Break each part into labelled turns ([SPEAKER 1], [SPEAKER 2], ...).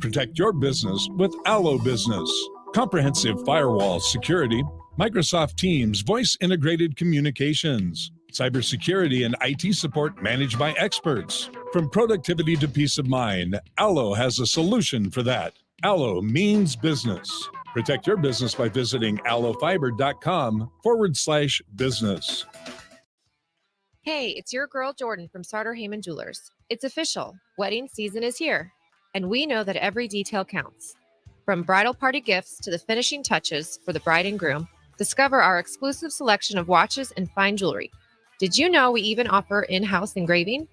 [SPEAKER 1] Protect your business with Allo Business. Comprehensive firewall security, Microsoft Teams voice-integrated communications, cybersecurity and IT support managed by experts. From productivity to peace of mind, Allo has a solution for that. Allo means business. Protect your business by visiting allofiber.com/business.
[SPEAKER 2] Hey, it's your girl Jordan from Sartor Heyman Jewelers. It's official. Wedding season is here. And we know that every detail counts. From bridal party gifts to the finishing touches for the bride and groom, discover our exclusive selection of watches and fine jewelry. Did you know we even offer in-house engraving?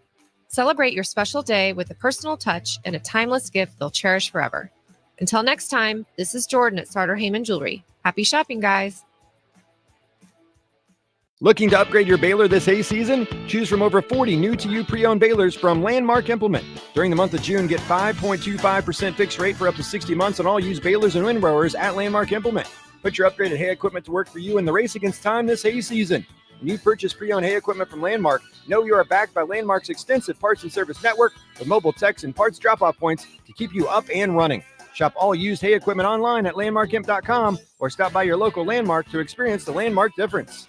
[SPEAKER 2] Celebrate your special day with a personal touch and a timeless gift they'll cherish forever. Until next time, this is Jordan at Sartor Heyman Jewelry. Happy shopping, guys.
[SPEAKER 3] Looking to upgrade your baler this hay season? Choose from over 40 new-to-you pre-owned balers from Landmark Implement. During the month of June, get 5.25% fixed rate for up to 60 months on all used balers and windrowers at Landmark Implement. Put your upgraded hay equipment to work for you in the race against time this hay season. When you purchase pre-owned hay equipment from Landmark, know you are backed by Landmark's extensive parts and service network with mobile techs and parts drop-off points to keep you up and running. Shop all used hay equipment online at landmarkimp.com or stop by your local Landmark to experience the Landmark difference.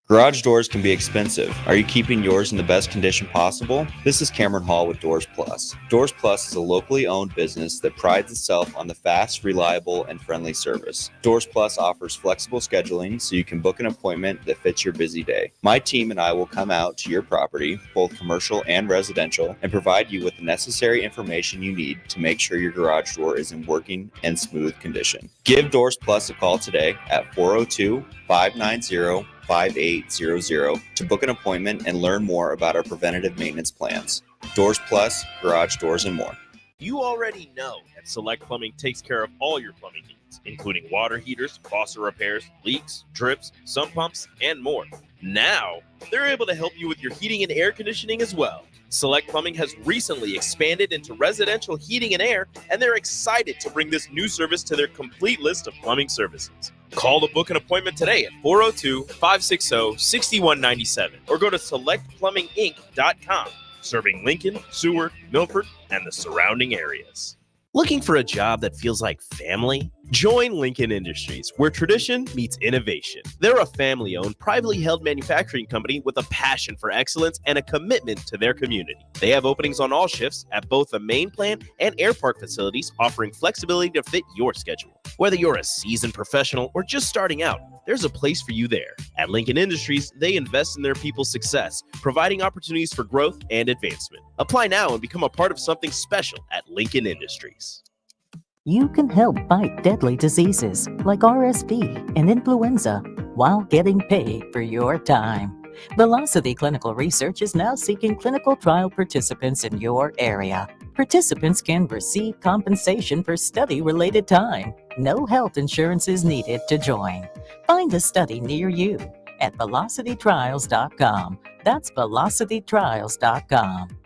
[SPEAKER 4] Garage doors can be expensive. Are you keeping yours in the best condition possible? This is Cameron Hall with Doors Plus. Doors Plus is a locally owned business that prides itself on the fast, reliable, and friendly service. Doors Plus offers flexible scheduling so you can book an appointment that fits your busy day. My team and I will come out to your property, both commercial and residential, and provide you with the necessary information you need to make sure your garage door is in working and smooth condition. Give Doors Plus a call today at 402-590-5800 to book an appointment and learn more about our preventative maintenance plans. Doors Plus, garage doors, and more.
[SPEAKER 5] You already know that Select Plumbing takes care of all your plumbing needs, including water heaters, faucet repairs, leaks, drips, sump pumps, and more. Now, they're able to help you with your heating and air conditioning as well. Select Plumbing has recently expanded into residential heating and air, and they're excited to bring this new service to their complete list of plumbing services. Call to book an appointment today at 402-560-6197 or go to selectplumbinginc.com, serving Lincoln, Seward, Milford, and the surrounding areas. Looking for a job that feels like family? Join Lincoln Industries, where tradition meets innovation. They're a family-owned, privately held manufacturing company with a passion for excellence and a commitment to their community. They have openings on all shifts at both the main plant and air park facilities, offering flexibility to fit your schedule. Whether you're a seasoned professional or just starting out, there's a place for you there. At Lincoln Industries, they invest in their people's success, providing opportunities for growth and advancement. Apply now and become a part of something special at Lincoln Industries.
[SPEAKER 6] You can help fight deadly diseases like RSV and influenza while getting paid for your time. Velocity Clinical Research is now seeking clinical trial participants in your area. Participants can receive compensation for study-related time. No health insurance is needed to join. Find a study near you at velocitytrials.com. That's velocitytrials.com.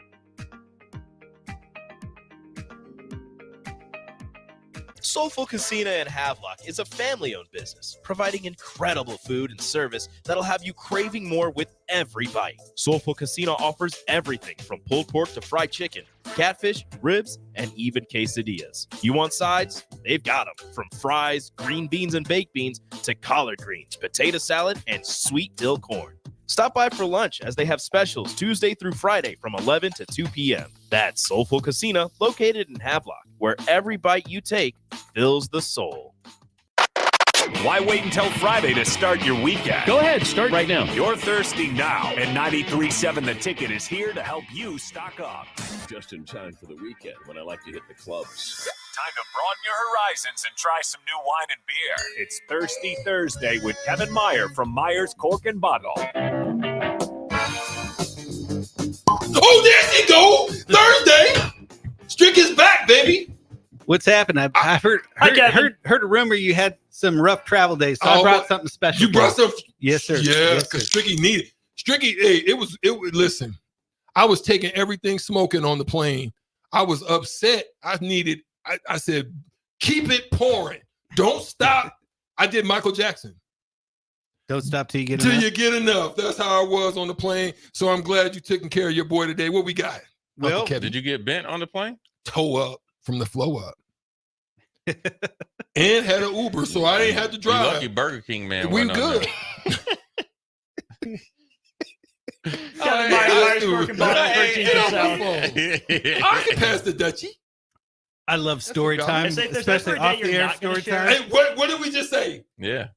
[SPEAKER 5] Soulful Casino in Havelock is a family-owned business, providing incredible food and service that'll have you craving more with every bite. Soulful Casino offers everything from pulled pork to fried chicken, catfish, ribs, and even quesadillas. You want sides? They've got them. From fries, green beans and baked beans, to collard greens, potato salad, and sweet dill corn. Stop by for lunch as they have specials Tuesday through Friday from 11 to 2 p.m. That's Soulful Casino, located in Havelock, where every bite you take fills the soul.
[SPEAKER 7] Why wait until Friday to start your weekend?
[SPEAKER 8] Go ahead, start right now.
[SPEAKER 7] You're thirsty now, and 93.7 The Ticket is here to help you stock up.
[SPEAKER 8] Just in time for the weekend when I like to hit the clubs.
[SPEAKER 7] Time to broaden your horizons and try some new wine and beer. It's Thirsty Thursday with Kevin Meyer from Meyer's Cork and Bottle.
[SPEAKER 9] Oh, there you go! Thursday! Strick is back, baby!
[SPEAKER 10] What's happened? I've heard a rumor you had some rough travel days, so I brought something special.
[SPEAKER 9] You brought some?
[SPEAKER 10] Yes, sir.
[SPEAKER 9] Yeah, because Stricky needed. Stricky, hey, it was. Listen, I was taking everything smoking on the plane. I was upset. I said, keep it pouring. Don't stop. I did Michael Jackson.
[SPEAKER 10] Don't stop till you get enough.
[SPEAKER 9] Till you get enough. That's how I was on the plane. So I'm glad you taking care of your boy today. What we got?
[SPEAKER 11] Well, did you get bent on the plane?
[SPEAKER 9] Toe up from the flow up. and had an Uber, so I didn't have to
[SPEAKER 11] You
[SPEAKER 9] drive.
[SPEAKER 11] lucky Burger King man.
[SPEAKER 9] We
[SPEAKER 11] wasn't on
[SPEAKER 9] good.
[SPEAKER 12] Kevin Myers, Cork and Bottom, 13%.
[SPEAKER 9] I can pass the Dutchie.
[SPEAKER 10] I love story time,
[SPEAKER 12] If there's ever
[SPEAKER 10] especially
[SPEAKER 12] a day
[SPEAKER 10] off
[SPEAKER 12] you're
[SPEAKER 10] the air
[SPEAKER 12] not gonna
[SPEAKER 10] story
[SPEAKER 12] share
[SPEAKER 10] time.
[SPEAKER 9] Hey, what did we just say?
[SPEAKER 11] Yeah.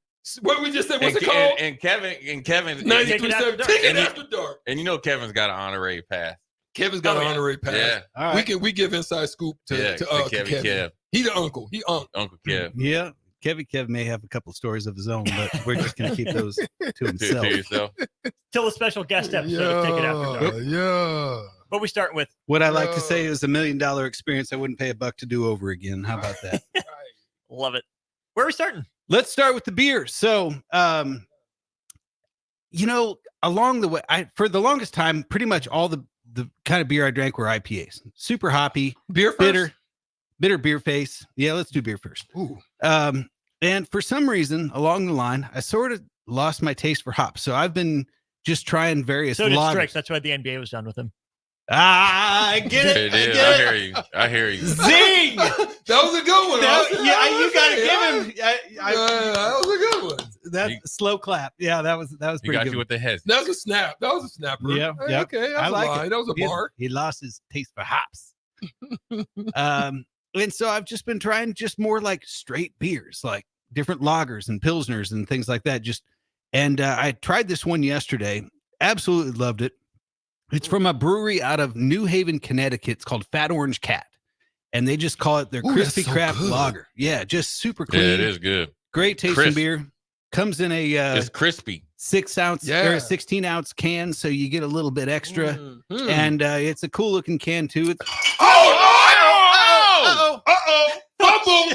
[SPEAKER 9] What did we just say? What's
[SPEAKER 11] And,
[SPEAKER 9] it called?
[SPEAKER 11] and Kevin,
[SPEAKER 9] 93.7. Take it
[SPEAKER 11] And
[SPEAKER 9] after dark.
[SPEAKER 11] and you know Kevin's got an honorary pass.
[SPEAKER 9] Kevin's got an honorary pass.
[SPEAKER 11] Yeah.
[SPEAKER 10] All right.
[SPEAKER 9] We give inside scoop to
[SPEAKER 11] Kevin.
[SPEAKER 9] Kevin. He the uncle. He
[SPEAKER 11] Uncle Kev.
[SPEAKER 10] Yeah. Kev may have a couple stories of his own, but we're just going to keep those to himself.
[SPEAKER 11] To yourself.
[SPEAKER 12] Till a special guest episode of Take It After Dark.
[SPEAKER 9] Yeah.
[SPEAKER 12] What we starting with?
[SPEAKER 10] What I like to say is $1 million experience I wouldn't pay $1 to do over again. How about that?
[SPEAKER 12] Love it. Where are we starting?
[SPEAKER 10] Let's start with the beer. So, along the way, for the longest time, pretty much all the kind of beer I drank were IPAs. Super hoppy,
[SPEAKER 9] Beer first?
[SPEAKER 10] bitter beer face. Yeah, let's do beer first.
[SPEAKER 9] Ooh.
[SPEAKER 10] And for some reason, along the line, I sort of lost my taste for hops. So I've been just trying various
[SPEAKER 12] So did
[SPEAKER 10] lagers.
[SPEAKER 12] Strix. That's why the NBA was done with him.
[SPEAKER 10] I get it.
[SPEAKER 11] It is. I hear you. I hear you.
[SPEAKER 10] Zing!
[SPEAKER 9] That was a good one.
[SPEAKER 10] You got to give him.
[SPEAKER 9] That was a good one.
[SPEAKER 10] That slow clap. Yeah, that was
[SPEAKER 11] He
[SPEAKER 10] pretty
[SPEAKER 11] got
[SPEAKER 10] good.
[SPEAKER 11] you with the head.
[SPEAKER 9] That was a snap. That was a snapper.
[SPEAKER 10] Yeah,
[SPEAKER 9] Hey,
[SPEAKER 10] yeah.
[SPEAKER 9] Okay,
[SPEAKER 10] I like it.
[SPEAKER 9] That was a bar.
[SPEAKER 10] He lost his taste for hops. And so I've just been trying just more like straight beers, like different lagers and pilsners and things like that. I tried this one yesterday. Absolutely loved it. It's from a brewery out of New Haven, Connecticut. It's called Fat Orange Cat, and they just call it their Crispy
[SPEAKER 9] so
[SPEAKER 10] Craft
[SPEAKER 9] good.
[SPEAKER 10] Lager. Yeah, just super clean.
[SPEAKER 11] Yeah, it is good.
[SPEAKER 10] Great tasting
[SPEAKER 11] Crisp.
[SPEAKER 10] beer. Comes in a
[SPEAKER 11] It's crispy.
[SPEAKER 10] 6 ounce or
[SPEAKER 9] Yeah.
[SPEAKER 10] a 16 ounce can, so you get a little bit extra.
[SPEAKER 9] Mhm.
[SPEAKER 10] And it's a cool looking can too. It's
[SPEAKER 9] Fumble!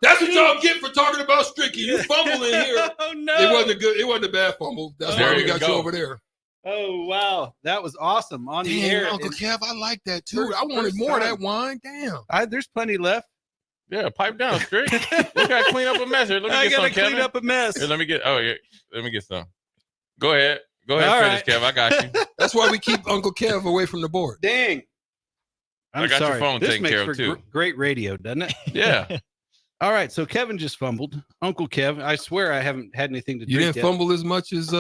[SPEAKER 9] That's what y'all get for talking about Stricky. You fumble in here.
[SPEAKER 10] Oh no!
[SPEAKER 9] It wasn't a good. It wasn't a bad fumble. That's
[SPEAKER 11] There
[SPEAKER 9] why we
[SPEAKER 11] you
[SPEAKER 9] got you
[SPEAKER 11] go.
[SPEAKER 9] over there.
[SPEAKER 10] Oh wow, that was awesome on the air.
[SPEAKER 9] Damn, Uncle Kev, I like that too. I wanted
[SPEAKER 10] first
[SPEAKER 9] more of
[SPEAKER 10] time.
[SPEAKER 9] that wine. Damn.
[SPEAKER 10] There's plenty left.
[SPEAKER 11] Yeah, pipe down, Strick. We gotta clean up a mess here. Let me
[SPEAKER 10] I
[SPEAKER 11] get
[SPEAKER 10] gotta
[SPEAKER 11] some,
[SPEAKER 10] clean
[SPEAKER 11] Kevin.
[SPEAKER 10] up a mess.
[SPEAKER 11] Here, let me get. Oh yeah, let me get some. Go ahead. Go ahead,
[SPEAKER 10] All
[SPEAKER 11] finish,
[SPEAKER 10] right.
[SPEAKER 11] Kev. I got you.
[SPEAKER 9] That's why we keep Uncle Kev away from the board.
[SPEAKER 10] Dang. I'm
[SPEAKER 11] I got your
[SPEAKER 10] sorry.
[SPEAKER 11] phone
[SPEAKER 10] this
[SPEAKER 11] taken
[SPEAKER 10] makes
[SPEAKER 11] care of,
[SPEAKER 10] for
[SPEAKER 11] too.
[SPEAKER 10] great radio, doesn't it?
[SPEAKER 11] Yeah.
[SPEAKER 10] All right, so Kevin just fumbled. Uncle Kev, I swear I haven't had anything to
[SPEAKER 9] You
[SPEAKER 10] drink
[SPEAKER 9] didn't
[SPEAKER 10] yet.
[SPEAKER 9] fumble as much as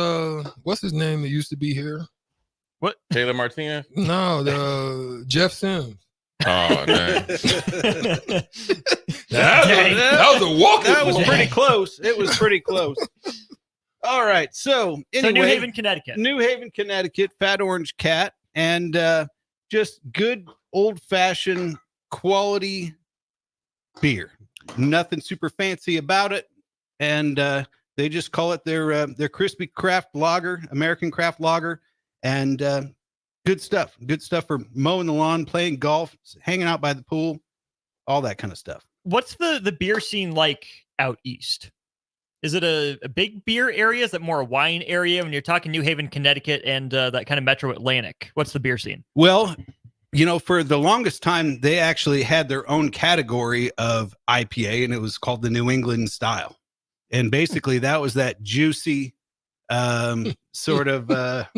[SPEAKER 9] what's his name that used to be here?
[SPEAKER 11] Taylor Martinez.
[SPEAKER 9] No, the Jeff Sims.
[SPEAKER 11] Oh man.
[SPEAKER 9] That was a walking.
[SPEAKER 10] That was
[SPEAKER 9] fumble.
[SPEAKER 10] pretty close. It was pretty close. All right, so anyway,
[SPEAKER 12] So New Haven, Connecticut.
[SPEAKER 10] New Haven, Connecticut, Fat Orange Cat, and just good old-fashioned quality beer. Nothing super fancy about it, and they just call it their Crispy Craft Lager, American Craft Lager, and good stuff. Good stuff for mowing the lawn, playing golf, hanging out by the pool, all that kind of stuff.
[SPEAKER 12] What's the beer scene like out east? Is it a big beer area? Is it more a wine area when you're talking New Haven, Connecticut, and that kind of metro Atlantic? What's the beer scene?
[SPEAKER 10] Well, for the longest time, they actually had their own category of IPA, and it was called the New England style. And basically, that was that juicy sort of
[SPEAKER 9] the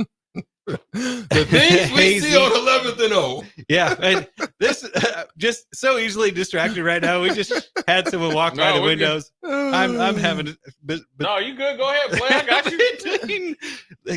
[SPEAKER 9] things we
[SPEAKER 10] hazy.
[SPEAKER 9] see on 11th and O.
[SPEAKER 10] Yeah, and this just so easily distracted right now. We just had someone walk by the
[SPEAKER 11] we're
[SPEAKER 10] windows. I'm having but
[SPEAKER 11] No, you good. Go ahead, play. I got you.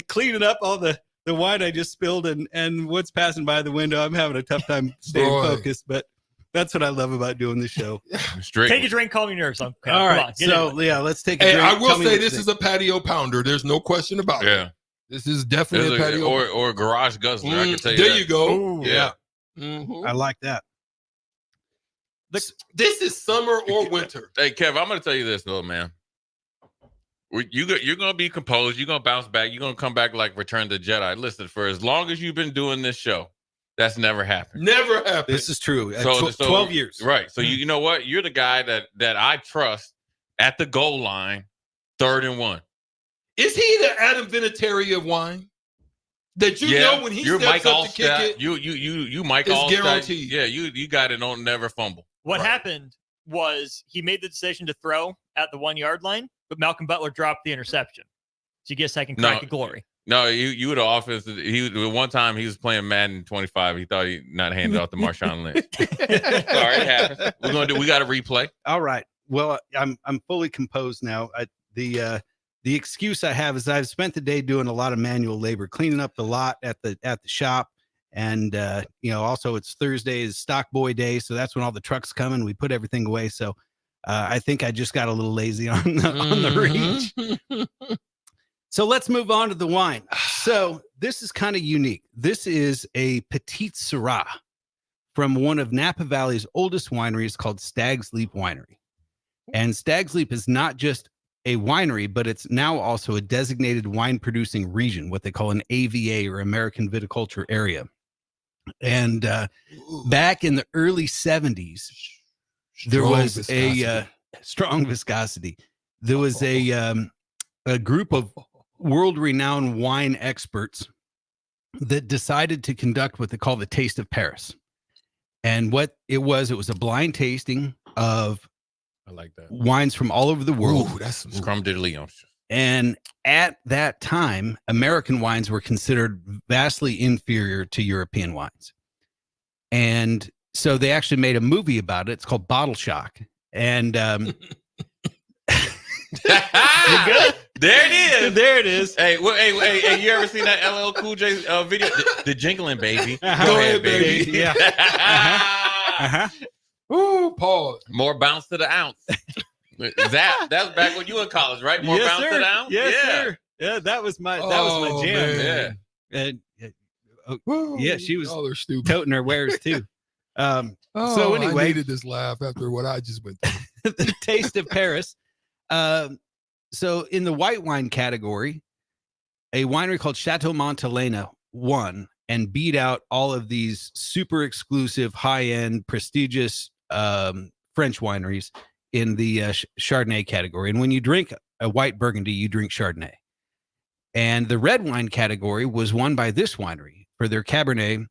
[SPEAKER 10] cleaning up all the wine I just spilled and what's passing by the window. I'm having a tough time staying
[SPEAKER 9] Boy.
[SPEAKER 10] focused, but that's what I love about doing this show.
[SPEAKER 11] Strick.
[SPEAKER 12] Take a drink, calm your nerves. Okay,
[SPEAKER 10] All
[SPEAKER 12] come
[SPEAKER 10] right,
[SPEAKER 12] on, get into
[SPEAKER 10] so
[SPEAKER 12] it.
[SPEAKER 10] yeah, let's take a
[SPEAKER 9] Hey,
[SPEAKER 10] drink.
[SPEAKER 9] I will
[SPEAKER 10] Tell me
[SPEAKER 9] say
[SPEAKER 10] what you
[SPEAKER 9] this
[SPEAKER 10] think.
[SPEAKER 9] is a patio pounder. There's no question about it.
[SPEAKER 11] Yeah.
[SPEAKER 9] This is definitely a patio.
[SPEAKER 11] Or a garage guzzler. I can tell you
[SPEAKER 9] there
[SPEAKER 11] that.
[SPEAKER 9] you go.
[SPEAKER 12] Ooh.
[SPEAKER 11] Yeah.
[SPEAKER 9] Mhm.
[SPEAKER 10] I like that.
[SPEAKER 9] This is summer or winter.
[SPEAKER 11] Hey, Kev, I'm going to tell you this, though, man. You're going to be composed. You're going to bounce back. You're going to come back like Return of the Jedi. Listen, for as long as you've been doing this show, that's never happened.
[SPEAKER 9] Never happened.
[SPEAKER 10] This is true.
[SPEAKER 11] So
[SPEAKER 10] 12 years.
[SPEAKER 11] Right. So you know what? You're the guy that I trust at the goal line, 3rd and 1.
[SPEAKER 9] Is he the Adam Vinatieri of wine? That you know when he
[SPEAKER 11] you're
[SPEAKER 9] steps
[SPEAKER 11] Mike
[SPEAKER 9] up to kick
[SPEAKER 11] Allstott.
[SPEAKER 9] it,
[SPEAKER 11] You Mike
[SPEAKER 9] it's
[SPEAKER 11] Allstott.
[SPEAKER 9] guaranteed.
[SPEAKER 11] Yeah, you got it. Don't never fumble.
[SPEAKER 12] What
[SPEAKER 9] Right.
[SPEAKER 12] happened was he made the decision to throw at the 1 yard line, but Malcolm Butler dropped the interception. So you get a second crack at glory.
[SPEAKER 11] No, you were the offense. One time he was playing Madden 25. He thought he not handed off to Marshawn Lynch. Sorry, it happens. We got to replay.
[SPEAKER 10] All right. Well, I'm fully composed now. The excuse I have is I've spent the day doing a lot of manual labor, cleaning up the lot at the shop, and also it's Thursday is Stock Boy Day, so that's when all the trucks come and we put everything away. So I think I just got a little lazy on the reach. So let's move on to the wine. So this is kind of unique. This is a Petite Syrah from one of Napa Valley's oldest wineries called Stag's Leap Winery. And Stag's Leap is not just a winery, but it's now also a designated wine producing region, what they call an AVA or American Viticulture Area. And back in the early 70s, there was a strong viscosity. There was a group of world-renowned wine experts that decided to conduct what they call the Taste of Paris. And what it was a blind tasting of
[SPEAKER 11] I like that.
[SPEAKER 10] Wines from all over the world.
[SPEAKER 9] Ooh, that's some
[SPEAKER 11] Creme de Lyon.
[SPEAKER 10] And at that time, American wines were considered vastly inferior to European wines. And so they actually made a movie about it. It's called Bottle Shock. And
[SPEAKER 11] You're good. There it is.
[SPEAKER 10] There it is.
[SPEAKER 11] Hey, you ever seen that LL Cool J video? The jingling, baby.
[SPEAKER 9] Go ahead, baby.
[SPEAKER 10] Yeah.
[SPEAKER 9] Ooh, pause.
[SPEAKER 11] More bounce to the ounce. That was back when you were in college, right? More bounce to the ounce.
[SPEAKER 10] Yes,
[SPEAKER 11] yeah.
[SPEAKER 10] sir. Yeah, that was my jam.
[SPEAKER 9] Man.
[SPEAKER 10] And
[SPEAKER 9] Woo,
[SPEAKER 10] yeah, she was
[SPEAKER 9] y'all are stupid.
[SPEAKER 10] toting her wares too. So
[SPEAKER 9] I
[SPEAKER 10] anyway,
[SPEAKER 9] needed this laugh after what I just went through.
[SPEAKER 10] the Taste of Paris. So in the white wine category, a winery called Chateau Montelena won and beat out all of these super exclusive, high-end, prestigious French wineries in the Chardonnay category. And when you drink a white Burgundy, you drink Chardonnay. And the red wine category was won by this winery for their Cabernet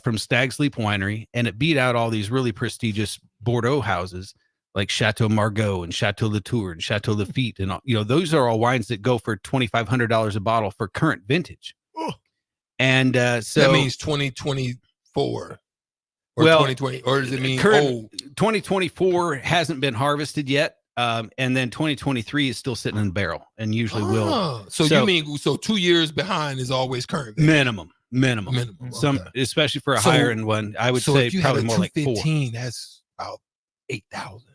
[SPEAKER 10] from Stag's Leap Winery, and it beat out all these really prestigious Bordeaux houses like Chateau Margaux and Chateau Latour and Chateau Lafite, and those are all wines that go for $2,500 a bottle for current vintage.
[SPEAKER 9] Oh.
[SPEAKER 10] And so
[SPEAKER 9] that means 2024 or
[SPEAKER 10] well,
[SPEAKER 9] 2020, or does it mean
[SPEAKER 10] current,
[SPEAKER 9] old?
[SPEAKER 10] 2024 hasn't been harvested yet, and then 2023 is still sitting in the barrel, and usually will.
[SPEAKER 9] So you mean 2 years behind is always current vintage?
[SPEAKER 10] Minimum. Some,
[SPEAKER 9] okay.
[SPEAKER 10] especially for a higher end one, I would say probably more like 4.
[SPEAKER 9] That's about 8,000.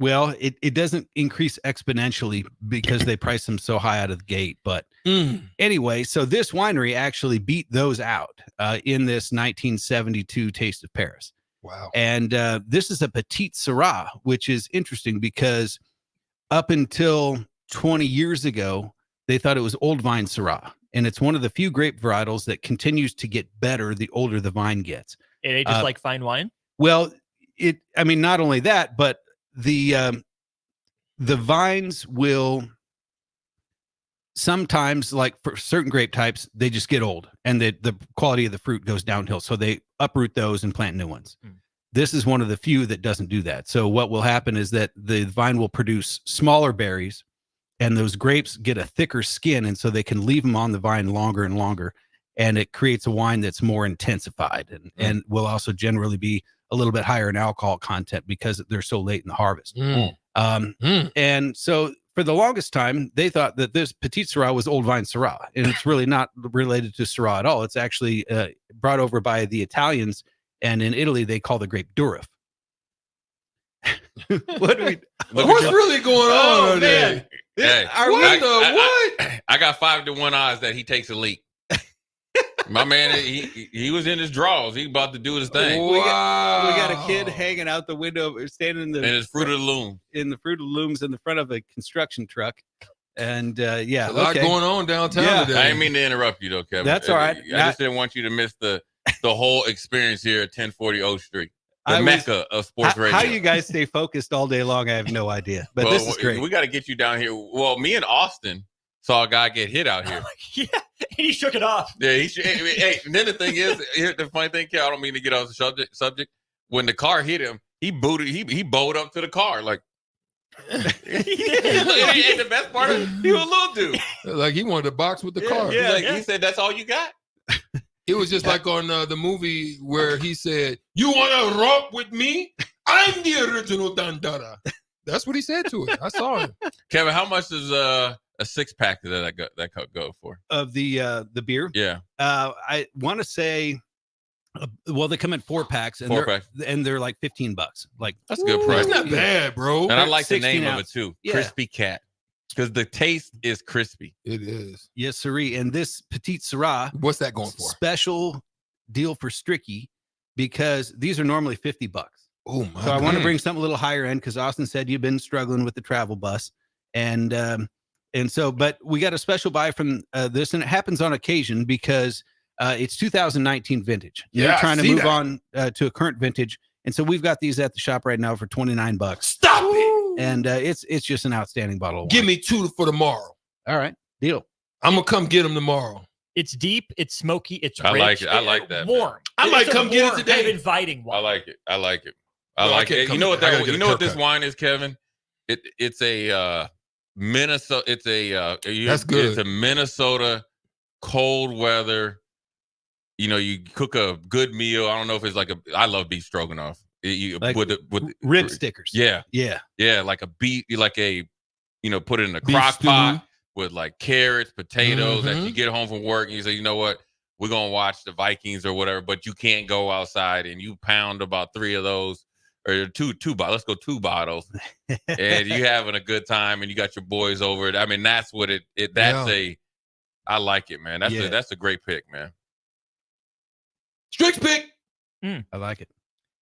[SPEAKER 10] Well, it doesn't increase exponentially because they price them so high out of the gate. But anyway, so this winery actually beat those out in this 1972 Taste of Paris.
[SPEAKER 9] Wow.
[SPEAKER 10] And this is a Petite Syrah, which is interesting because up until 20 years ago, they thought it was Old Vine Syrah. And it's one of the few grape varietals that continues to get better the older the vine gets.
[SPEAKER 12] It ain't just like fine wine?
[SPEAKER 10] Well, not only that, but the vines will sometimes, like for certain grape types, they just get old and the quality of the fruit goes downhill. So they uproot those and plant new ones. This is one of the few that doesn't do that. So what will happen is that the vine will produce smaller berries and those grapes get a thicker skin. And so they can leave them on the vine longer and longer. And it creates a wine that's more intensified and will also generally be a little bit higher in alcohol content because they're so late in the harvest. And so for the longest time, they thought that this Petite Syrah was Old Vine Syrah, and it's really not related to Syrah at all. It's actually brought over by the Italians, and in Italy, they call the grape Durif.
[SPEAKER 9] What's really going on today?
[SPEAKER 11] Hey, I got 5 to 1 odds that he takes a leak. My man, he was in his drawers. He about to do his thing.
[SPEAKER 10] Wow. We got a kid hanging out the window, standing in
[SPEAKER 11] his Fruit of the Loom.
[SPEAKER 10] In the Fruit of the Looms in the front of a construction truck. And
[SPEAKER 9] a lot going on downtown today.
[SPEAKER 11] I didn't mean to interrupt you though, Kevin.
[SPEAKER 10] That's all right.
[SPEAKER 11] I just didn't want you to miss the whole experience here at 1040 O Street. The mecca of sports radio.
[SPEAKER 10] How you guys stay focused all day long, I have no idea. But this is great.
[SPEAKER 11] We got to get you down here. Well, me and Austin saw a guy get hit out here.
[SPEAKER 12] Yeah, he shook it off.
[SPEAKER 11] Yeah, hey, and then the thing is, the funny thing, I don't mean to get off the subject. When the car hit him, he bowed up to the car like, And the best part of it, he was a little dude.
[SPEAKER 9] Like he wanted to box with the car.
[SPEAKER 11] He said, "That's all you got."
[SPEAKER 9] It was just like on the movie where he said, "You want to romp with me? I'm the original Dandara." That's what he said to it. I saw him.
[SPEAKER 11] Kevin, how much does a 6-pack that go for?
[SPEAKER 10] Of the beer?
[SPEAKER 11] Yeah.
[SPEAKER 10] I want to say, well, they come in 4-packs and
[SPEAKER 11] 4-pack.
[SPEAKER 10] they're like $15. Like
[SPEAKER 11] That's a good price.
[SPEAKER 9] That's not bad, bro.
[SPEAKER 11] And I like the name
[SPEAKER 10] 16
[SPEAKER 11] of it
[SPEAKER 10] ounce.
[SPEAKER 11] too,
[SPEAKER 10] Yeah.
[SPEAKER 11] Crispy Cat, because the taste is crispy.
[SPEAKER 9] It is.
[SPEAKER 10] Yes, sirree. And this Petite Syrah,
[SPEAKER 9] What's that going for?
[SPEAKER 10] special deal for Stricky, because these are normally $50.
[SPEAKER 9] Oh my!
[SPEAKER 10] So I want to bring something a little higher end, because Austin said you've been struggling with the travel bus, and so, but we got a special buy from this, and it happens on occasion because it's 2019 vintage.
[SPEAKER 9] Yeah,
[SPEAKER 10] They're trying to
[SPEAKER 9] I see
[SPEAKER 10] move
[SPEAKER 9] that.
[SPEAKER 10] on to a current vintage, and so we've got these at the shop right now for $29.
[SPEAKER 9] Stop it!
[SPEAKER 10] And it's just an outstanding bottle. Of
[SPEAKER 9] Give
[SPEAKER 10] wine.
[SPEAKER 9] me 2 for tomorrow.
[SPEAKER 10] All right, deal.
[SPEAKER 9] I'm gonna come get them tomorrow.
[SPEAKER 12] It's deep, it's smoky, it's
[SPEAKER 11] I
[SPEAKER 12] rich,
[SPEAKER 11] like it. I like that, man.
[SPEAKER 12] warm.
[SPEAKER 9] I might
[SPEAKER 12] It's a
[SPEAKER 9] come get it
[SPEAKER 12] warm,
[SPEAKER 9] today.
[SPEAKER 12] Kind of inviting
[SPEAKER 11] I
[SPEAKER 12] wine.
[SPEAKER 11] like it. I like it.
[SPEAKER 9] Well, I
[SPEAKER 11] like
[SPEAKER 9] can't
[SPEAKER 11] it.
[SPEAKER 9] come
[SPEAKER 11] You know what
[SPEAKER 9] I gotta
[SPEAKER 11] that?
[SPEAKER 9] get
[SPEAKER 11] You
[SPEAKER 9] a
[SPEAKER 11] know what this
[SPEAKER 9] haircut.
[SPEAKER 11] wine is, Kevin? It's a Minnesota. It's a
[SPEAKER 9] That's good.
[SPEAKER 11] It's a Minnesota cold weather. You know, you cook a good meal. I don't know if it's like I love beef stroganoff. You
[SPEAKER 10] Like
[SPEAKER 11] with
[SPEAKER 10] rib stickers.
[SPEAKER 11] Yeah,
[SPEAKER 10] Yeah.
[SPEAKER 11] like a beef, like a, put it in a
[SPEAKER 9] Beef
[SPEAKER 11] crock
[SPEAKER 9] stew.
[SPEAKER 11] pot with like carrots, potatoes. That
[SPEAKER 9] Mhm.
[SPEAKER 11] you get home from work and you say, you know what, we're gonna watch the Vikings or whatever, but you can't go outside, and you pound about 3 of those or two bottles. Let's go 2 bottles, and you having a good time, and you got your boys over. I mean, that's what I like it, man. That's a great pick, man.
[SPEAKER 9] Strick's pick.
[SPEAKER 10] I like it.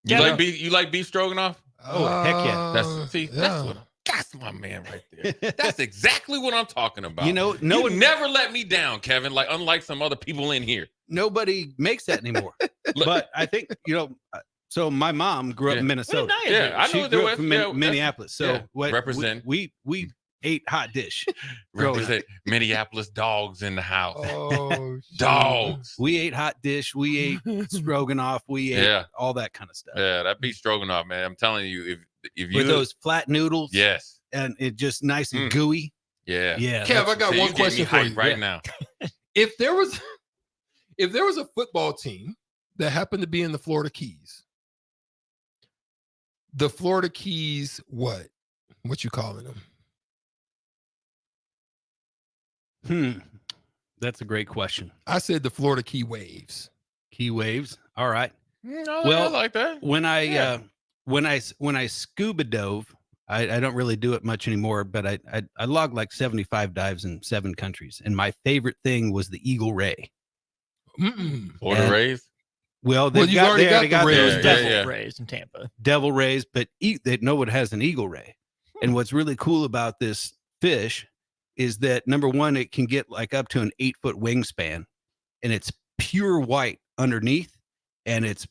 [SPEAKER 11] You
[SPEAKER 12] Yeah.
[SPEAKER 11] like beef stroganoff?
[SPEAKER 10] Oh, heck yeah.
[SPEAKER 11] That's my man right there. That's exactly what I'm talking about.
[SPEAKER 10] You know,
[SPEAKER 11] you never let me down, Kevin. Like unlike some other people in here.
[SPEAKER 10] Nobody makes that anymore. But I think, so my mom grew up in Minnesota.
[SPEAKER 11] Yeah, I know
[SPEAKER 10] She
[SPEAKER 11] what
[SPEAKER 10] grew
[SPEAKER 11] they're
[SPEAKER 10] up from
[SPEAKER 11] with. Yeah,
[SPEAKER 10] Minneapolis. So
[SPEAKER 11] yeah,
[SPEAKER 10] what
[SPEAKER 11] represent.
[SPEAKER 10] we ate hot dish. growing up.
[SPEAKER 11] Represent Minneapolis dogs in the house.
[SPEAKER 9] Oh,
[SPEAKER 11] Dogs.
[SPEAKER 10] We ate hot dish. We ate stroganoff. We ate
[SPEAKER 11] Yeah.
[SPEAKER 10] all that kind of stuff.
[SPEAKER 11] Yeah, that beef stroganoff, man. I'm telling you, if you
[SPEAKER 10] With those flat noodles.
[SPEAKER 11] yes,
[SPEAKER 10] And it just nice and
[SPEAKER 11] Mm.
[SPEAKER 10] gooey.
[SPEAKER 11] yeah,
[SPEAKER 10] Yeah.
[SPEAKER 9] Kev, I got
[SPEAKER 11] See,
[SPEAKER 9] one
[SPEAKER 11] you getting me
[SPEAKER 9] question for
[SPEAKER 11] hyped
[SPEAKER 9] you.
[SPEAKER 11] right now.
[SPEAKER 9] If there was a football team that happened to be in the Florida Keys, the Florida Keys, what you calling them?
[SPEAKER 10] That's a great question.
[SPEAKER 9] I said the Florida Key Waves.
[SPEAKER 10] Key waves. All right.
[SPEAKER 11] I
[SPEAKER 10] Well,
[SPEAKER 11] like that.
[SPEAKER 10] When I
[SPEAKER 11] Yeah.
[SPEAKER 10] when I scuba dove, I don't really do it much anymore, but I logged like 75 dives in 7 countries, and my favorite thing was the Eagle Ray.
[SPEAKER 11] Florida
[SPEAKER 10] And-
[SPEAKER 11] Rays.
[SPEAKER 10] Well,
[SPEAKER 9] Well, you've already got the
[SPEAKER 10] got
[SPEAKER 9] Rays.
[SPEAKER 10] those
[SPEAKER 11] Yeah,
[SPEAKER 10] devil,
[SPEAKER 11] yeah.
[SPEAKER 12] Rays in Tampa.
[SPEAKER 10] devil rays, but no one has an Eagle Ray. And what's really cool about this fish is that number one, it can get like up to an 8-foot wingspan, and it's pure white underneath, and it's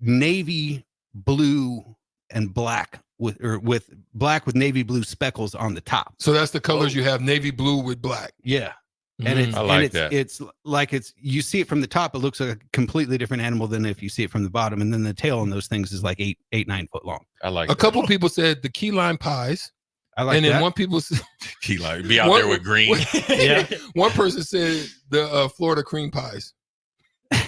[SPEAKER 10] navy blue and black with black with navy blue speckles on the top.
[SPEAKER 9] So that's the colors you have: navy blue with black.
[SPEAKER 10] Yeah. And it's
[SPEAKER 11] I like
[SPEAKER 10] and
[SPEAKER 11] that.
[SPEAKER 10] it's like you see it from the top, it looks like a completely different animal than if you see it from the bottom. And then the tail on those things is like 9 foot long.
[SPEAKER 11] I like
[SPEAKER 9] A couple people said the key lime pies,
[SPEAKER 10] I like
[SPEAKER 9] and then
[SPEAKER 10] that.
[SPEAKER 9] one people said,
[SPEAKER 11] He like be out
[SPEAKER 9] What-
[SPEAKER 11] there with green.
[SPEAKER 10] Yeah.
[SPEAKER 9] one person said the Florida cream pies.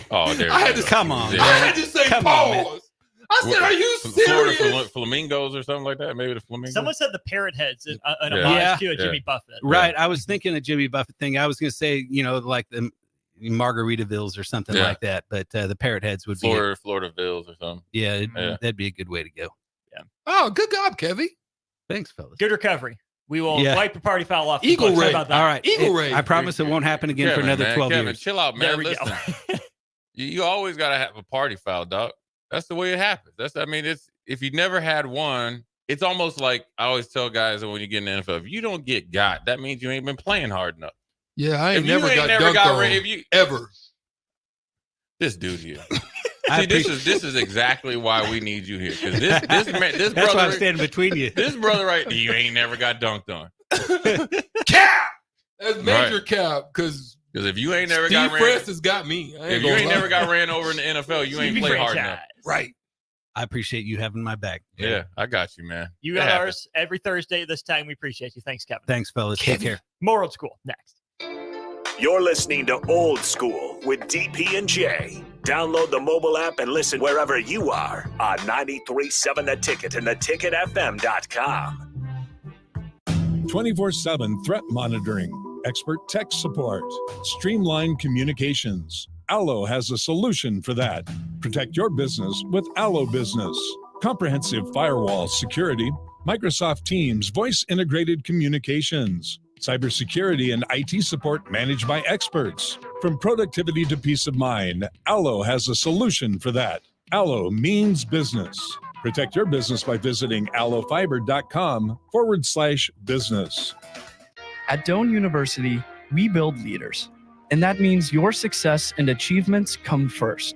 [SPEAKER 11] Oh, there.
[SPEAKER 9] I had
[SPEAKER 11] you
[SPEAKER 9] to
[SPEAKER 11] go.
[SPEAKER 10] come on,
[SPEAKER 11] Yeah.
[SPEAKER 9] I had to say
[SPEAKER 10] Come on, man.
[SPEAKER 9] pause. I said, "Are you
[SPEAKER 11] Florida
[SPEAKER 9] serious?"
[SPEAKER 11] flamingos or something like that? Maybe the flamingos.
[SPEAKER 12] Someone said the parrot heads in an
[SPEAKER 11] Yeah.
[SPEAKER 12] homage
[SPEAKER 10] Yeah.
[SPEAKER 12] to a Jimmy Buffett.
[SPEAKER 10] Right. I was thinking a Jimmy Buffett thing. I was going to say, like the Margaritavilles or something
[SPEAKER 11] Yeah.
[SPEAKER 10] like that. But the parrot heads would be,
[SPEAKER 11] Florida Bills or something.
[SPEAKER 10] yeah,
[SPEAKER 11] Yeah.
[SPEAKER 10] that'd be a good way to go.
[SPEAKER 9] Oh, good job, Kevy.
[SPEAKER 10] Thanks, fellas.
[SPEAKER 12] Good recovery. We will
[SPEAKER 10] Yeah.
[SPEAKER 12] wipe the party foul off. the
[SPEAKER 9] Eagle
[SPEAKER 12] books. How
[SPEAKER 9] Ray.
[SPEAKER 12] about that?
[SPEAKER 10] All right.
[SPEAKER 9] Eagle Ray.
[SPEAKER 10] I promise it won't happen again for
[SPEAKER 11] Kevin,
[SPEAKER 10] another
[SPEAKER 11] man,
[SPEAKER 10] 12
[SPEAKER 11] Kevin,
[SPEAKER 10] years.
[SPEAKER 11] chill out, man.
[SPEAKER 12] There we
[SPEAKER 11] Listen,
[SPEAKER 12] go.
[SPEAKER 11] you always gotta have a party foul, dog. That's the way it happens. It's if you never had one, it's almost like I always tell guys that when you get in the NFL, if you don't get got, that means you ain't been playing hard enough.
[SPEAKER 9] Yeah, I
[SPEAKER 11] If
[SPEAKER 9] ain't
[SPEAKER 11] you
[SPEAKER 9] never
[SPEAKER 11] ain't
[SPEAKER 9] got
[SPEAKER 11] never
[SPEAKER 9] dunked
[SPEAKER 11] got
[SPEAKER 9] on
[SPEAKER 11] if you
[SPEAKER 9] ever.
[SPEAKER 11] this dude here.
[SPEAKER 10] I
[SPEAKER 11] See, this
[SPEAKER 10] appreciate-
[SPEAKER 11] is exactly why we need you here. Because this
[SPEAKER 10] That's why I'm
[SPEAKER 11] brother,
[SPEAKER 10] standing between you.
[SPEAKER 11] this brother right, you ain't never got dunked on.
[SPEAKER 9] Cap. That's major
[SPEAKER 11] Right.
[SPEAKER 9] cap because
[SPEAKER 11] Because if you ain't never
[SPEAKER 9] Steve
[SPEAKER 11] got ran,
[SPEAKER 9] Francis got me. I
[SPEAKER 11] if you
[SPEAKER 9] gonna
[SPEAKER 11] ain't
[SPEAKER 9] lie.
[SPEAKER 11] never got ran over in the NFL, you ain't
[SPEAKER 12] Stevie
[SPEAKER 11] played hard
[SPEAKER 12] franchise.
[SPEAKER 11] enough.
[SPEAKER 9] right.
[SPEAKER 10] I appreciate you having my back.
[SPEAKER 11] Yeah, I got you, man.
[SPEAKER 12] You
[SPEAKER 11] That
[SPEAKER 12] got
[SPEAKER 11] happens.
[SPEAKER 12] ours every Thursday this time. We appreciate you. Thanks, Kevin.
[SPEAKER 10] Thanks, fellas. Take care.
[SPEAKER 12] More Old School next.
[SPEAKER 7] You're listening to Old School with DP and J. Download the mobile app and listen wherever you are on 93.7 The Ticket and theticketfm.com.
[SPEAKER 1] 24/7 threat monitoring, expert tech support, streamlined communications. Allo has a solution for that. Protect your business with Allo Business. Comprehensive firewall security, Microsoft Teams voice integrated communications, cybersecurity and IT support managed by experts. From productivity to peace of mind, Allo has a solution for that. Allo means business. Protect your business by visiting allofiber.com/business.
[SPEAKER 13] At Doane University, we build leaders, and that means your success and achievements come first.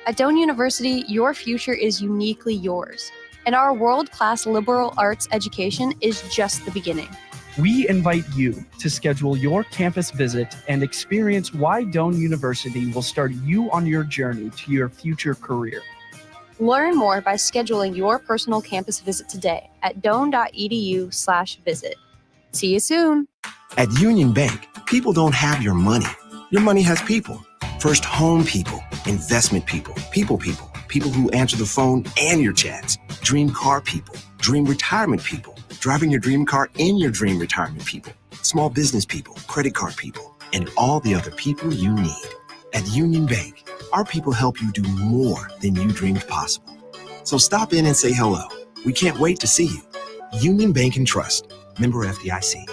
[SPEAKER 14] At Doane University, your future is uniquely yours, and our world-class liberal arts education is just the beginning.
[SPEAKER 13] We invite you to schedule your campus visit and experience why Doane University will start you on your journey to your future career.
[SPEAKER 14] Learn more by scheduling your personal campus visit today at doane.edu/visit. See you soon.
[SPEAKER 15] At Union Bank, people don't have your money. Your money has people. First home people, investment people, people who answer the phone and your chats, dream car people, dream retirement people, driving your dream car in your dream retirement people, small business people, credit card people, and all the other people you need. At Union Bank, our people help you do more than you dreamed possible. So stop in and say hello. We can't wait to see you. Union Bank and Trust. Member FDIC.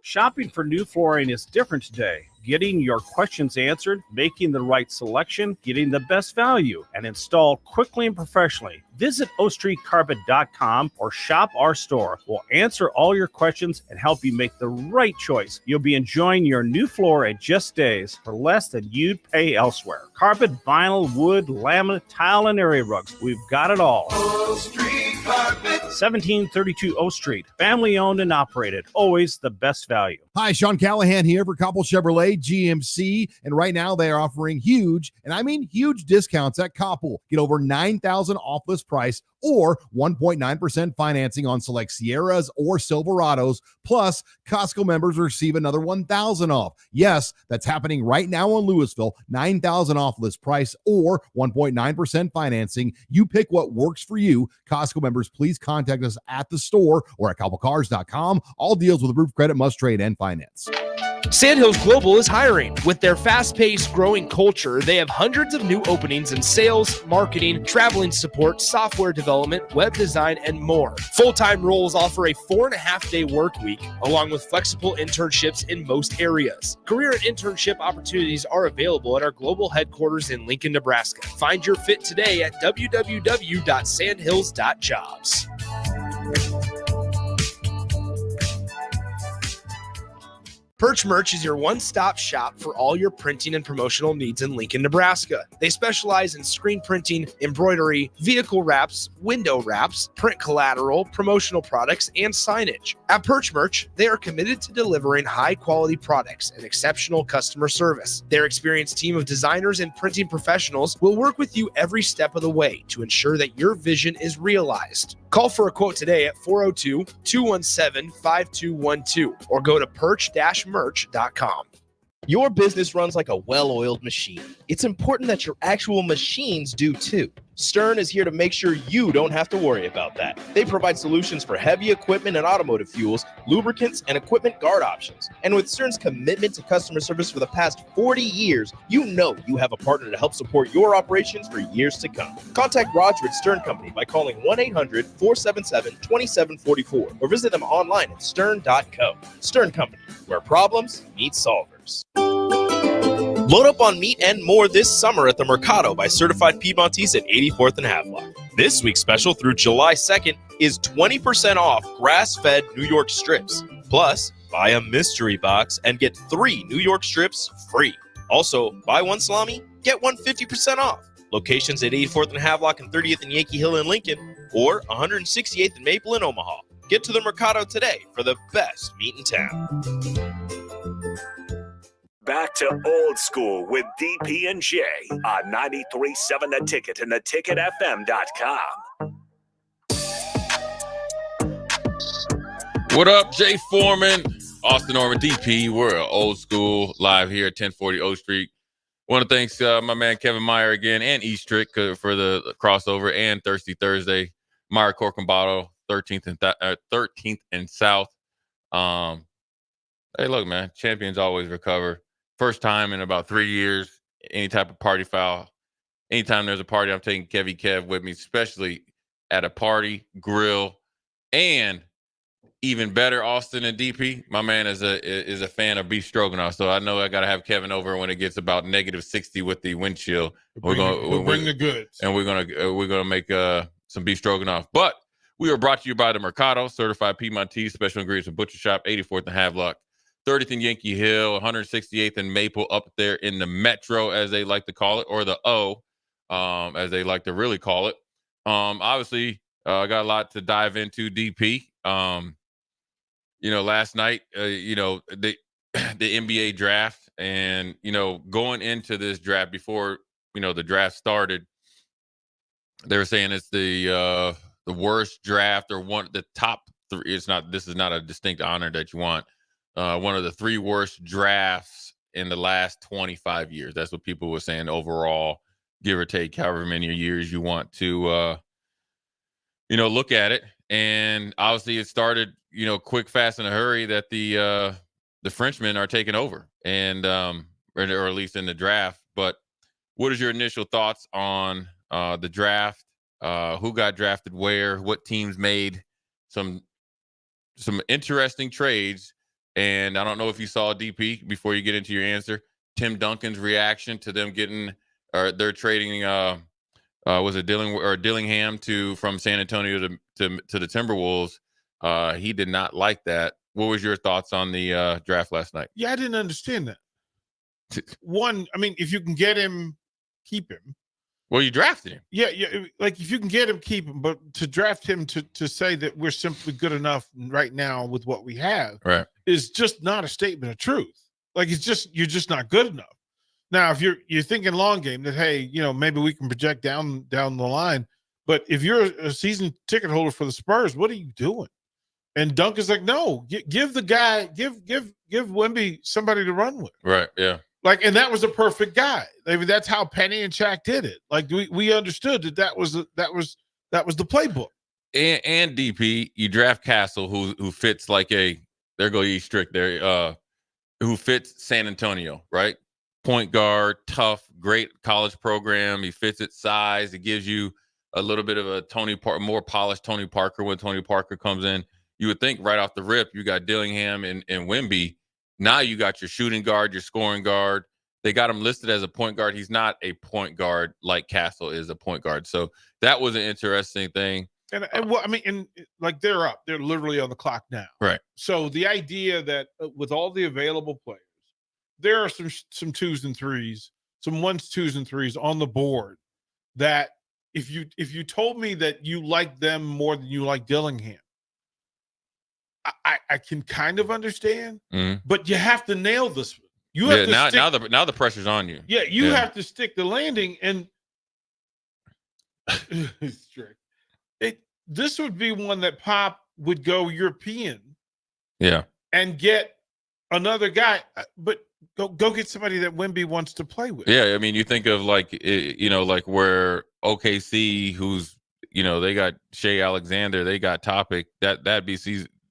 [SPEAKER 16] Shopping for new flooring is different today. Getting your questions answered, making the right selection, getting the best value, and installed quickly and professionally. Visit ostreetcarpet.com or shop our store. We'll answer all your questions and help you make the right choice. You'll be enjoying your new floor in just days for less than you'd pay elsewhere. Carpet, vinyl, wood, laminate, tile, and area rugs. We've got it all.
[SPEAKER 17] O Street Carpet.
[SPEAKER 16] 1732 O Street. Family owned and operated. Always the best value.
[SPEAKER 18] Hi, Sean Callahan here for Koppel Chevrolet GMC. And right now they are offering huge, and I mean huge discounts at Koppel. Get over $9,000 off list price or 1.9% financing on select Sierras or Silverados. Plus, Costco members receive another $1,000 off. Yes, that's happening right now in Louisville. $9,000 off list price or 1.9% financing. You pick what works for you. Costco members, please contact us at the store or at koppelcars.com. All deals with approved credit must trade and finance.
[SPEAKER 19] Sandhills Global is hiring. With their fast-paced, growing culture, they have hundreds of new openings in sales, marketing, traveling support, software development, web design, and more. Full-time roles offer a 4.5-day work week, along with flexible internships in most areas. Career and internship opportunities are available at our global headquarters in Lincoln, Nebraska. Find your fit today at www.sandhills.jobs. Perch Merch is your one-stop shop for all your printing and promotional needs in Lincoln, Nebraska. They specialize in screen printing, embroidery, vehicle wraps, window wraps, print collateral, promotional products, and signage. At Perch Merch, they are committed to delivering high-quality products and exceptional customer service. Their experienced team of designers and printing professionals will work with you every step of the way to ensure that your vision is realized. Call for a quote today at 402-217-5212 or go to perch-merch.com.
[SPEAKER 5] Your business runs like a well-oiled machine. It's important that your actual machines do too. Stern is here to make sure you don't have to worry about that. They provide solutions for heavy equipment and automotive fuels, lubricants, and equipment guard options. And with Stern's commitment to customer service for the past 40 years, you know you have a partner to help support your operations for years to come. Contact Roger at Stern Company by calling 1-800-477-2744 or visit them online at stern.co. Stern Company, where problems meet solvers. Load up on meat and more this summer at the Mercado by Certified Piedmontese at 84th and Havelock. This week's special through July 2nd is 20% off grass-fed New York strips. Plus, buy a mystery box and get 3 New York strips free. Also, buy 1 salami, get 1 50% off. Locations at 84th and Havelock and 30th and Yankee Hill in Lincoln, or 168th and Maple in Omaha. Get to the Mercado today for the best meat in town.
[SPEAKER 7] Back to Old School with DP and J on 93.7 The Ticket and theticketfm.com.
[SPEAKER 11] What up, Jay Foreman, Austin Norman, DP. We're old school live here at 1040 O Street. Want to thank my man Kevin Meyer again and Eastrick for the crossover and Thirsty Thursday. Meyer Corcombato, 13th and South. Hey, look, man, champions always recover. First time in about 3 years, any type of party foul. Anytime there's a party, I'm taking Kev with me, especially at a party, grill, and even better, Austin and DP. My man is a fan of beef stroganoff, so I know I got to have Kevin over when it gets about -60 with the wind chill.
[SPEAKER 9] We'll bring the goods,
[SPEAKER 11] and we're gonna make some beef stroganoff. But we are brought to you by the Mercado, certified Piedmontese, special ingredients and butcher shop, 84th and Havelock, 30th and Yankee Hill, 168th and Maple, up there in the Metro, as they like to call it, or the O, as they like to really call it. Obviously, I got a lot to dive into, DP. Last night, the NBA draft, and going into this draft before the draft started, they were saying it's the worst draft or one of the top three. This is not a distinct honor that you want. One of the 3 worst drafts in the last 25 years. That's what people were saying overall, give or take however many years you want to look at it. And obviously it started, quick, fast, in a hurry that the Frenchmen are taking over, and or at least in the draft. But what is your initial thoughts on the draft? Who got drafted where? What teams made some interesting trades? And I don't know if you saw, DP, before you get into your answer, Tim Duncan's reaction to them getting, or they're trading was it Dillingham from San Antonio to the Timberwolves. He did not like that. What was your thoughts on the draft last night?
[SPEAKER 9] Yeah, I didn't understand that. One, I mean, if you can get him, keep him.
[SPEAKER 11] Well, you drafted him.
[SPEAKER 9] Yeah. Like if you can get him, keep him. But to draft him to say that we're simply good enough right now with what we have,
[SPEAKER 11] right,
[SPEAKER 9] is just not a statement of truth. Like you're just not good enough. Now, if you're thinking long game that, hey, maybe we can project down the line, but if you're a season ticket holder for the Spurs, what are you doing? And Duncan's like, no, give the guy, give Wemby somebody to run with.
[SPEAKER 11] Right. Yeah.
[SPEAKER 9] Like, and that was a perfect guy. I mean, that's how Penny and Shaq did it. Like we understood that was the playbook.
[SPEAKER 11] And DP, you draft Castle, who fits like there go ye strict there, who fits San Antonio, right? Point guard, tough, great college program. He fits its size. It gives you a little bit of a more polished Tony Parker when Tony Parker comes in. You would think right off the rip, you got Dillingham and Wemby. Now you got your shooting guard, your scoring guard. They got him listed as a point guard. He's not a point guard like Castle is a point guard. So that was an interesting thing.
[SPEAKER 9] And well, I mean, and like they're up. They're literally on the clock now.
[SPEAKER 11] Right.
[SPEAKER 9] So the idea that with all the available players, there are some 2s and 3s, some 1s, 2s, and 3s on the board that if you told me that you like them more than you like Dillingham, I can kind of understand, but you have to nail this one. You have to
[SPEAKER 11] now the pressure's on you.
[SPEAKER 9] Yeah, you have to stick the landing, and this would be one that Pop would go European, and get another guy, but go get somebody that Wemby wants to play with.
[SPEAKER 11] Yeah, I mean, you think of like where OKC, who's they got Shea Alexander, they got Topic. That'd be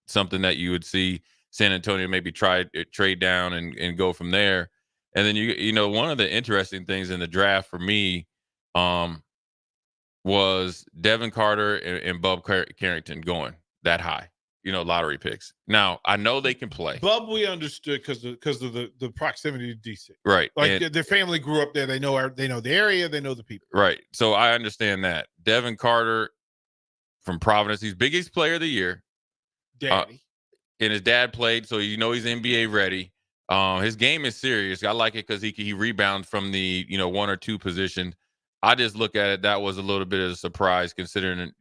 [SPEAKER 11] something that you would see San Antonio maybe trade down and go from there. And then one of the interesting things in the draft for me was Devin Carter and Bub Carrington going that high. Lottery picks. Now I know they can play.
[SPEAKER 9] Bub, we understood because of the proximity to DC.
[SPEAKER 11] Right.
[SPEAKER 9] Like their family grew up there. They know the area. They know the people.
[SPEAKER 11] Right. So I understand that. Devin Carter from Providence, he's biggest player of the year.
[SPEAKER 9] Daddy.
[SPEAKER 11] And his dad played, so he's NBA ready. His game is serious. I like it because he rebounds from the 1 or 2 position. I just look at it. That was a little bit of a surprise considering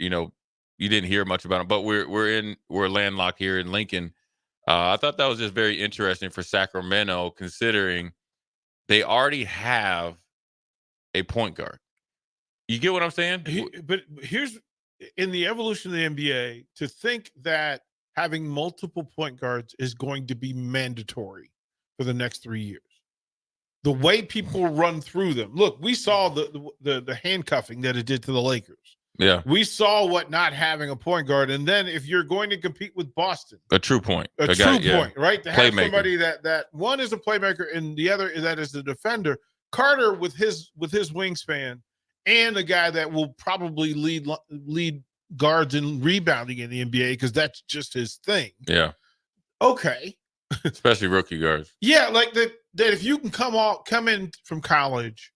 [SPEAKER 11] you didn't hear much about him. But we're landlocked here in Lincoln. I thought that was just very interesting for Sacramento considering they already have a point guard. You get what I'm saying?
[SPEAKER 9] But here's in the evolution of the NBA to think that
[SPEAKER 20] having multiple point guards is going to be mandatory for the next 3 years. The way people run through them. Look, we saw the handcuffing that it did to the Lakers.
[SPEAKER 11] Yeah.
[SPEAKER 20] We saw what not having a point guard. And then if you're going to compete with Boston,
[SPEAKER 11] A true point.
[SPEAKER 20] a
[SPEAKER 11] guy,
[SPEAKER 20] true point, right? To have
[SPEAKER 11] Playmaker.
[SPEAKER 20] somebody that one is a playmaker and the other is that is the defender. Carter with his wingspan and a guy that will probably lead guards in rebounding in the NBA because that's just his thing.
[SPEAKER 11] Yeah.
[SPEAKER 20] Okay.
[SPEAKER 11] Especially rookie guards.
[SPEAKER 20] Yeah, like that if you can come in from college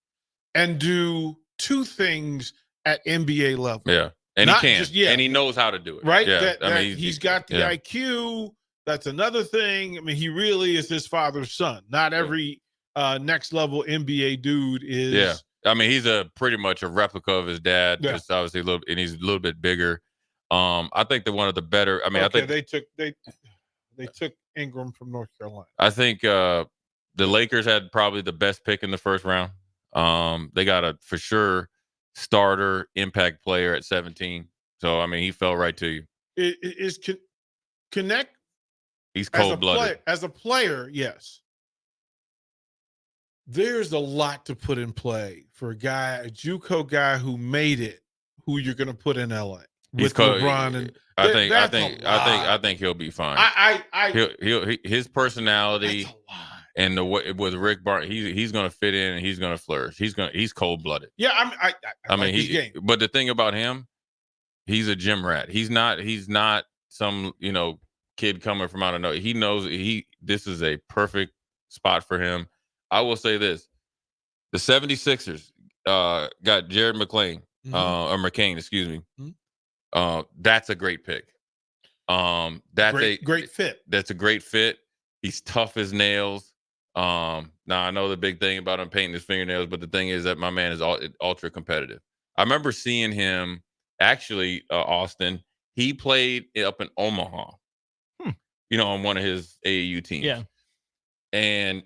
[SPEAKER 20] and do two things at NBA level.
[SPEAKER 11] Yeah. And
[SPEAKER 20] Not
[SPEAKER 11] he can.
[SPEAKER 20] just- yeah.
[SPEAKER 11] And he knows how to do it.
[SPEAKER 20] Right?
[SPEAKER 11] Yeah.
[SPEAKER 20] That he's got the
[SPEAKER 11] yeah.
[SPEAKER 20] IQ. That's another thing. I mean, he really is his father's son. Not every next level NBA dude is.
[SPEAKER 11] Yeah. I mean, he's pretty much a replica of his dad,
[SPEAKER 20] Yeah.
[SPEAKER 11] just obviously and he's a little bit bigger. I think that one of the better. I mean,
[SPEAKER 20] Okay,
[SPEAKER 11] I think
[SPEAKER 20] they took Ingram from North Carolina.
[SPEAKER 11] I think the Lakers had probably the best pick in the first round. They got a for sure starter impact player at 17. So I mean, he fell right to you.
[SPEAKER 20] Connect.
[SPEAKER 11] He's cold-blooded.
[SPEAKER 20] As a player, yes. There's a lot to put in play for a JUCO guy who made it, who you're going to put in LA with LeBron. And
[SPEAKER 11] I think he'll be fine. His personality and the way with Rick Barton, he's going to fit in and he's going to flourish. He's cold-blooded.
[SPEAKER 20] Yeah, I
[SPEAKER 11] mean,
[SPEAKER 20] like his game.
[SPEAKER 11] But the thing about him, he's a gym rat. He's not some kid coming from out of nowhere. He knows this is a perfect spot for him. I will say this: the 76ers got Jared McClain, or McCain, excuse me.
[SPEAKER 20] Mm-hmm.
[SPEAKER 11] That's a great pick.
[SPEAKER 20] Great fit.
[SPEAKER 11] That's a great fit. He's tough as nails. Now I know the big thing about him painting his fingernails, but the thing is that my man is ultra competitive. I remember seeing him actually, Austin. He played up in Omaha, on one of his AAU teams.
[SPEAKER 12] Yeah,
[SPEAKER 11] and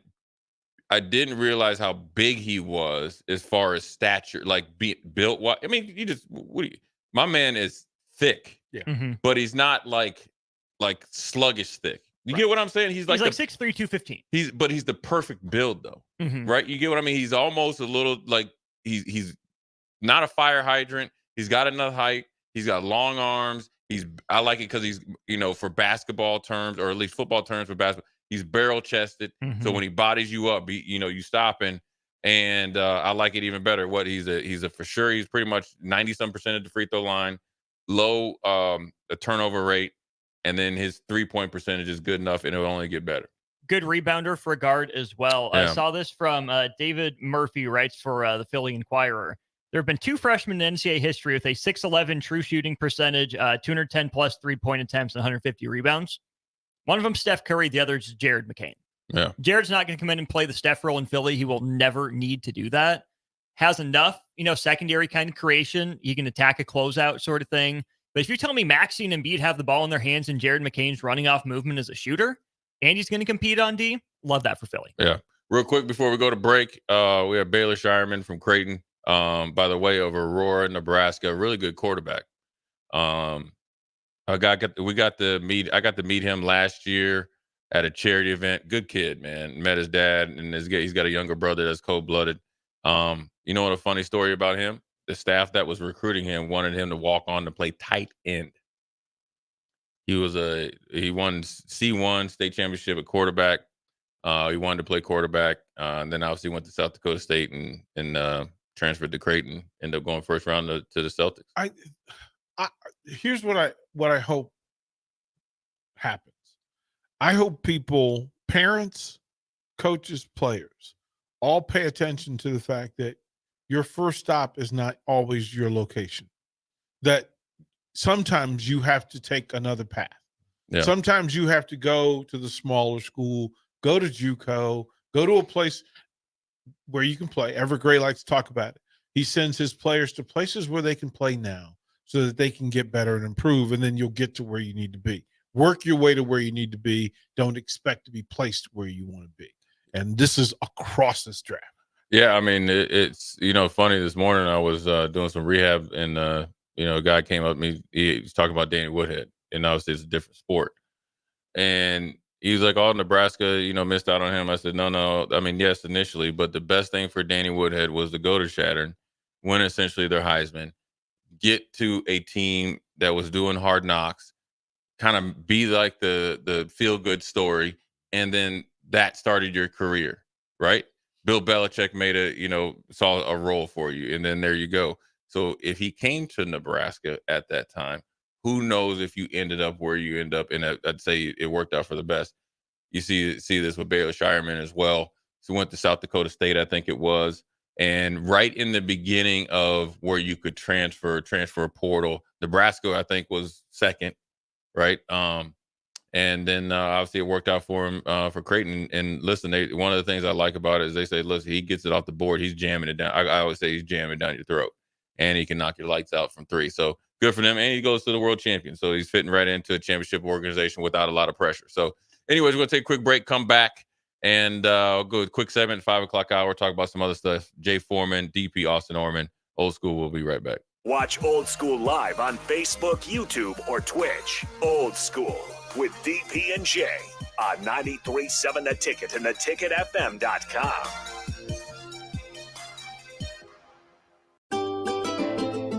[SPEAKER 11] I didn't realize how big he was as far as stature, like built. What I mean, my man is thick, but he's not like sluggish thick. You get what I'm saying? He's like
[SPEAKER 12] 6'3", 215.
[SPEAKER 11] He's the perfect build though, right? You get what I mean? He's almost a little like he's not a fire hydrant. He's got enough height. He's got long arms. I like it because he's for basketball terms, or at least football terms for basketball. He's barrel chested, so when he bodies you up, you stopping, and I like it even better. He's a for sure. He's pretty much 90-some% of the free throw line, low turnover rate, and then his 3-point percentage is good enough, and it'll only get better.
[SPEAKER 12] Good rebounder for a guard as well.
[SPEAKER 11] Yeah.
[SPEAKER 12] I saw this from David Murphy, writes for the Philly Inquirer. There have been two freshmen in NCAA history with a 6'11" true shooting percentage, 210 plus 3-point attempts, and 150 rebounds. One of them, Steph Curry. The other is Jared McCain.
[SPEAKER 11] Yeah.
[SPEAKER 12] Jared's not going to come in and play the Steph role in Philly. He will never need to do that. Has enough, secondary kind of creation. He can attack a closeout sort of thing. But if you tell me Maxey and Embiid have the ball in their hands and Jared McCain's running off movement as a shooter, and he's going to compete on D, love that for Philly.
[SPEAKER 11] Yeah. Real quick before we go to break, we have Baylor Shireman from Creighton, by the way, of Aurora, Nebraska. Really good quarterback. I got to meet him last year at a charity event. Good kid, man. Met his dad, and he's got a younger brother that's cold-blooded. You know what a funny story about him? The staff that was recruiting him wanted him to walk on to play tight end. He won C1 state championship at quarterback. He wanted to play quarterback, and then obviously went to South Dakota State and transferred to Creighton. Ended up going first round to the Celtics.
[SPEAKER 20] Here's what I hope happens. I hope people, parents, coaches, players, all pay attention to the fact that your first stop is not always your location. That sometimes you have to take another path.
[SPEAKER 11] Yeah.
[SPEAKER 20] Sometimes you have to go to the smaller school, go to JUCO, go to a place where you can play. Everett Gray likes to talk about it. He sends his players to places where they can play now so that they can get better and improve, and then you'll get to where you need to be. Work your way to where you need to be. Don't expect to be placed where you want to be. And this is across this draft.
[SPEAKER 11] Yeah, I mean, it's funny. This morning I was doing some rehab, and a guy came up to me. He was talking about Danny Woodhead, and obviously it's a different sport. And he was like, "Oh, Nebraska, missed out on him." I said, No. I mean, yes, initially, but the best thing for Danny Woodhead was to go to Saturn, win essentially their Heisman, get to a team that was doing hard knocks, kind of be like the feel good story, and then that started your career, right? Bill Belichick saw a role for you, and then there you go. So if he came to Nebraska at that time, who knows if you ended up where you end up? And I'd say it worked out for the best. You see this with Baylor Shireman as well. So went to South Dakota State, I think it was. And right in the beginning of where you could transfer portal, Nebraska, I think, was second, right? And then obviously it worked out for him for Creighton. And listen, one of the things I like about it is they say, listen, he gets it off the board. He's jamming it down. I always say he's jamming down your throat. And he can knock your lights out from three. So good for them. And he goes to the world champion. So he's fitting right into a championship organization without a lot of pressure. So anyways, we're going to take a quick break, come back, and I'll go with a quick segment, 5 o'clock hour, talk about some other stuff. Jay Foreman, DP Austin Orman, Old School. We'll be right back.
[SPEAKER 7] Watch Old School live on Facebook, YouTube, or Twitch. Old School with DP and J on 93.7 The Ticket and theticketfm.com.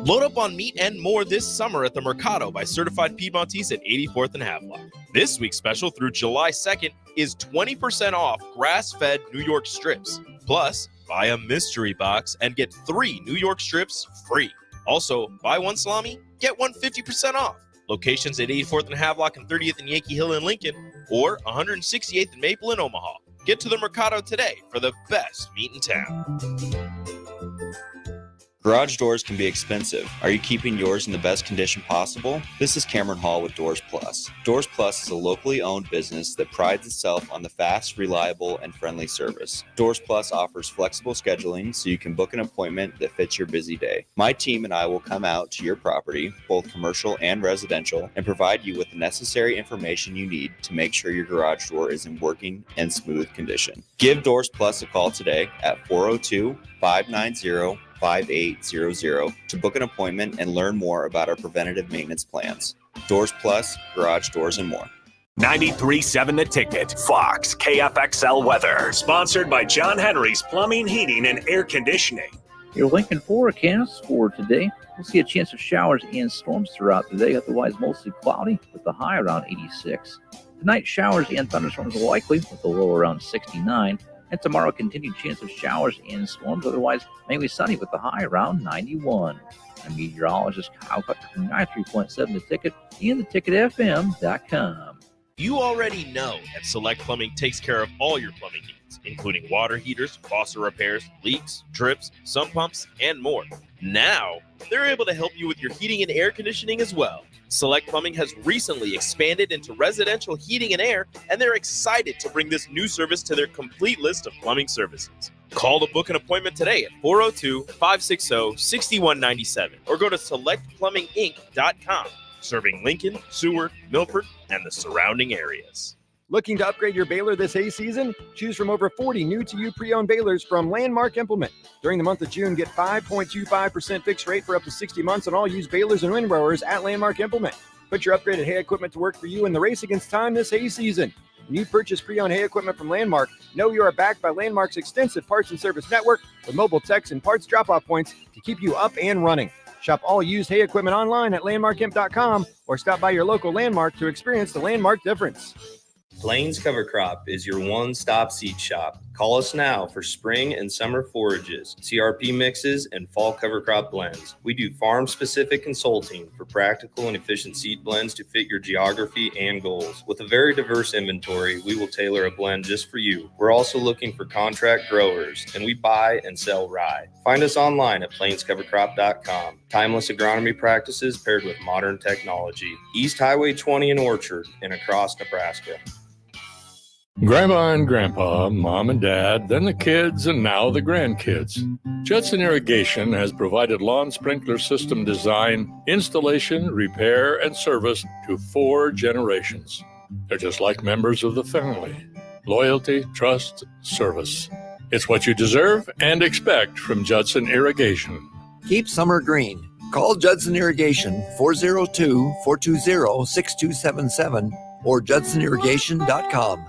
[SPEAKER 5] Load up on meat and more this summer at the Mercado by Certified Piedmontese at 84th and Havelock. This week's special through July 2nd is 20% off grass-fed New York strips. Plus, buy a mystery box and get 3 New York strips free. Also, buy 1 salami, get 1 50% off. Locations at 84th and Havelock and 30th and Yankee Hill in Lincoln, or 168th and Maple in Omaha. Get to the Mercado today for the best meat in town.
[SPEAKER 4] Garage doors can be expensive. Are you keeping yours in the best condition possible? This is Cameron Hall with Doors Plus. Doors Plus is a locally owned business that prides itself on the fast, reliable, and friendly service. Doors Plus offers flexible scheduling so you can book an appointment that fits your busy day. My team and I will come out to your property, both commercial and residential, and provide you with the necessary information you need to make sure your garage door is in working and smooth condition. Give Doors Plus a call today at 402-590-5800 to book an appointment and learn more about our preventative maintenance plans. Doors Plus, garage doors, and more.
[SPEAKER 7] 93.7 The Ticket, Fox, KFXL weather. Sponsored by John Henry's Plumbing, Heating, and Air Conditioning.
[SPEAKER 21] Your Lincoln forecast for today. We'll see a chance of showers and storms throughout the day, otherwise mostly cloudy with the high around 86. Tonight, showers and thunderstorms are likely with the low around 69. And tomorrow, continued chance of showers and storms, otherwise mainly sunny with the high around 91. I'm meteorologist Kyle Cutter from 93.7 The Ticket and theticketfm.com.
[SPEAKER 5] You already know that Select Plumbing takes care of all your plumbing needs, including water heaters, faucet repairs, leaks, drips, sump pumps, and more. Now, they're able to help you with your heating and air conditioning as well. Select Plumbing has recently expanded into residential heating and air, and they're excited to bring this new service to their complete list of plumbing services. Call to book an appointment today at 402-560-6197 or go to selectplumbinginc.com, serving Lincoln, Seward, Milford, and the surrounding areas.
[SPEAKER 3] Looking to upgrade your baler this hay season? Choose from over 40 new-to-you pre-owned balers from Landmark Implement. During the month of June, get 5.25% fixed rate for up to 60 months on all used balers and windrowers at Landmark Implement. Put your upgraded hay equipment to work for you in the race against time this hay season. When you purchase pre-owned hay equipment from Landmark, know you are backed by Landmark's extensive parts and service network with mobile techs and parts drop-off points to keep you up and running. Shop all used hay equipment online at landmarkimp.com or stop by your local Landmark to experience the Landmark difference.
[SPEAKER 22] Plains Cover Crop is your one-stop seed shop. Call us now for spring and summer forages, CRP mixes, and fall cover crop blends. We do farm-specific consulting for practical and efficient seed blends to fit your geography and goals. With a very diverse inventory, we will tailor a blend just for you. We're also looking for contract growers, and we buy and sell rye. Find us online at plainscovercrop.com. Timeless agronomy practices paired with modern technology. East Highway 20 in Orchard and across Nebraska.
[SPEAKER 23] Grandma and Grandpa, Mom and Dad, then the kids, and now the grandkids. Judson Irrigation has provided lawn sprinkler system design, installation, repair, and service to 4 generations. They're just like members of the family. Loyalty, trust, service. It's what you deserve and expect from Judson Irrigation.
[SPEAKER 24] Keep summer green. Call Judson Irrigation 402-420-6277
[SPEAKER 2] or JudsonIrrigation.com.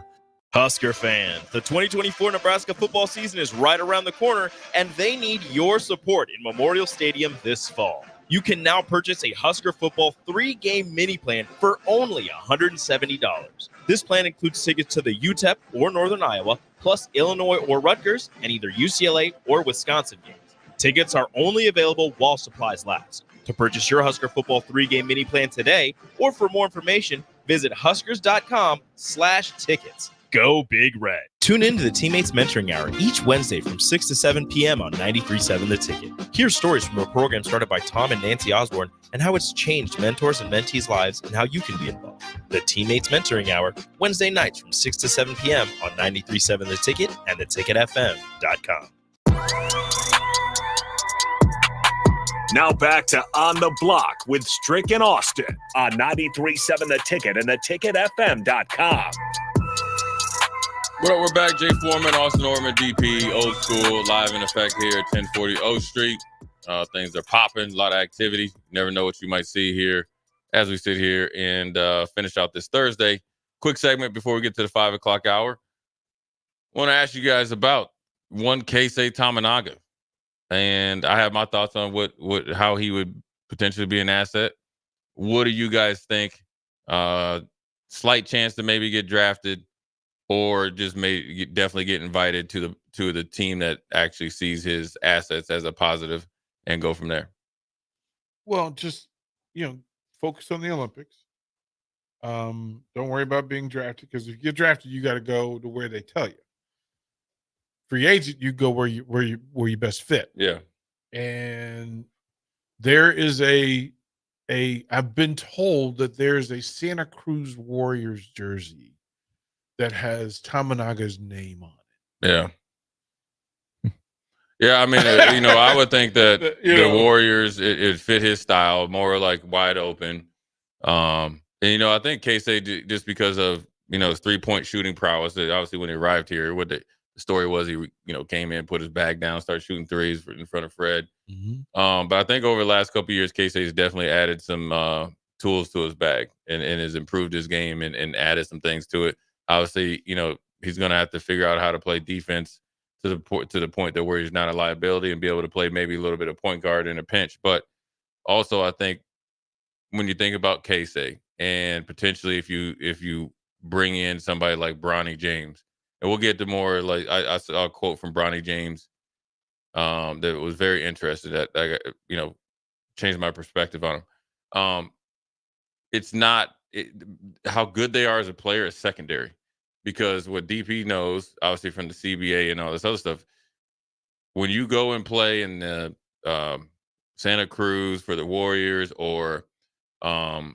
[SPEAKER 5] Husker fans, the 2024 Nebraska football season is right around the corner, and they need your support in Memorial Stadium this fall. You can now purchase a Husker football 3-game mini plan for only $170. This plan includes tickets to the UTEP or Northern Iowa, plus Illinois or Rutgers, and either UCLA or Wisconsin games. Tickets are only available while supplies last. To purchase your Husker football 3-game mini plan today, or for more information, visit huskers.com/tickets. Go Big Red. Tune in to the Teammates Mentoring Hour each Wednesday from 6 to 7 p.m. on 93.7 The Ticket. Hear stories from a program started by Tom and Nancy Osborne and how it's changed mentors and mentees' lives and how you can be involved. The Teammates Mentoring Hour, Wednesday nights from 6 to 7 p.m. on 93.7 The Ticket and theticketfm.com.
[SPEAKER 7] Now back to On the Block with Strick and Austin on 93.7 The Ticket and theticketfm.com.
[SPEAKER 11] What up, we're back. Jay Foreman, Austin Orman, DP, old school, live in effect here at 1040 O Street. Things are popping, a lot of activity. You never know what you might see here as we sit here and finish out this Thursday. Quick segment before we get to the 5 o'clock hour. I want to ask you guys about one Keisei Tamanaga. And I have my thoughts on how he would potentially be an asset. What do you guys think? Slight chance to maybe get drafted, or just may definitely get invited to the team that actually sees his assets as a positive and go from there.
[SPEAKER 20] Well, just focus on the Olympics. Don't worry about being drafted, because if you get drafted, you got to go to where they tell you. Free agent, you go where you best fit.
[SPEAKER 11] Yeah.
[SPEAKER 20] And there is I've been told that there's a Santa Cruz Warriors jersey that has Tamanaga's name on it.
[SPEAKER 11] Yeah. Yeah, I mean, I would think that the Warriors, it fit his style, more like wide open. And, I think Keisei, just because of, his 3-point shooting prowess, obviously when he arrived here, the story was he, came in, put his bag down, started shooting threes in front of Fred.
[SPEAKER 20] Mm-hmm.
[SPEAKER 11] But I think over the last couple of years, Keisei has definitely added some tools to his bag and has improved his game and added some things to it. Obviously, he's going to have to figure out how to play defense to the point that where he's not a liability and be able to play maybe a little bit of point guard in a pinch. But also, I think when you think about Keisei and potentially if you bring in somebody like Bronny James, and we'll get to more, like I saw a quote from Bronny James that was very interesting, that changed my perspective on him. It's not how good they are as a player is secondary, because what DP knows, obviously from the CBA and all this other stuff, when you go and play in the Santa Cruz for the Warriors, or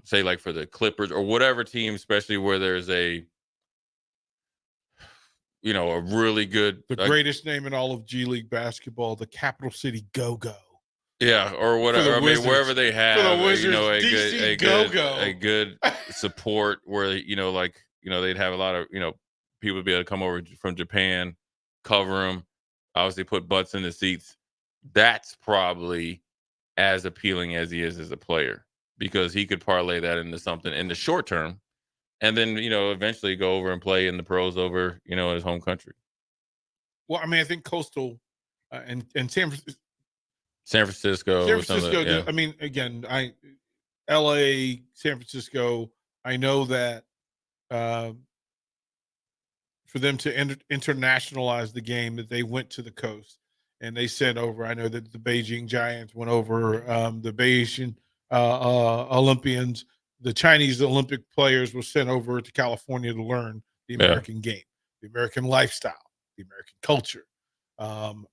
[SPEAKER 11] say like for the Clippers or whatever team, especially where there's a really good,
[SPEAKER 20] the greatest name in all of G League basketball, the Capital City Go-Go.
[SPEAKER 11] Yeah, or whatever. I mean, wherever they have, a good support where they'd have a lot of people be able to come over from Japan, cover them, obviously put butts in the seats. That's probably as appealing as he is as a player, because he could parlay that into something in the short term, and then eventually go over and play in the pros over in his home country.
[SPEAKER 20] Well, I mean, I think Coastal and San
[SPEAKER 11] Francisco.
[SPEAKER 20] Yeah. I mean, again, L.A., San Francisco. I know that for them to internationalize the game, that they went to the coast and they sent over. I know that the Beijing Giants went over. The Beijing Olympians, the Chinese Olympic players, were sent over to California to learn the American game, the American lifestyle, the American culture.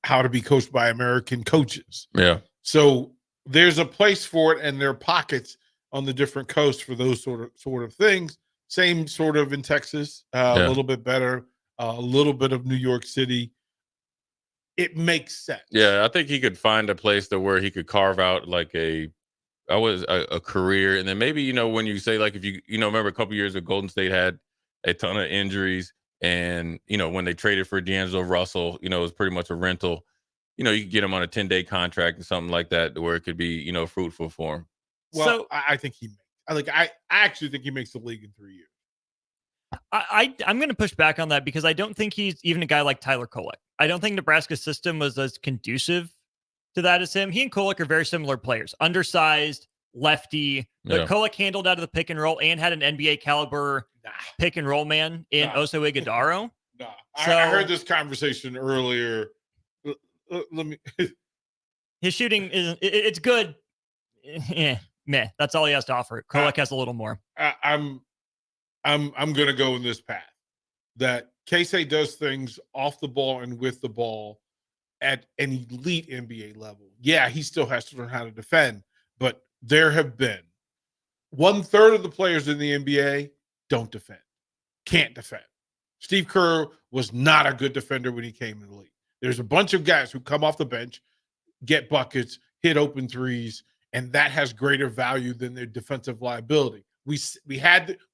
[SPEAKER 20] How to be coached by American coaches.
[SPEAKER 11] Yeah.
[SPEAKER 20] So there's a place for it, and there are pockets on the different coasts for those sort of things. Same sort of in Texas, a little bit better, a little bit of New York City. It makes sense.
[SPEAKER 11] Yeah, I think he could find a place where he could carve out like a career, and then maybe when you say, like, if you remember a couple years ago, Golden State had a ton of injuries. And, when they traded for D'Angelo Russell, it was pretty much a rental. You could get him on a 10-day contract and something like that, where it could be, fruitful for him.
[SPEAKER 20] Well, I think I actually think he makes the league in 3 years.
[SPEAKER 12] I'm going to push back on that because I don't think he's even a guy like Tyler Kolek. I don't think Nebraska's system was as conducive to that as him. He and Kolek are very similar players. Undersized, lefty, but Kolek handled out of the pick and roll and had an NBA caliber pick and roll man in Oso Ighodaro.
[SPEAKER 20] So, I heard this conversation earlier. Let me.
[SPEAKER 12] His shooting is it's good. Meh. That's all he has to offer. Kolek has a little more.
[SPEAKER 20] I'm going to go in this path that Casey does things off the ball and with the ball at an elite NBA level. Yeah, he still has to learn how to defend, but there have been 1/3 of the players in the NBA don't defend, can't defend. Steve Kerr was not a good defender when he came in the league. There's a bunch of guys who come off the bench, get buckets, hit open threes, and that has greater value than their defensive liability. We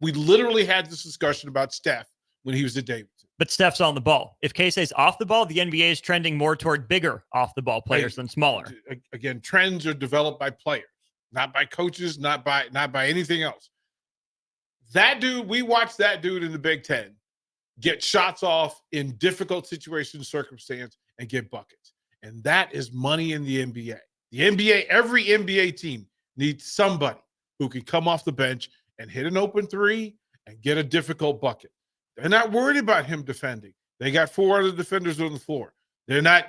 [SPEAKER 20] literally had this discussion about Steph when he was at Davidson.
[SPEAKER 12] But Steph's on the ball. If Casey's off the ball, the NBA is trending more toward bigger off the ball players than smaller.
[SPEAKER 20] Again, trends are developed by players, not by coaches, not by anything else. That dude, we watched that dude in the Big Ten get shots off in difficult situations, circumstance, and get buckets. And that is money in the NBA. The NBA, every NBA team needs somebody who can come off the bench and hit an open three and get a difficult bucket. They're not worried about him defending. They got 4 other defenders on the floor. You're not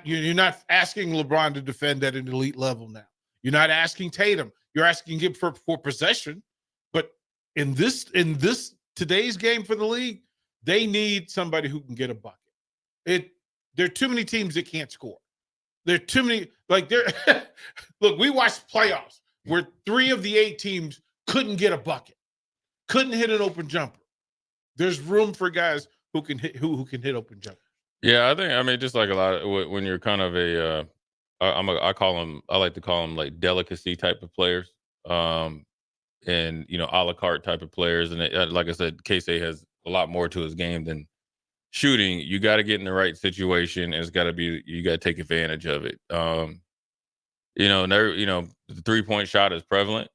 [SPEAKER 20] asking LeBron to defend at an elite level now. You're not asking Tatum. You're asking him for possession. But in this today's game for the league, they need somebody who can get a bucket. There are too many teams that can't score. There are too many. Look, we watched playoffs where 3 of the 8 teams couldn't get a bucket, couldn't hit an open jumper. There's room for guys who can hit open jumpers.
[SPEAKER 11] Yeah, I mean, just like a lot of when you're kind of I like to call them like delicacy type of players, and a la carte type of players. And like I said, Casey has a lot more to his game than shooting. You got to get in the right situation, and you got to take advantage of it. The 3-point shot is prevalent.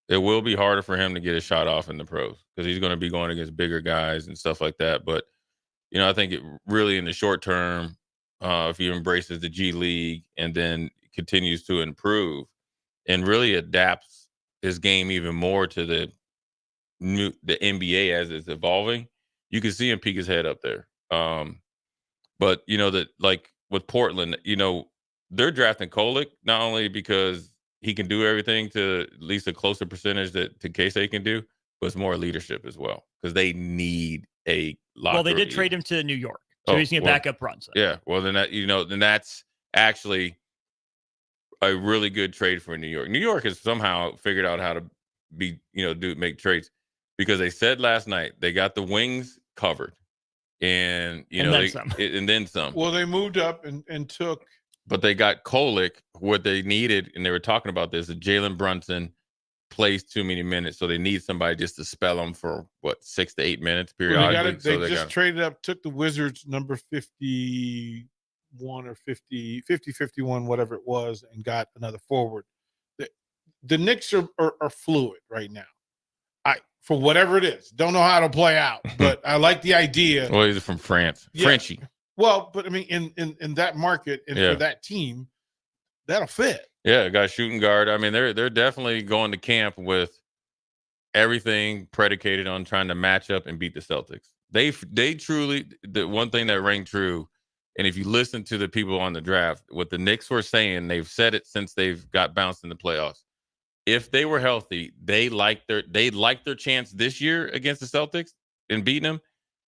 [SPEAKER 11] It will be harder for him to get a shot off in the pros because he's going to be going against bigger guys and stuff like that. But, I think it really in the short term, if he embraces the G League and then continues to improve and really adapts his game even more to the NBA as it's evolving, you can see him peek his head up there. But, that like with Portland, they're drafting Kolek not only because he can do everything to at least a closer percentage that to Casey can do, but it's more leadership as well because they need a lot.
[SPEAKER 12] Well, they did trade him to New York, so he's going to back up Brunson.
[SPEAKER 11] Yeah, well then then that's actually a really good trade for New York. New York has somehow figured out how to make trades because they said last night they got the wings covered, and then some.
[SPEAKER 20] Well, they moved up and took.
[SPEAKER 11] But they got Kolek, what they needed, and they were talking about this, that Jalen Brunson plays too many minutes, so they need somebody just to spell him for, 6 to 8 minutes periodically.
[SPEAKER 20] They just traded up, took the Wizards number 51 or 50, 51, whatever it was, and got another forward. The Knicks are fluid right now. For whatever it is, don't know how to play out, but I like the idea.
[SPEAKER 11] Well, he's from France. Yeah. Frenchie.
[SPEAKER 20] Well, but I mean, in that market and for that team, that'll fit.
[SPEAKER 11] Yeah, got shooting guard. I mean, they're definitely going to camp with everything predicated on trying to match up and beat the Celtics. They truly, the one thing that rang true, and if you listen to the people on the draft, what the Knicks were saying, they've said it since they've got bounced in the playoffs. If they were healthy, they liked their chance this year against the Celtics and beating them.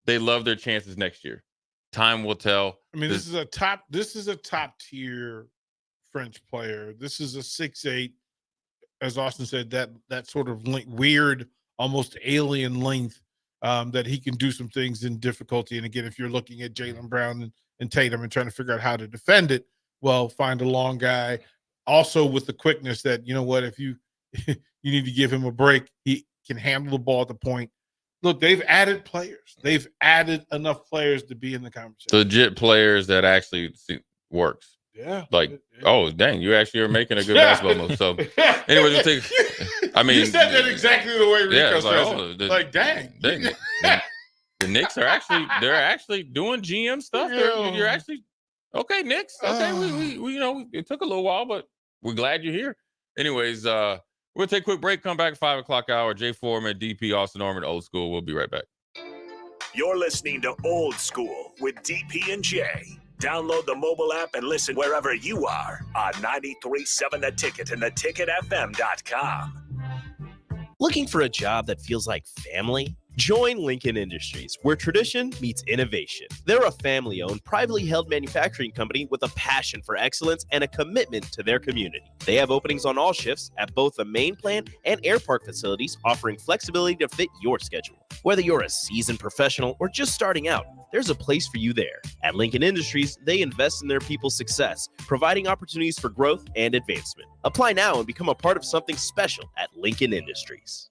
[SPEAKER 11] They love their chances next year. Time will tell.
[SPEAKER 20] I mean, this is a top tier French player. This is a 6'8", as Austin said, that sort of weird, almost alien length that he can do some things in difficulty. And again, if you're looking at Jaylen Brown and Tatum and trying to figure out how to defend it, well, find a long guy. Also with the quickness that, if you need to give him a break, he can handle the ball at the point. Look, they've added players. They've added enough players to be in the conversation.
[SPEAKER 11] Legit players that actually works.
[SPEAKER 20] Yeah.
[SPEAKER 11] Like, oh dang, you actually are making a good basketball move. So, anyway, we'll take. I mean,
[SPEAKER 20] you said that exactly the way Rico
[SPEAKER 11] yeah,
[SPEAKER 20] says it. Like, dang.
[SPEAKER 11] The Knicks are actually doing GM stuff. You're actually okay, Knicks. Okay, we it took a little while, but we're glad you're here. Anyways, we'll take a quick break. Come back at 5 o'clock hour. Jay Foreman, DP, Austin Norman, Old School. We'll be right back.
[SPEAKER 7] You're listening to Old School with DP and J. Download the mobile app and listen wherever you are on 93.7 The Ticket and theticketfm.com.
[SPEAKER 5] Looking for a job that feels like family? Join Lincoln Industries, where tradition meets innovation. They're a family-owned, privately held manufacturing company with a passion for excellence and a commitment to their community. They have openings on all shifts at both the main plant and Air Park facilities, offering flexibility to fit your schedule. Whether you're a seasoned professional or just starting out, there's a place for you there. At Lincoln Industries, they invest in their people's success, providing opportunities for growth and advancement. Apply now and become a part of something special at Lincoln Industries.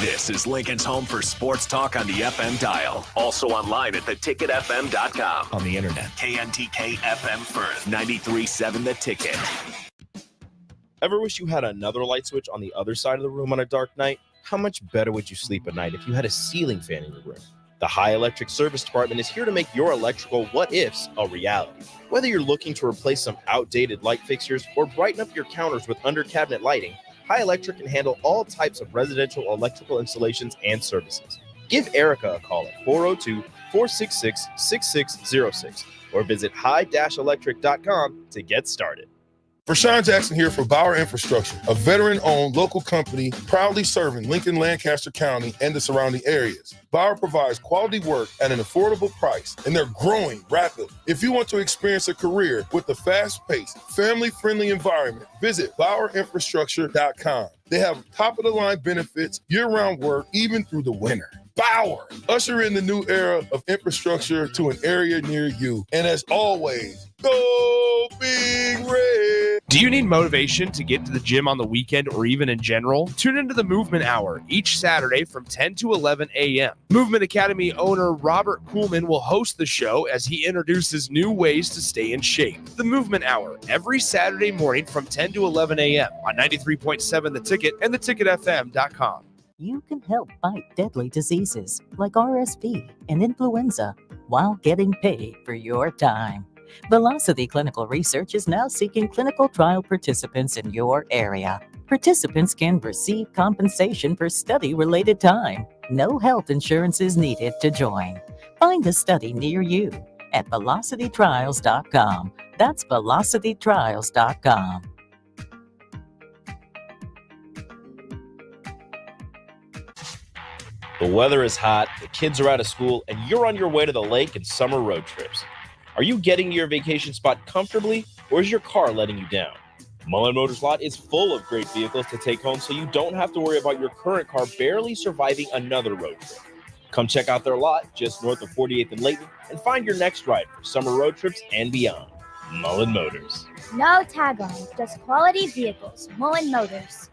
[SPEAKER 7] This is Lincoln's home for sports talk on the FM dial. Also online at theticketfm.com. On the internet. KNTK FM Firth, 93.7 The Ticket.
[SPEAKER 5] Ever wish you had another light switch on the other side of the room on a dark night? How much better would you sleep at night if you had a ceiling fan in your room? The High Electric Service Department is here to make your electrical what-ifs a reality. Whether you're looking to replace some outdated light fixtures or brighten up your counters with under-cabinet lighting, High Electric can handle all types of residential electrical installations and services. Give Erica a call at 402-466-6606 or visit high-electric.com to get started.
[SPEAKER 6] Rashawn Jackson here for Bauer Infrastructure, a veteran-owned local company proudly serving Lincoln, Lancaster County, and the surrounding areas. Bauer provides quality work at an affordable price, and they're growing rapidly. If you want to experience a career with a fast-paced, family-friendly environment, visit BauerInfrastructure.com. They have top-of-the-line benefits, year-round work, even through the winter. Bauer, usher in the new era of infrastructure to an area near you. And as always, go Big Red!
[SPEAKER 19] Do you need motivation to get to the gym on the weekend or even in general? Tune into the Movement Hour each Saturday from 10 to 11 a.m. Movement Academy owner Robert Kuhlman will host the show as he introduces new ways to stay in shape. The Movement Hour every Saturday morning from 10 to 11 a.m. on 93.7 The Ticket and theticketfm.com.
[SPEAKER 8] You can help fight deadly diseases like RSV and influenza while getting paid for your time. Velocity Clinical Research is now seeking clinical trial participants in your area. Participants can receive compensation for study-related time. No health insurance is needed to join. Find a study near you at velocitytrials.com. That's velocitytrials.com.
[SPEAKER 5] The weather is hot, the kids are out of school, and you're on your way to the lake and summer road trips. Are you getting to your vacation spot comfortably, or is your car letting you down? Mullen Motors Lot is full of great vehicles to take home, so you don't have to worry about your current car barely surviving another road trip. Come check out their lot just north of 48th and Layton and find your next ride for summer road trips and beyond. Mullen Motors.
[SPEAKER 10] No tag-ons, just quality vehicles. Mullen Motors.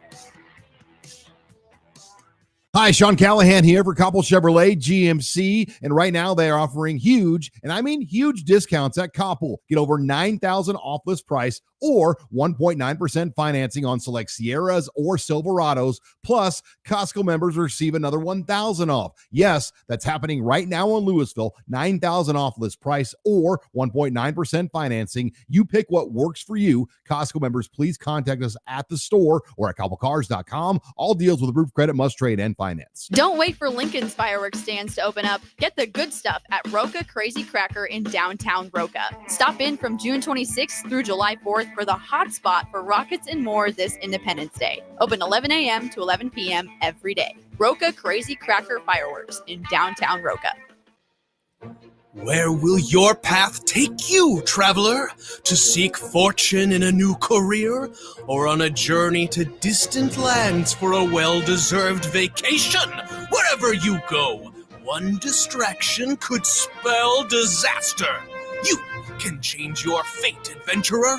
[SPEAKER 18] Hi, Sean Callahan here for Koppel Chevrolet GMC, and right now they are offering huge, and I mean huge discounts at Koppel. Get over $9,000 off list price or 1.9% financing on select Sierras or Silverados, plus Costco members receive another $1,000 off. Yes, that's happening right now in Louisville, $9,000 off list price or 1.9% financing. You pick what works for you. Costco members, please contact us at the store or at KoppelCars.com. All deals with approved credit must trade and finance.
[SPEAKER 24] Don't wait for Lincoln's fireworks stands to open up. Get the good stuff at Roca Crazy Cracker in downtown Roca. Stop in from June 26th through July 4th for the hot spot for rockets and more this Independence Day. Open 11 a.m. to 11 p.m. every day. Roca Crazy Cracker Fireworks in downtown Roca.
[SPEAKER 25] Where will your path take you, traveler? To seek fortune in a new career? Or on a journey to distant lands for a well-deserved vacation? Wherever you go, one distraction could spell disaster. You can change your fate, adventurer.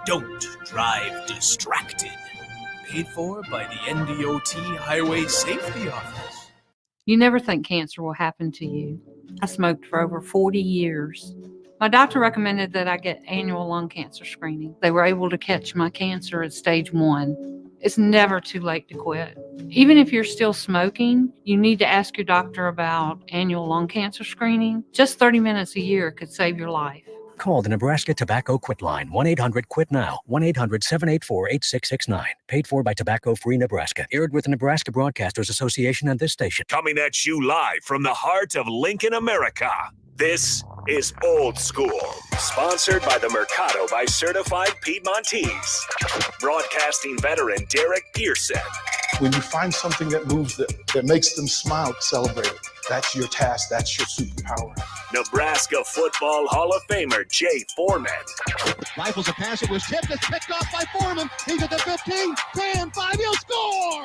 [SPEAKER 25] Don't drive distracted. Paid for by the NDOT Highway Safety Office.
[SPEAKER 26] You never think cancer will happen to you. I smoked for over 40 years.
[SPEAKER 1] My doctor recommended that I get annual lung cancer screening. They were able to catch my cancer at stage 1. It's never too late to quit. Even if you're still smoking, you need to ask your doctor about annual lung cancer screening. Just 30 minutes a year could save your life.
[SPEAKER 13] Call the Nebraska Tobacco Quit Line, 1-800-QUIT-NOW, 1-800-784-8669. Paid for by Tobacco Free Nebraska. Aired with the Nebraska Broadcasters Association and this station.
[SPEAKER 7] Coming at you live from the heart of Lincoln, America. This is Old School, sponsored by the Mercado by Certified Piedmontese. Broadcasting veteran Derek Pearson.
[SPEAKER 14] When you find something that moves them, that makes them smile, celebrate it. That's your task. That's your superpower.
[SPEAKER 7] Nebraska Football Hall of Famer Jay Foreman.
[SPEAKER 15] Rifles a pass. It was tipped. It's picked off by Foreman. He's at the 15, 10, 5. He'll score!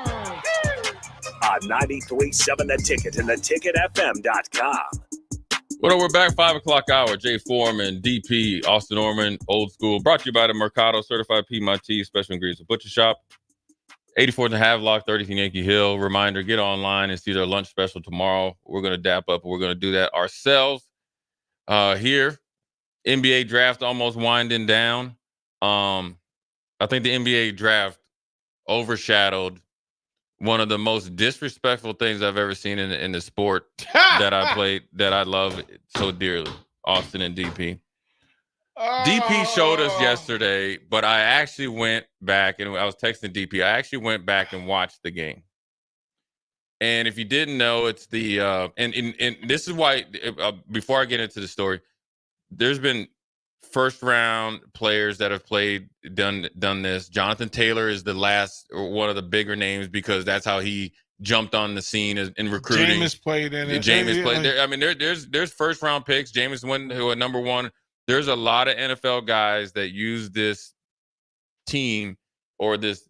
[SPEAKER 7] On 93.7 The Ticket and theticketfm.com.
[SPEAKER 11] Well, we're back, 5 o'clock hour. Jay Foreman, DP, Austin Orman, Old School. Brought to you by the Mercado Certified Piedmontese Special Ingredients Butcher Shop. 84th and Havelock, 30th and Yankee Hill. Reminder, get online and see their lunch special tomorrow. We're going to dap up. We're going to do that ourselves here. NBA draft almost winding down. I think the NBA draft overshadowed one of the most disrespectful things I've ever seen in the sport that I played, that I love so dearly, Austin and DP. DP showed us yesterday, but I actually went back, and I was texting DP. I actually went back and watched the game. And if you didn't know, it's the and this is why, before I get into the story, there's been first round players that have done this. Jonathan Taylor is the last, or one of the bigger names, because that's how he jumped on the scene in recruiting.
[SPEAKER 20] Jameis played in it.
[SPEAKER 11] Jameis played there. I mean, there's first round picks. Jameis went who at number 1. There's a lot of NFL guys that use this team or this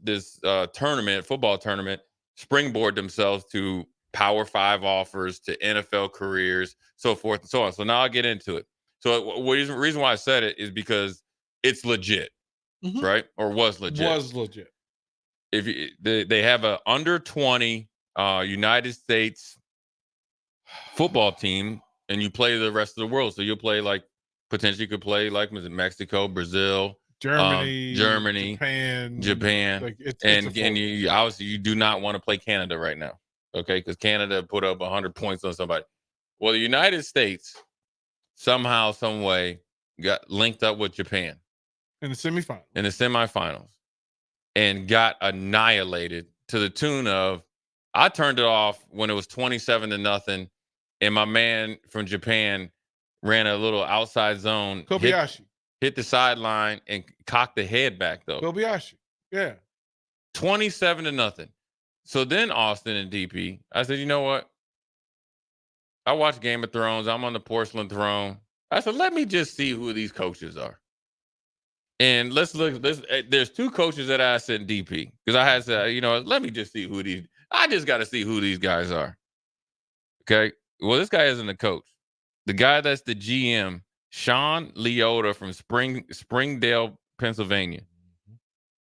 [SPEAKER 11] tournament, football tournament, springboard themselves to Power 5 offers, to NFL careers, so forth and so on. So now I'll get into it. So the reason why I said it is because it's legit, right? Or was legit.
[SPEAKER 20] Was legit.
[SPEAKER 11] If they have a under 20 United States football team, and you play the rest of the world. So you'll play potentially could play Mexico, Brazil, Germany, Japan, and you obviously you do not want to play Canada right now, okay? Because Canada put up 100 points on somebody. Well, the United States somehow, some way got linked up with Japan
[SPEAKER 20] in the
[SPEAKER 11] semifinals, and got annihilated to the tune of, I turned it off when it was 27-0, and my man from Japan ran a little outside zone.
[SPEAKER 20] Kobayashi.
[SPEAKER 11] Hit the sideline and cocked the head back, though.
[SPEAKER 20] Kobayashi. Yeah.
[SPEAKER 11] 27-0. So then Austin and DP, I said, you know what? I watch Game of Thrones. I'm on the porcelain throne. I said, let me just see who these coaches are. And let's look. There's 2 coaches that I sent DP, because I had said, let me just see I just got to see who these guys are. Okay. Well, this guy isn't a coach. The guy that's the GM, Sean Leota from Springdale, Pennsylvania.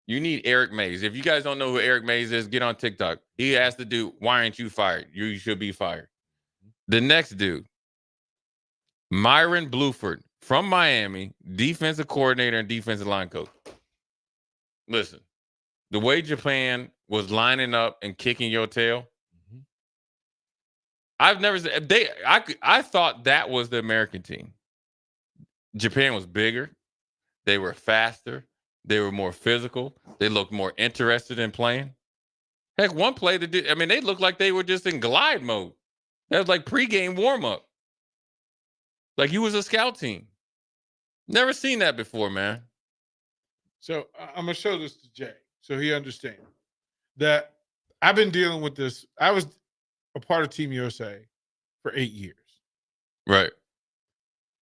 [SPEAKER 11] You need Eric Mays. If you guys don't know who Eric Mays is, get on TikTok. He asked the dude, why aren't you fired? You should be fired. The next dude, Myron Bluford from Miami, defensive coordinator and defensive line coach. Listen, the way Japan was lining up and kicking your tail, I've never said I thought that was the American team. Japan was bigger, they were faster, they were more physical, they looked more interested in playing. Heck, one play they looked like they were just in glide mode. That was like pregame warm-up. Like you was a scout team. Never seen that before, man.
[SPEAKER 20] So I'm gonna show this to Jay so he understands that I've been dealing with this. I was a part of Team USA for 8 years.
[SPEAKER 11] Right.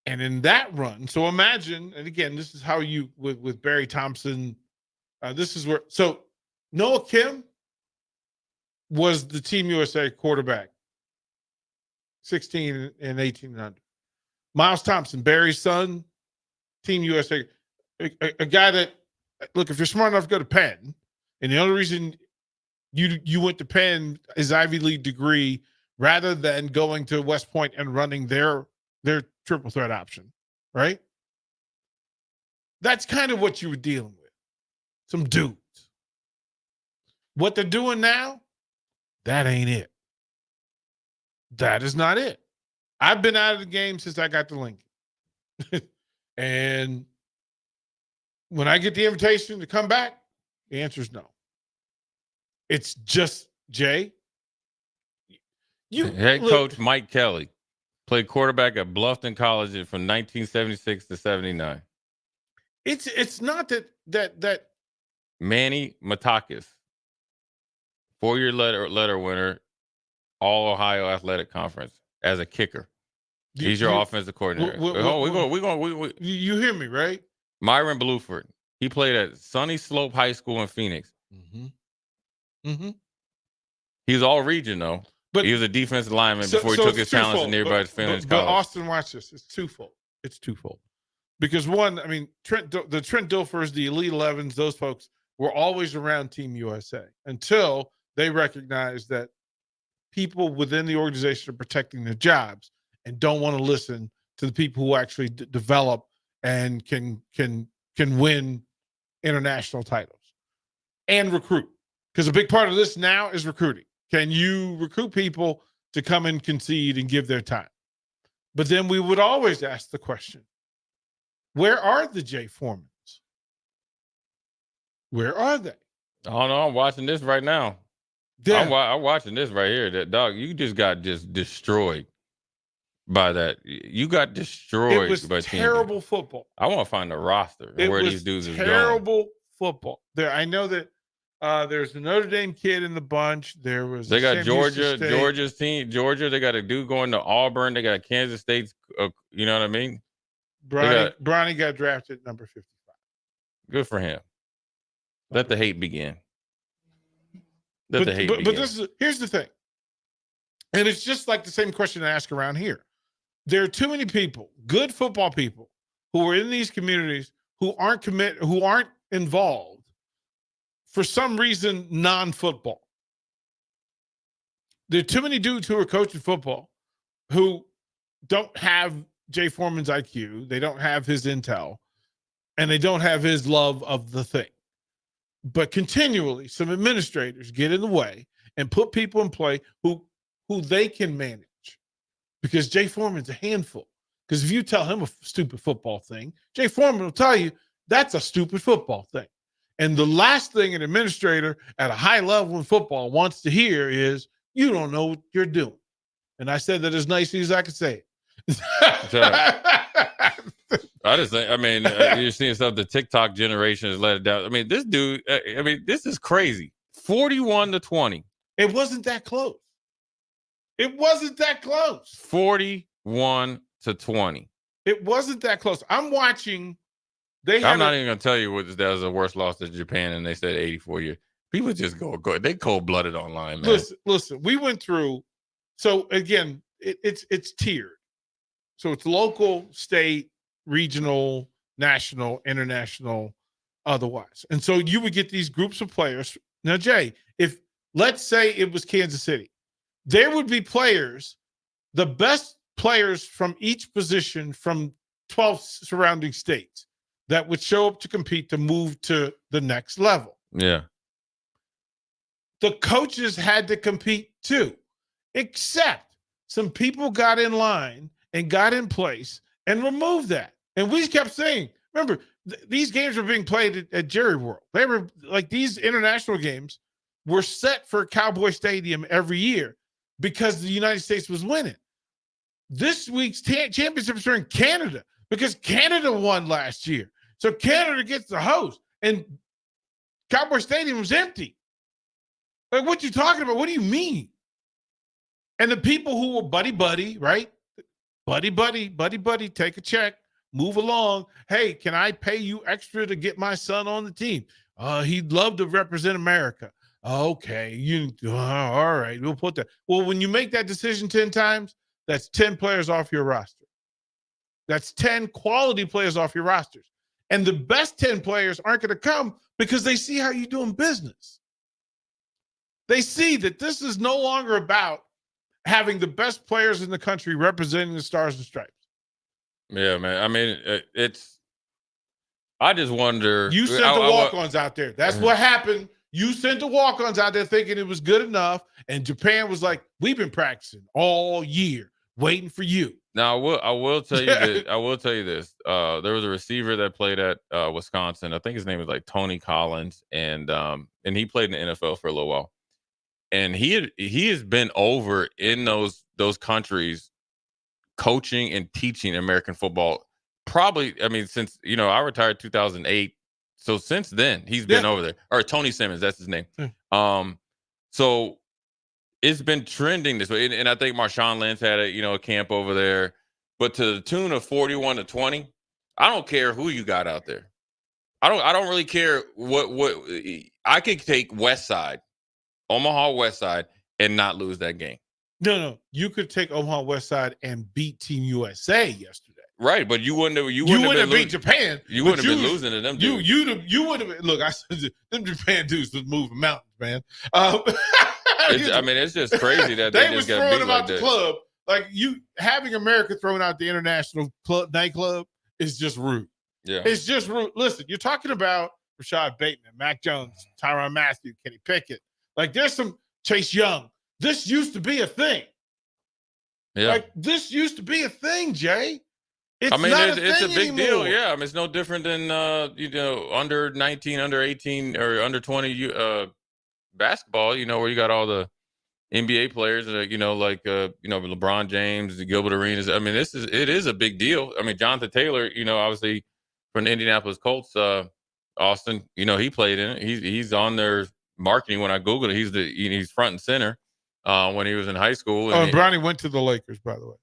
[SPEAKER 20] And in that run, so imagine, and again, this is how you, with Barry Thompson, this is where, so Noah Kim was the Team USA quarterback, 16 and 18 and under. Miles Thompson, Barry's son, Team USA, a guy that, look, if you're smart enough to go to Penn, and the only reason you went to Penn is Ivy League degree rather than going to West Point and running their triple threat option, right? That's kind of what you were dealing with. Some dudes. What they're doing now, that ain't it. That is not it. I've been out of the game since I got to Lincoln. And when I get the invitation to come back, the answer is no. It's just, Jay.
[SPEAKER 11] Head coach Mike Kelly played quarterback at Bluffton College from 1976 to 79.
[SPEAKER 20] It's not that
[SPEAKER 11] Manny Matakis, 4-year letter winner, All Ohio Athletic Conference as a kicker. He's your offensive coordinator.
[SPEAKER 20] You hear me, right?
[SPEAKER 11] Myron Bluford. He played at Sunny Slope High School in Phoenix. He's all region though. But he was a defensive lineman before he took his talents to nearby Phoenix College.
[SPEAKER 20] But Austin, watch this. It's twofold. Because one, I mean, the Trent Dilfers, the Elite 11s, those folks were always around Team USA until they recognized that people within the organization are protecting their jobs and don't want to listen to the people who actually develop and can win international titles and recruit. Because a big part of this now is recruiting. Can you recruit people to come and concede and give their time? But then we would always ask the question, where are the Jay Foremans? Where are they?
[SPEAKER 11] Oh no, I'm watching this right now.
[SPEAKER 20] Yeah.
[SPEAKER 11] I'm watching this right here. That dog, you just got destroyed by that. You got destroyed.
[SPEAKER 20] It was
[SPEAKER 11] by
[SPEAKER 20] terrible football.
[SPEAKER 11] I want to find the roster and where these dudes are going.
[SPEAKER 20] Terrible football. There, I know that there's a Notre Dame kid in the bunch. They got
[SPEAKER 11] Georgia's team. Georgia, they got a dude going to Auburn. They got Kansas State's. You know what I mean?
[SPEAKER 20] Bronny got drafted number 55.
[SPEAKER 11] Good for him. Let the hate begin. But
[SPEAKER 20] here's the thing, and it's just like the same question I ask around here. There are too many people, good football people, who are in these communities who aren't involved for some reason, non-football. There are too many dudes who are coaching football who don't have Jay Foreman's IQ, they don't have his intel, and they don't have his love of the thing. But continually, some administrators get in the way and put people in play who they can manage. Because Jay Foreman's a handful. Because if you tell him a stupid football thing, Jay Foreman will tell you that's a stupid football thing. And the last thing an administrator at a high level in football wants to hear is, you don't know what you're doing. And I said that as nicely as I could say it.
[SPEAKER 11] I just think, you're seeing stuff, the TikTok generation has let it down. I mean, this dude, this is crazy. 41-20.
[SPEAKER 20] It wasn't that close.
[SPEAKER 11] 41-20.
[SPEAKER 20] It wasn't that close. I'm watching.
[SPEAKER 11] I'm not even going to tell you that was the worst loss to Japan, and they said 84 years. People just go. They cold-blooded online, man.
[SPEAKER 20] Listen, we went through. So, again, it's tiered. So it's local, state, regional, national, international, otherwise. And so you would get these groups of players. Now, Jay, if let's say it was Kansas City, there would be players, the best players from each position from 12 surrounding states that would show up to compete to move to the next level.
[SPEAKER 11] Yeah.
[SPEAKER 20] The coaches had to compete too, except some people got in line and got in place and removed that. And we kept saying, remember, these games were being played at Jerry World. They were like, these international games were set for Cowboy Stadium every year because the United States was winning. This week's championships are in Canada because Canada won last year. So Canada gets the host, and Cowboy Stadium was empty. Like, what you talking about? What do you mean? And the people who were buddy, right? Buddy, take a check, move along. Hey, can I pay you extra to get my son on the team? He'd love to represent America. Okay, all right, we'll put that. Well, when you make that decision 10 times, that's 10 players off your roster. That's 10 quality players off your rosters. And the best 10 players aren't going to come because they see how you're doing business. They see that this is no longer about having the best players in the country representing the Stars and Stripes.
[SPEAKER 11] Yeah, man. I mean, I just wonder.
[SPEAKER 20] You sent the walk-ons out there. That's what happened. You sent the walk-ons out there thinking it was good enough, and Japan was like, "We've been practicing all year, waiting for you."
[SPEAKER 11] Now I will tell you this. I will tell you this. There was a receiver that played at Wisconsin. I think his name was like Tony Collins, and he played in the NFL for a little while. And he has been over in those countries, coaching and teaching American football. Probably, I mean, since I retired 2008. So since then, he's been over there. Or Tony Simmons, that's his name. So it's been trending this way. And I think Marshawn Lynch had a camp over there. But to the tune of 41-20, I don't care who you got out there. I don't really care what I could take Omaha West Side, and not lose that game.
[SPEAKER 20] No. You could take Omaha West Side and beat Team USA yesterday.
[SPEAKER 11] Right, but you wouldn't
[SPEAKER 20] have beat Japan.
[SPEAKER 11] You wouldn't have been losing to them dudes.
[SPEAKER 20] You would have been. Look, I said them Japan dudes was moving mountains, man.
[SPEAKER 11] It's just crazy that
[SPEAKER 20] they
[SPEAKER 11] just
[SPEAKER 20] was
[SPEAKER 11] got
[SPEAKER 20] throwing
[SPEAKER 11] beat
[SPEAKER 20] them
[SPEAKER 11] like
[SPEAKER 20] out the
[SPEAKER 11] that.
[SPEAKER 20] club. Like having America thrown out the international nightclub is just rude.
[SPEAKER 11] Yeah,
[SPEAKER 20] it's just rude. Listen, you're talking about Rashad Bateman, Mac Jones, Tyrann Mathieu, Kenny Pickett. Like there's some Chase Young. This used to be a thing.
[SPEAKER 11] Yeah,
[SPEAKER 20] like this used to be a thing, Jay. It's
[SPEAKER 11] it's a big
[SPEAKER 20] anymore.
[SPEAKER 11] deal. Yeah, it's no different than under 19, under 18, or under 20 basketball. Where you got all the NBA players, like LeBron James, the Gilbert Arenas. I mean, it is a big deal. I mean, Jonathan Taylor, obviously from the Indianapolis Colts, Austin, he played in it. He's on their marketing. When I Googled it, he's front and center when he was in high school.
[SPEAKER 20] And Bronny went to the Lakers, by the way.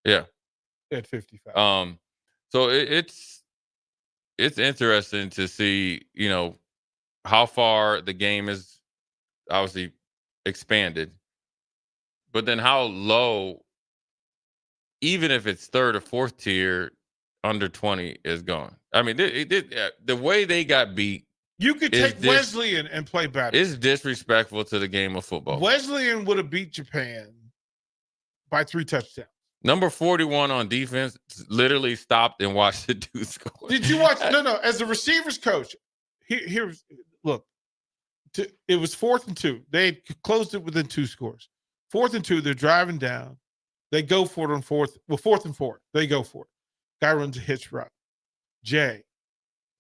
[SPEAKER 11] Yeah.
[SPEAKER 20] At 55.
[SPEAKER 11] So it's interesting to see, how far the game is obviously expanded, but then how low, even if it's third or fourth tier, under 20 is gone. I mean, the way they got beat.
[SPEAKER 20] You could take Wesleyan and play better.
[SPEAKER 11] It's disrespectful to the game of football.
[SPEAKER 20] Wesleyan would have beat Japan by 3 touchdowns.
[SPEAKER 11] Number 41 on defense literally stopped and watched the dude score.
[SPEAKER 20] Did you watch? No. As a receivers coach, here's look. It was 4th and 2. They had closed it within 2 scores. 4th and 2. They're driving down. They go for it on 4th. Well, 4th and 4. They go for it. Guy runs a hitch route. Jay,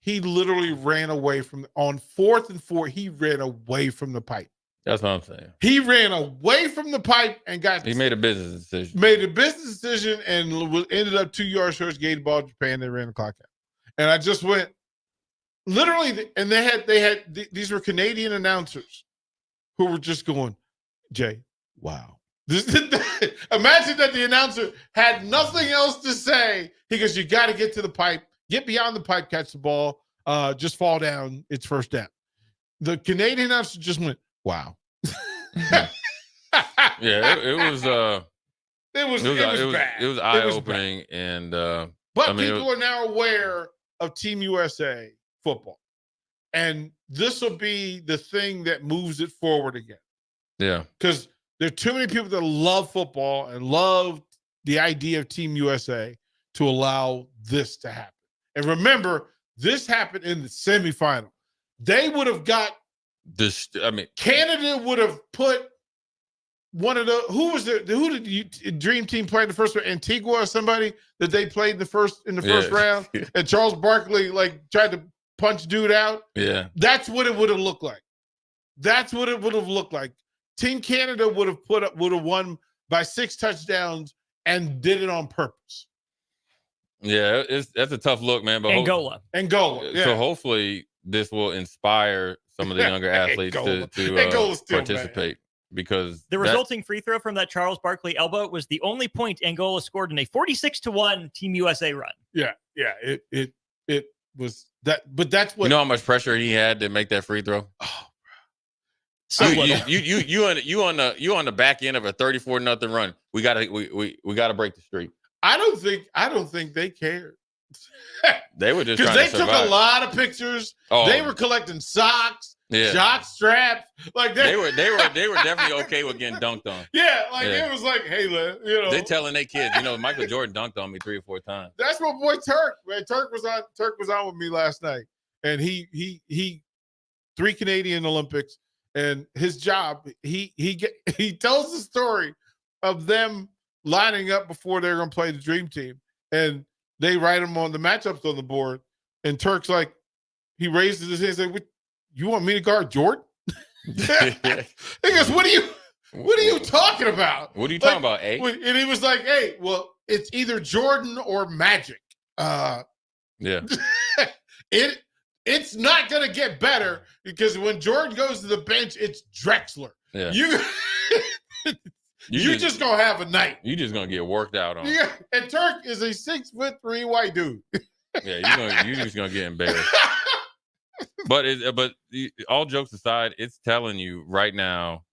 [SPEAKER 20] he literally ran away on 4th and 4. He ran away from the pipe.
[SPEAKER 11] That's what I'm saying.
[SPEAKER 20] He ran away from the pipe and
[SPEAKER 11] He made a business decision.
[SPEAKER 20] Made a business decision and ended up 2 yards short, gave the ball to Japan. They ran the clock out. And I just went, literally, and they had these were Canadian announcers who were just going, Jay, wow. Imagine that the announcer had nothing else to say. He goes, you got to get to the pipe, get beyond the pipe, catch the ball, just fall down. It's first down. The Canadian announcer just went, wow.
[SPEAKER 11] Yeah, it was
[SPEAKER 20] bad.
[SPEAKER 11] It was eye-opening, and
[SPEAKER 20] but people are now aware of Team USA football, and this will be the thing that moves it forward again.
[SPEAKER 11] Yeah,
[SPEAKER 20] because there are too many people that love football and love the idea of Team USA to allow this to happen. And remember, this happened in the semifinal. They would have got
[SPEAKER 11] this. I mean,
[SPEAKER 20] Canada would have put one of the who did you Dream Team play in the first round? Antigua or somebody that they played in the first round, and Charles Barkley tried to punch dude out.
[SPEAKER 11] Yeah,
[SPEAKER 20] that's what it would have looked like. That's what it would have looked like. Team Canada would have won by 6 touchdowns and did it on purpose.
[SPEAKER 11] Yeah, that's a tough look, man. But
[SPEAKER 20] Angola. Yeah.
[SPEAKER 11] So hopefully this will inspire some of the younger athletes to participate, because
[SPEAKER 12] the resulting free throw from that Charles Barkley elbow was the only point Angola scored in a 46-1 Team USA run.
[SPEAKER 20] Yeah. It was that, but that's what,
[SPEAKER 11] you know how much pressure he had to make that free throw.
[SPEAKER 20] Oh,
[SPEAKER 11] so you on the back end of a 34-0 run. We gotta break the streak.
[SPEAKER 20] I don't think they cared.
[SPEAKER 11] They were just
[SPEAKER 20] because they
[SPEAKER 11] took
[SPEAKER 20] a lot of pictures.
[SPEAKER 11] Oh.
[SPEAKER 20] They were collecting socks.
[SPEAKER 11] Yeah.
[SPEAKER 20] jock straps. Like
[SPEAKER 11] They were definitely okay with getting dunked on.
[SPEAKER 20] Yeah, like it was like, hey,
[SPEAKER 11] They telling their kids, Michael Jordan dunked on me 3 or 4 times.
[SPEAKER 20] That's my boy Turk. Man, Turk was on with me last night, and he 3 Canadian Olympics, and his job. He tells the story of them lining up before they're going to play the Dream Team, and they write them on the matchups on the board, and Turk's like, he raises his hand and said, "You want me to guard Jordan?" He goes, "What are you talking about?
[SPEAKER 11] What are you talking about, A?"
[SPEAKER 20] And he was like, "Hey, well, it's either Jordan or Magic.
[SPEAKER 11] Yeah.
[SPEAKER 20] It's not going to get better because when Jordan goes to the bench, it's Drexler.
[SPEAKER 11] Yeah.
[SPEAKER 20] You just going to have a night.
[SPEAKER 11] You just going to get worked out on.
[SPEAKER 20] Yeah. And Turk is a 6'3" white dude.
[SPEAKER 11] Yeah, you're just going to get embarrassed. But all jokes aside, it's telling you right now,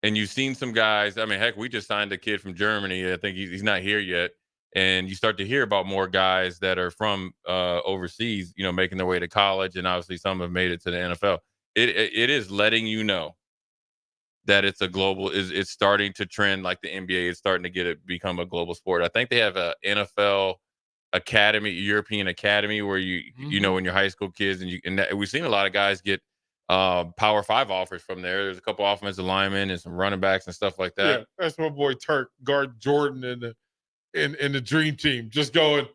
[SPEAKER 11] and you've seen some guys. I mean, heck, we just signed a kid from Germany. I think he's not here yet. And you start to hear about more guys that are from overseas, making their way to college. And obviously some have made it to the NFL. It is letting you know that it's it's starting to trend like the NBA. It's starting to become a global sport. I think they have a NFL academy, European academy, where when you're high school kids and we've seen a lot of guys get Power 5 offers from there. There's a couple offensive linemen and some running backs and stuff like that.
[SPEAKER 20] Yeah, that's my boy Turk, guard Jordan in the Dream Team, just going,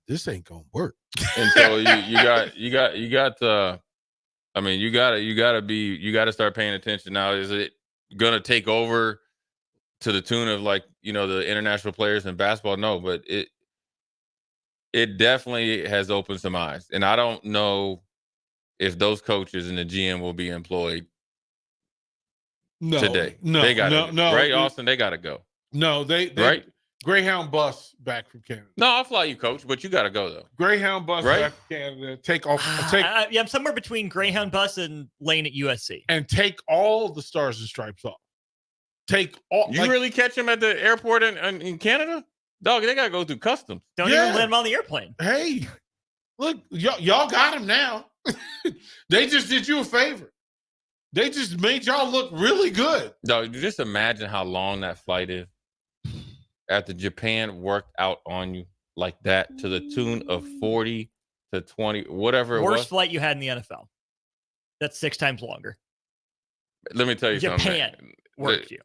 [SPEAKER 20] this ain't gonna work.
[SPEAKER 11] And so you gotta start paying attention now. Is it gonna take over to the tune of the international players in basketball? No, but it definitely has opened some eyes. And I don't know if those coaches and the GM will be employed today.
[SPEAKER 20] No,
[SPEAKER 11] right, Austin? They gotta go.
[SPEAKER 20] No, they
[SPEAKER 11] right.
[SPEAKER 20] Greyhound bus back from Canada.
[SPEAKER 11] No, I'll fly you, coach, but you got to go though.
[SPEAKER 20] Greyhound bus back from Canada. Take off.
[SPEAKER 12] I'm somewhere between Greyhound bus and lane at USC.
[SPEAKER 20] And take all the stars and stripes off. Take all.
[SPEAKER 11] You really catch them at the airport in Canada? Dog, they got to go through customs.
[SPEAKER 12] Don't even let them on the airplane.
[SPEAKER 20] Hey, look, y'all got them now. They just did you a favor. They just made y'all look really good.
[SPEAKER 11] Dog, just imagine how long that flight is. After Japan worked out on you like that to the tune of 40 to 20, whatever it was.
[SPEAKER 12] Worst flight you had in the NFL. That's 6 times longer.
[SPEAKER 11] Let me tell you something.
[SPEAKER 12] Japan worked you.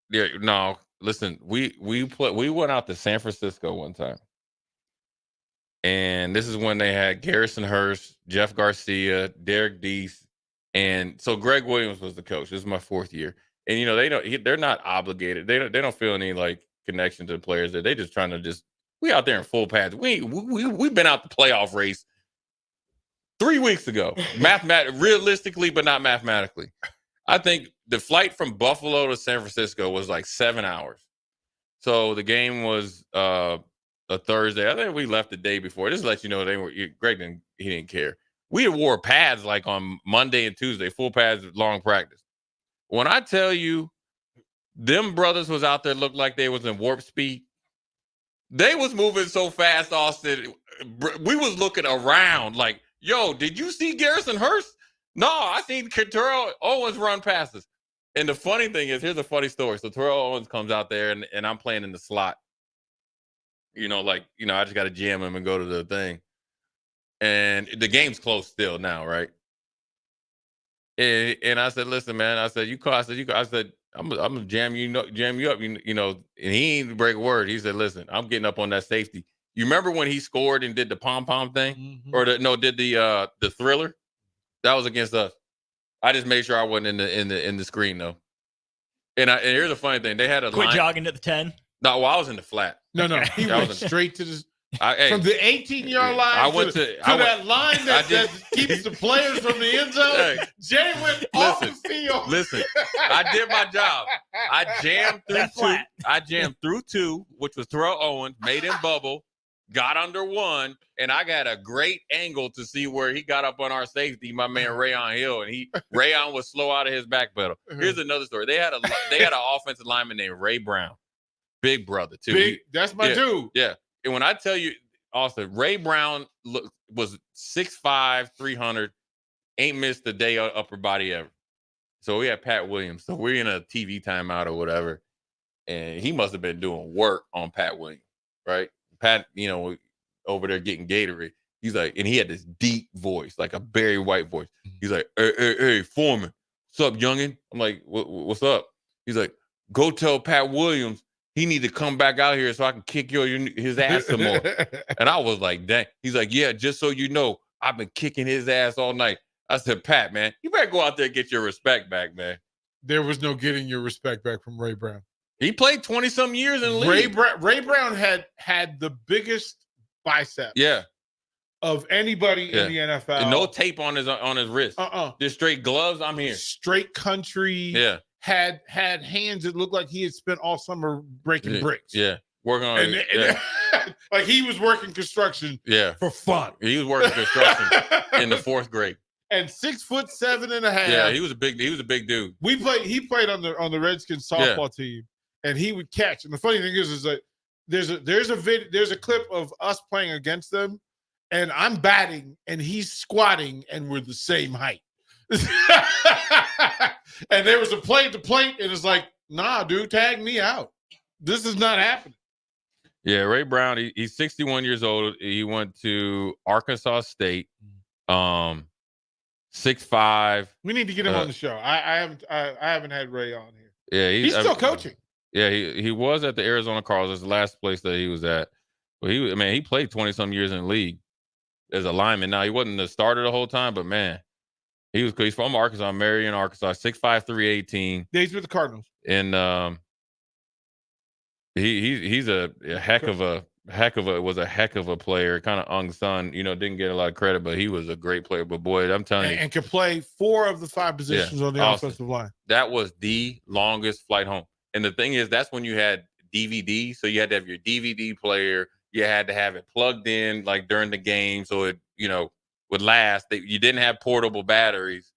[SPEAKER 11] Yeah, no, listen, we went out to San Francisco one time. And this is when they had Garrison Hurst, Jeff Garcia, Derek Deese, and so Greg Williams was the coach. This is my 4th year. And they're not obligated. They don't feel any connection to the players there. They just trying to we out there in full pads. We've been out the playoff race 3 weeks ago. Realistically, but not mathematically. I think the flight from Buffalo to San Francisco was 7 hours. So the game was a Thursday. I think we left the day before. Just to let you know, Greg didn't care. We had wore pads on Monday and Tuesday, full pads, long practice. When I tell you, them brothers was out there looked like they was in warp speed. They was moving so fast, Austin. We was looking around yo, did you see Garrison Hurst? No, I seen Terrell Owens run past us. And the funny thing is, here's a funny story. So Terrell Owens comes out there and I'm playing in the slot. I just got to jam him and go to the thing. And the game's close still now, right? And I said, listen, man, I said, I'm gonna jam you up, and he ain't break a word. He said, listen, I'm getting up on that safety. You remember when he scored and did the pom-pom thing? Mm-hmm. Or did the thriller? That was against us. I just made sure I wasn't in the screen though. And here's the funny thing. They had a
[SPEAKER 12] quit jogging to the 10.
[SPEAKER 11] No, well, I was in the flat.
[SPEAKER 20] No. He went straight to the from the 18-yard line
[SPEAKER 11] I went to
[SPEAKER 20] that line that keeps the players from the end zone.
[SPEAKER 11] Hey,
[SPEAKER 20] Jay went off the field.
[SPEAKER 11] Listen, I did my job. I jammed through 2. I jammed through 2, which was Terrell Owens, made him bubble, got under 1, and I got a great angle to see where he got up on our safety, my man Rayon Hill, and Rayon was slow out of his back pedal. Here's another story. They had an offensive lineman named Ray Brown, big brother too.
[SPEAKER 20] That's my dude.
[SPEAKER 11] Yeah. And when I tell you, Austin, Ray Brown was 6'5", 300. ain't missed a day of upper body ever. So we had Pat Williams. So we're in a TV timeout or whatever. And he must have been doing work on Pat Williams, right? Pat, over there getting Gatorade. He's like, and he had this deep voice, like a Barry White voice. He's like, hey, Foreman, what's up, youngin? I'm like, what's up? He's like, go tell Pat Williams he need to come back out here so I can kick his ass some more. And I was like, dang. He's like, yeah, just so you know, I've been kicking his ass all night. I said, Pat, man, you better go out there and get your respect back, man.
[SPEAKER 20] There was no getting your respect back from Ray Brown.
[SPEAKER 11] He played 20-some years in the league.
[SPEAKER 20] Ray Brown had the biggest biceps of anybody in the NFL.
[SPEAKER 11] And no tape on his wrist. Just straight gloves. I'm here.
[SPEAKER 20] Straight country.
[SPEAKER 11] Yeah.
[SPEAKER 20] Had hands that looked like he had spent all summer breaking bricks.
[SPEAKER 11] Yeah. Working on it.
[SPEAKER 20] Like he was working construction for fun.
[SPEAKER 11] He was working construction in the 4th grade.
[SPEAKER 20] And 6'7.5".
[SPEAKER 11] Yeah, he was a big dude.
[SPEAKER 20] He played on the Redskins softball team, and he would catch. And the funny thing is that there's a clip of us playing against them, and I'm batting and he's squatting, and we're the same height. And there was a plate to plate, and it's like, nah, dude, tag me out. This is not happening.
[SPEAKER 11] Yeah, Ray Brown, he's 61 years old. He went to Arkansas State. 6'5".
[SPEAKER 20] We need to get him on the show. I haven't had Ray on here.
[SPEAKER 11] Yeah,
[SPEAKER 20] he's still coaching.
[SPEAKER 11] Yeah, he was at the Arizona Cardinals. That's the last place that he was at. But he played 20-some years in the league as a lineman. Now he wasn't the starter the whole time, but man, he's from Arkansas, Marion, Arkansas, 6'5", 318.
[SPEAKER 20] Yeah, he's with the Cardinals.
[SPEAKER 11] And he's a heck of a player, kind of unsung, didn't get a lot of credit, but he was a great player. But boy, I'm telling you,
[SPEAKER 20] and could play 4 of the 5 positions on the offensive line.
[SPEAKER 11] That was the longest flight home. And the thing is, that's when you had DVD, so you had to have your DVD player. You had to have it plugged in like during the game, so it would last. You didn't have portable batteries,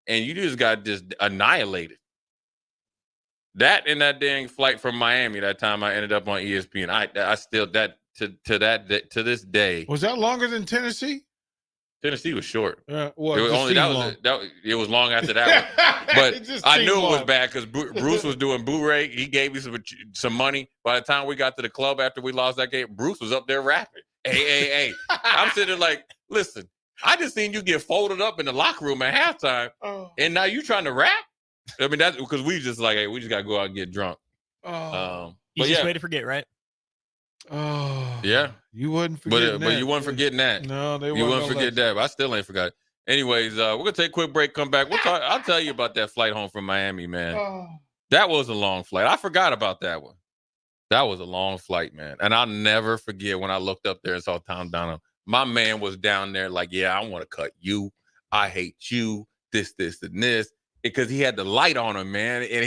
[SPEAKER 11] and you just got annihilated. That and that dang flight from Miami, that time I ended up on ESPN. I still to this day.
[SPEAKER 20] Was that longer than Tennessee?
[SPEAKER 11] Tennessee was short.
[SPEAKER 20] Well,
[SPEAKER 11] it was long after that one. But I knew it was bad because Bruce was doing bootleg. He gave me some money. By the time we got to the club after we lost that game, Bruce was up there rapping. Hey. I'm sitting there like, listen, I just seen you get folded up in the locker room at halftime, and now you trying to rap? I mean, that's because we just like, hey, we just got to go out and get drunk.
[SPEAKER 12] Easiest way to forget, right?
[SPEAKER 20] Oh,
[SPEAKER 11] yeah.
[SPEAKER 20] You wouldn't forget that.
[SPEAKER 11] But you wouldn't forgetting that.
[SPEAKER 20] No,
[SPEAKER 11] you wouldn't forget that. But I still ain't forgot. Anyways, we're gonna take a quick break. Come back. I'll tell you about that flight home from Miami, man. That was a long flight. I forgot about that one. That was a long flight, man. And I'll never forget when I looked up there and saw Tom Donald. My man was down there like, yeah, I want to cut you. I hate you. This, and this. Because he had the light on him, man. And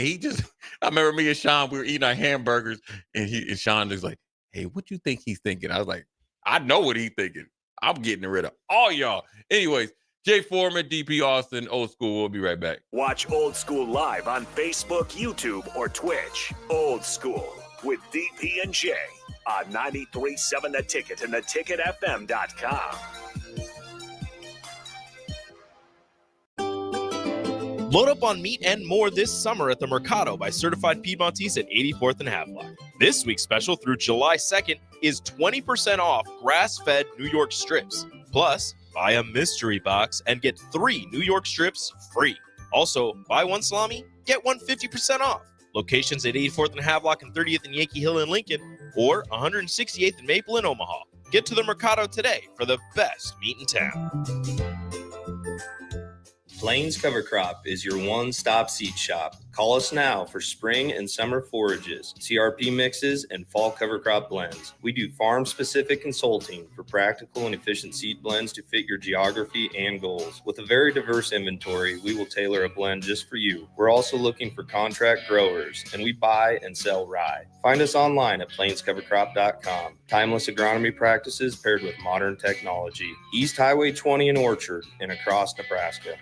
[SPEAKER 11] I remember me and Sean, we were eating our hamburgers, and Sean was like, hey, what you think he's thinking? I was like, I know what he's thinking. I'm getting rid of all y'all. Anyways, Jay Foreman, DP Austin, Old School. We'll be right back.
[SPEAKER 7] Watch Old School live on Facebook, YouTube, or Twitch. Old School with DP and Jay on 93.7 The Ticket and theticketfm.com.
[SPEAKER 5] Load up on meat and more this summer at the Mercado by Certified Piedmontese at 84th and Havelock. This week's special through July 2nd is 20% off grass-fed New York strips. Plus, buy a mystery box and get 3 New York strips free. Also, buy 1 salami, get 1 50% off. Locations at 84th and Havelock and 30th and Yankee Hill in Lincoln, or 168th and Maple in Omaha. Get to the Mercado today for the best meat in town.
[SPEAKER 22] Plains Cover Crop is your one-stop seed shop. Call us now for spring and summer forages, CRP mixes, and fall cover crop blends. We do farm-specific consulting for practical and efficient seed blends to fit your geography and goals. With a very diverse inventory, we will tailor a blend just for you. We're also looking for contract growers, and we buy and sell rye. Find us online at plainscovercrop.com. Timeless agronomy practices paired with modern technology. East Highway 20 in Orchard and across Nebraska.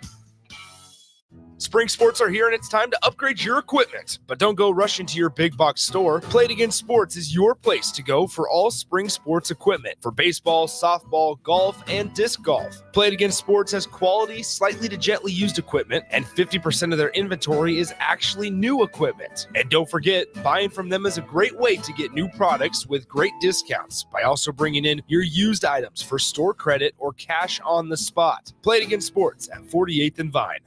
[SPEAKER 19] Spring sports are here and it's time to upgrade your equipment. But don't go rushing to your big box store. Play It Again Sports is your place to go for all spring sports equipment for baseball, softball, golf, and disc golf. Play It Again Sports has quality, slightly to gently used equipment, and 50% of their inventory is actually new equipment. And don't forget, buying from them is a great way to get new products with great discounts by also bringing in your used items for store credit or cash on the spot. Play It Again Sports at 48th and Vine.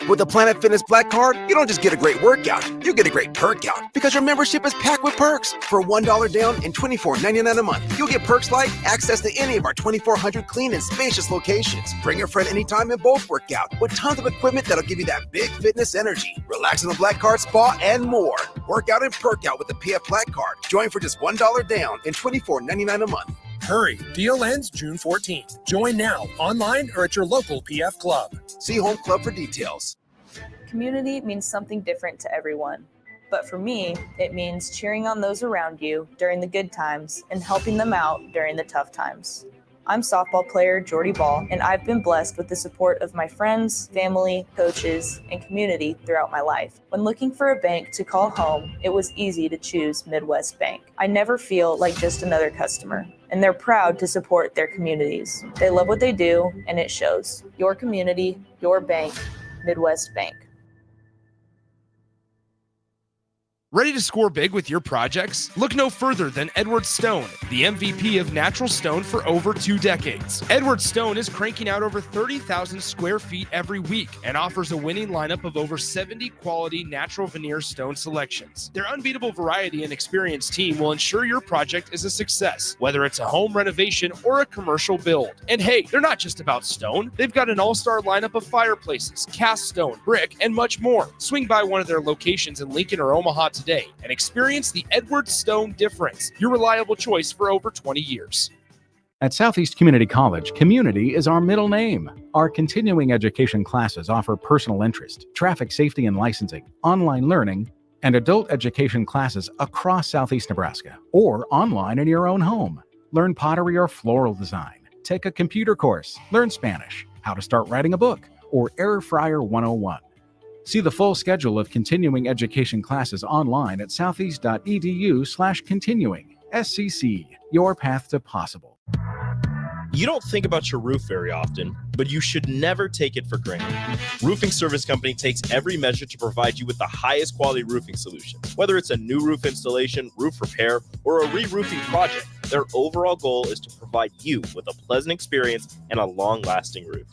[SPEAKER 4] With the Planet Fitness Black Card, you don't just get a great workout, you get a great perk out because your membership is packed with perks. For $1 down and $24.99 a month, you'll get perks like access to any of our 2,400 clean and spacious locations. Bring a friend anytime and both work out with tons of equipment that'll give you that big fitness energy. Relax in the Black Card spa and more. Work out and perk out with the PF Black Card. Join for just $1 down and $24.99 a month.
[SPEAKER 9] Hurry, deal ends June 14th. Join now, online or at your local PF Club.
[SPEAKER 4] See Home Club for details.
[SPEAKER 16] Community means something different to everyone. But for me, it means cheering on those around you during the good times and helping them out during the tough times. I'm softball player Jordy Ball, and I've been blessed with the support of my friends, family, coaches, and community throughout my life. When looking for a bank to call home, it was easy to choose Midwest Bank. I never feel like just another customer, and they're proud to support their communities. They love what they do, and it shows. Your community, your bank, Midwest Bank.
[SPEAKER 19] Ready to score big with your projects? Look no further than Edward Stone, the MVP of natural stone for over 2 decades. Edward Stone is cranking out over 30,000 square feet every week and offers a winning lineup of over 70 quality natural veneer stone selections. Their unbeatable variety and experienced team will ensure your project is a success, whether it's a home renovation or a commercial build. And hey, they're not just about stone. They've got an all-star lineup of fireplaces, cast stone, brick, and much more. Swing by one of their locations in Lincoln or Omaha today and experience the Edward Stone difference, your reliable choice for over 20 years.
[SPEAKER 17] At Southeast Community College, community is our middle name. Our continuing education classes offer personal interest, traffic safety and licensing, online learning, and adult education classes across Southeast Nebraska or online in your own home. Learn pottery or floral design, take a computer course, learn Spanish, how to start writing a book, or Air Fryer 101. See the full schedule of continuing education classes online at southeast.edu/continuing. SCC, your path to possible.
[SPEAKER 5] You don't think about your roof very often, but you should never take it for granted. Roofing Service Company takes every measure to provide you with the highest quality roofing solution. Whether it's a new roof installation, roof repair, or a re-roofing project, their overall goal is to provide you with a pleasant experience and a long-lasting roof.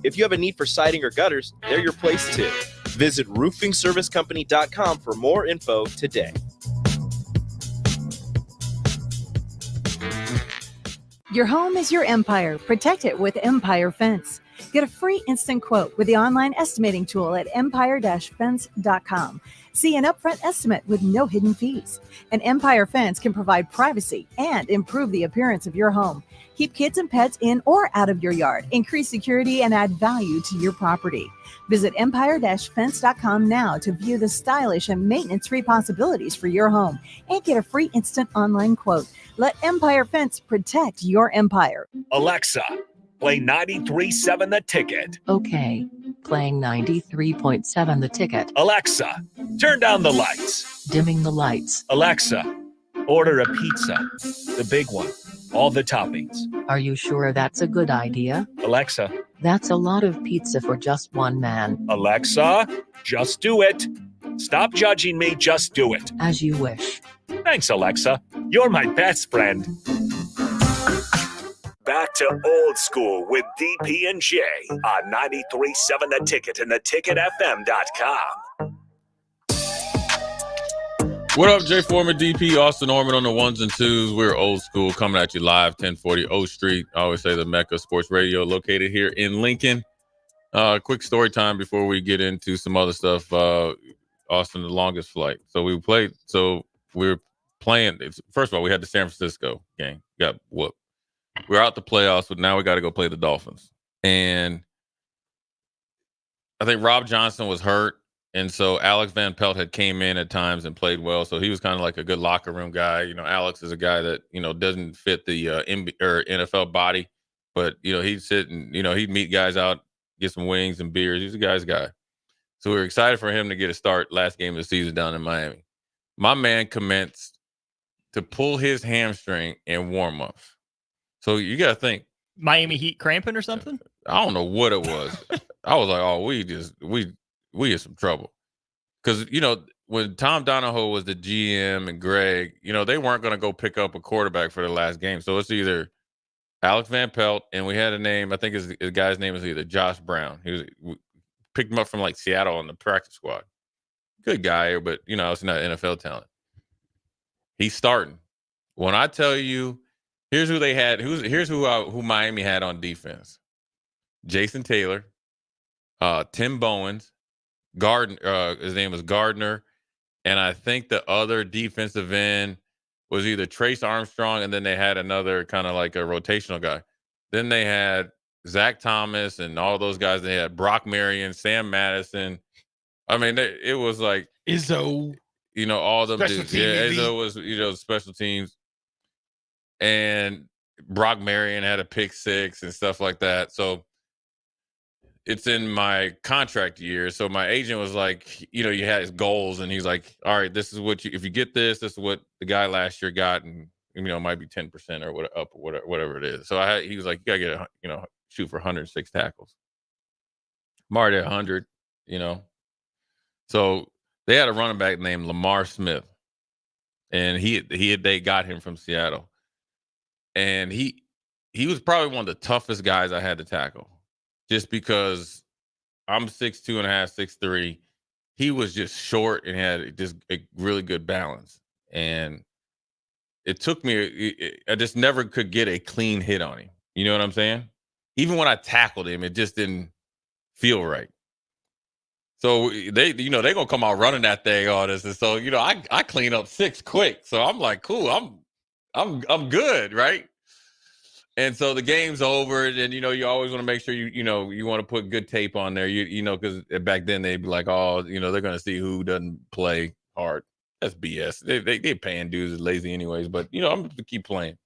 [SPEAKER 5] If you have a need for siding or gutters, they're your place too. Visit roofingservicecompany.com for more info today.
[SPEAKER 21] Your home is your empire. Protect it with Empire Fence. Get a free instant quote with the online estimating tool at empire-fence.com. See an upfront estimate with no hidden fees. An Empire Fence can provide privacy and improve the appearance of your home. Keep kids and pets in or out of your yard. Increase security and add value to your property. Visit empire-fence.com now to view the stylish and maintenance-free possibilities for your home and get a free instant online quote. Let Empire Fence protect your empire.
[SPEAKER 7] Alexa, play 93.7 The Ticket.
[SPEAKER 26] Okay, playing 93.7 The Ticket.
[SPEAKER 7] Alexa, turn down the lights.
[SPEAKER 26] Dimming the lights.
[SPEAKER 7] Alexa, order a pizza. The big one. All the toppings.
[SPEAKER 26] Are you sure that's a good idea?
[SPEAKER 7] Alexa.
[SPEAKER 26] That's a lot of pizza for just one man.
[SPEAKER 7] Alexa, just do it. Stop judging me, just do it.
[SPEAKER 26] As you wish.
[SPEAKER 7] Thanks, Alexa. You're my best friend. Back to old school with DP and J on 93.7 The Ticket and theticketfm.com.
[SPEAKER 11] What up, Jay Foreman, DP, Austin Norman on the ones and twos. We're old school, coming at you live, 1040 O Street. I always say the Mecca Sports Radio, located here in Lincoln. Quick story time before we get into some other stuff. Austin, the longest flight. So we were playing. First of all, we had the San Francisco game. Got whooped. We're out the playoffs, but now we got to go play the Dolphins. And I think Rob Johnson was hurt. And so Alex Van Pelt had came in at times and played well. So he was kind of like a good locker room guy. You know, Alex is a guy that, doesn't fit the NFL body, but, he'd sit and, he'd meet guys out, get some wings and beers. He's a guy's guy. So we were excited for him to get a start last game of the season down in Miami. My man commenced to pull his hamstring in warm-ups. So you got to think.
[SPEAKER 12] Miami Heat cramping or something?
[SPEAKER 11] I don't know what it was. I was like, oh, we in some trouble. Because, when Tom Donahoe was the GM and Greg, they weren't going to go pick up a quarterback for the last game. So it's either Alex Van Pelt, and we had a name, I think his guy's name is either Josh Brown. We picked him up from Seattle on the practice squad. Good guy, but it's not NFL talent. He's starting. When I tell you, here's who they had. Here's who Miami had on defense: Jason Taylor, Tim Bowens, Gardner. His name was Gardner, and I think the other defensive end was either Trace Armstrong, and then they had another kind of like a rotational guy. Then they had Zach Thomas and all those guys. They had Brock Marion, Sam Madison. I mean, it was like
[SPEAKER 20] Izzo.
[SPEAKER 11] All them
[SPEAKER 20] Special
[SPEAKER 11] dudes.
[SPEAKER 20] team
[SPEAKER 11] Yeah,
[SPEAKER 20] elite.
[SPEAKER 11] Izzo was, special teams. And Brock Marion had a pick six and stuff like that. So it's in my contract year. So my agent was like, you had his goals, and he's like, all right, this is what if you get this is what the guy last year got, and it might be 10% or whatever it is. So he was like, you gotta get shoot for 106 tackles. I'm already at 100, So they had a running back named Lamar Smith, and they got him from Seattle, and he was probably one of the toughest guys I had to tackle, just because I'm 6'2.5", 6'3". He was just short and had just a really good balance, and it took me. I just never could get a clean hit on him. You know what I'm saying? Even when I tackled him, it just didn't feel right. So they're gonna come out running that thing on us, and so I clean up 6 quick. So I'm like, cool, I'm good, right? And so the game's over, and you always want to make sure you want to put good tape on there, because back then they'd be like, oh, they're gonna see who doesn't play hard. That's BS. They paying dudes lazy anyways, but I'm gonna keep playing.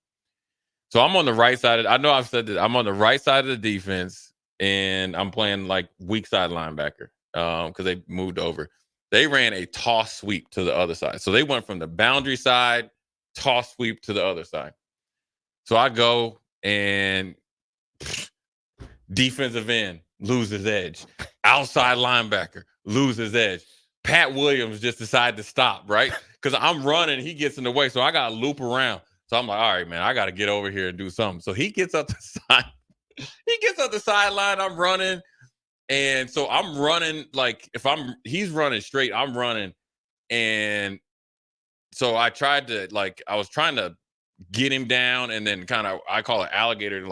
[SPEAKER 11] So I'm on the right side. I know I've said that I'm on the right side of the defense, and I'm playing like weak side linebacker. Because they moved over. They ran a toss sweep to the other side. So they went from the boundary side, toss sweep to the other side. So I go and defensive end, loses edge. Outside linebacker, loses edge. Pat Williams just decided to stop, right? Because I'm running, he gets in the way. So I got to loop around. So I'm like, all right, man, I got to get over here and do something. So he gets up the side. He gets up the sideline. I'm running. And so I'm running, like he's running straight, I'm running. And so I tried to I was trying to get him down, and then kind of, I call it alligator,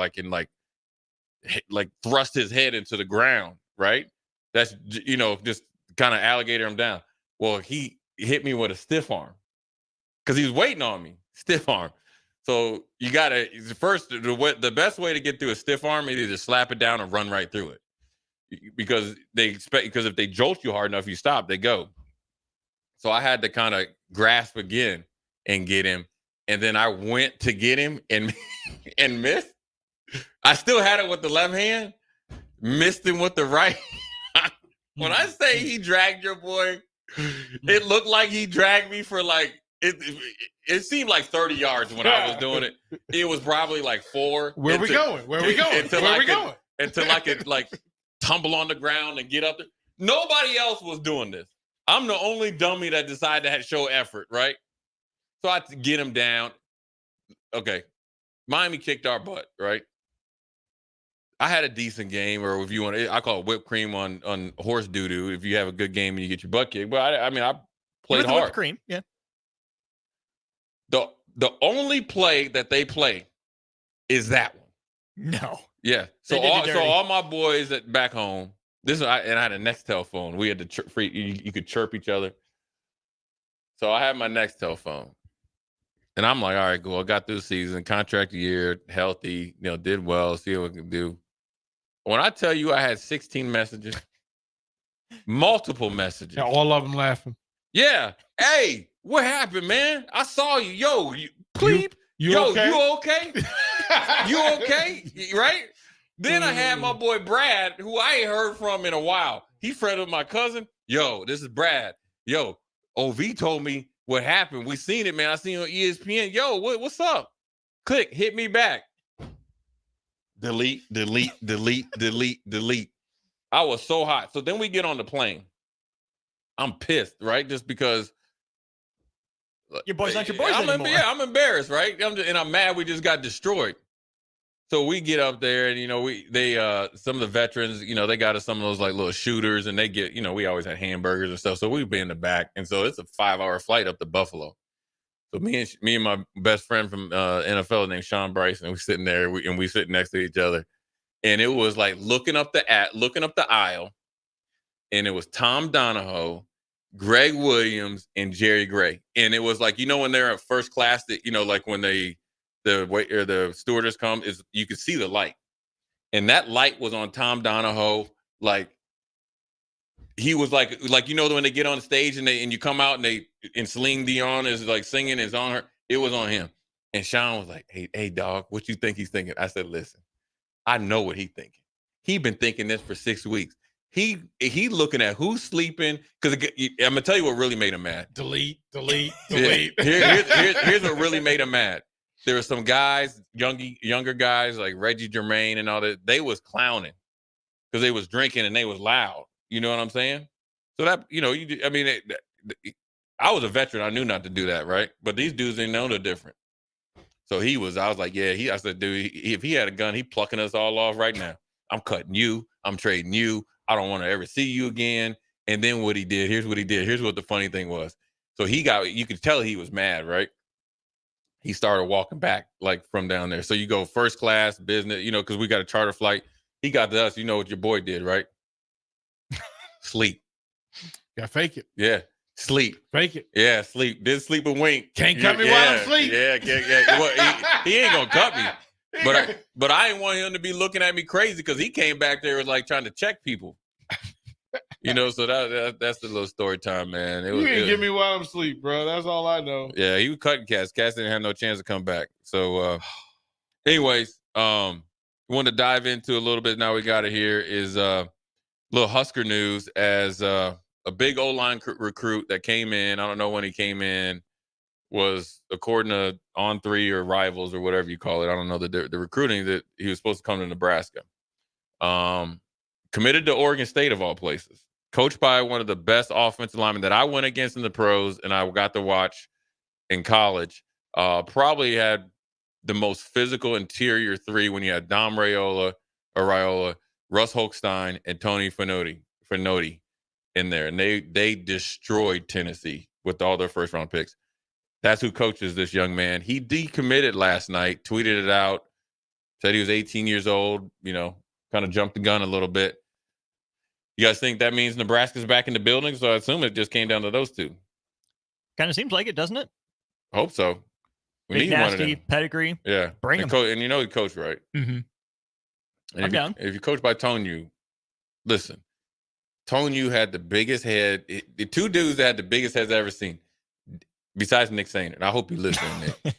[SPEAKER 11] thrust his head into the ground, right? That's, just kind of alligator him down. Well, he hit me with a stiff arm because he was waiting on me, stiff arm. So you got to, first, the best way to get through a stiff arm is to slap it down and run right through it. Because if they jolt you hard enough, you stop, they go. So I had to kind of grasp again and get him. And then I went to get him and missed. I still had it with the left hand, missed him with the right. When I say he dragged your boy, it looked like he dragged me for it seemed like 30 yards when I was doing it. It was probably like 4.
[SPEAKER 20] Where we going?
[SPEAKER 11] Until I could tumble on the ground and get up there. Nobody else was doing this. I'm the only dummy that decided to show effort, right? So I had to get him down. Okay. Miami kicked our butt, right? I had a decent game, or if you want, I call it whipped cream on horse doo-doo. If you have a good game and you get your butt kicked. But I played hard.
[SPEAKER 12] Whipped cream, yeah.
[SPEAKER 11] The only play that they play is that one.
[SPEAKER 12] No.
[SPEAKER 11] Yeah. So all my boys back home, I had a Nextel phone. We had to you could chirp each other. So I had my Nextel phone. And I'm like, all right, cool. I got through the season, contract year, healthy, did well, see what we can do. When I tell you I had 16 messages, multiple messages.
[SPEAKER 20] Yeah, all of them laughing.
[SPEAKER 11] Yeah. Hey, what happened, man? I saw you. Yo,
[SPEAKER 20] okay?
[SPEAKER 11] You okay? You okay? Right? Then I had my boy Brad, who I ain't heard from in a while. He friended with my cousin. Yo, this is Brad. Yo, OV told me what happened. We seen it, man. I seen it on ESPN. Yo, what's up? Click, hit me back. Delete. I was so hot. So then we get on the plane. I'm pissed, right? Just because
[SPEAKER 12] your boy's not your boys anymore.
[SPEAKER 11] I'm embarrassed, right? I'm mad we just got destroyed. So we get up there, and some of the veterans, they got us some of those like little shooters, and they get, we always had hamburgers and stuff. So we'd be in the back, and so it's a 5-hour flight up to Buffalo. So me and my best friend from NFL named Sean Bryson, we sitting there, we sitting next to each other, and it was like looking up the aisle, and it was Tom Donahoe, Greg Williams, and Jerry Gray, and it was like when they're at first class, that like when the stewardess come, is you could see the light, and that light was on Tom Donahoe. Like he was like when they get on stage and you come out and Celine Dion is like singing, is on her. It was on him, and Sean was like, "Hey, dog, what you think he's thinking?" I said, "Listen, I know what he's thinking. He been thinking this for 6 weeks. He looking at who's sleeping, because I'm gonna tell you what really made him mad.
[SPEAKER 20] Delete.
[SPEAKER 11] Here's what really made him mad. There were some guys, younger guys like Reggie Germain and all that. They was clowning because they was drinking and they was loud. You know what I'm saying? So that I was a veteran. I knew not to do that, right? But these dudes didn't know no different. So I was like, I said, dude, if he had a gun, he plucking us all off right now. I'm cutting you. I'm trading you. I don't want to ever see you again. And then what he did, here's what he did. Here's what the funny thing was. So you could tell he was mad, right? He started walking back like from down there. So you go first class, business, because we got a charter flight. He got to us. You know what your boy did, right? Sleep.
[SPEAKER 20] Gotta fake it.
[SPEAKER 11] Yeah. Sleep.
[SPEAKER 20] Fake it.
[SPEAKER 11] Yeah, sleep. Did sleep and wink.
[SPEAKER 20] Can't cut me while I'm asleep.
[SPEAKER 11] Yeah. Well, he ain't gonna cut me. But I didn't want him to be looking at me crazy, because he came back there was like trying to check people. So that's the little story time, man.
[SPEAKER 20] You didn't get me while I'm asleep, bro. That's all I know.
[SPEAKER 11] Yeah, he was cutting cats. Cats didn't have no chance to come back. So, anyways, we want to dive into a little bit now. We got it here is little Husker news as a big O-line recruit that came in. I don't know when he came in. Was according to On3 or Rivals or whatever you call it. I don't know the recruiting that he was supposed to come to Nebraska. Committed to Oregon State of all places. Coached by one of the best offensive linemen that I went against in the pros and I got to watch in college. Probably had the most physical interior three when you had Dom Raiola, Russ Holstein, and Tony Finoti in there. And they destroyed Tennessee with all their first round picks. That's who coaches this young man. He decommitted last night, tweeted it out, said he was 18 years old, kind of jumped the gun a little bit. You guys think that means Nebraska's back in the building? So I assume it just came down to those two.
[SPEAKER 12] Kind of seems like it, doesn't it?
[SPEAKER 11] Hope so. We
[SPEAKER 12] Big
[SPEAKER 11] need one of
[SPEAKER 12] nasty
[SPEAKER 11] them.
[SPEAKER 12] pedigree.
[SPEAKER 11] Yeah.
[SPEAKER 12] Bring him.
[SPEAKER 11] And he coached right.
[SPEAKER 12] Mm-hmm.
[SPEAKER 11] And if you coach by Tonu, listen, Tonu had the biggest head. The two dudes that had the biggest heads I've ever seen, besides Nick Sainer. And I hope you listen, Nick.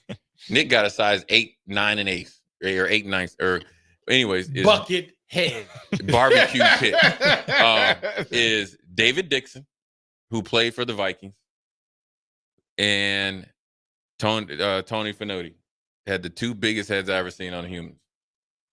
[SPEAKER 11] Nick got a size 8, 9, and 8, or 8, 9, or anyways.
[SPEAKER 20] Bucket head.
[SPEAKER 11] Barbecue pit. Is David Dixon, who played for the Vikings, and Tony Finoti had the two biggest heads I've ever seen on humans.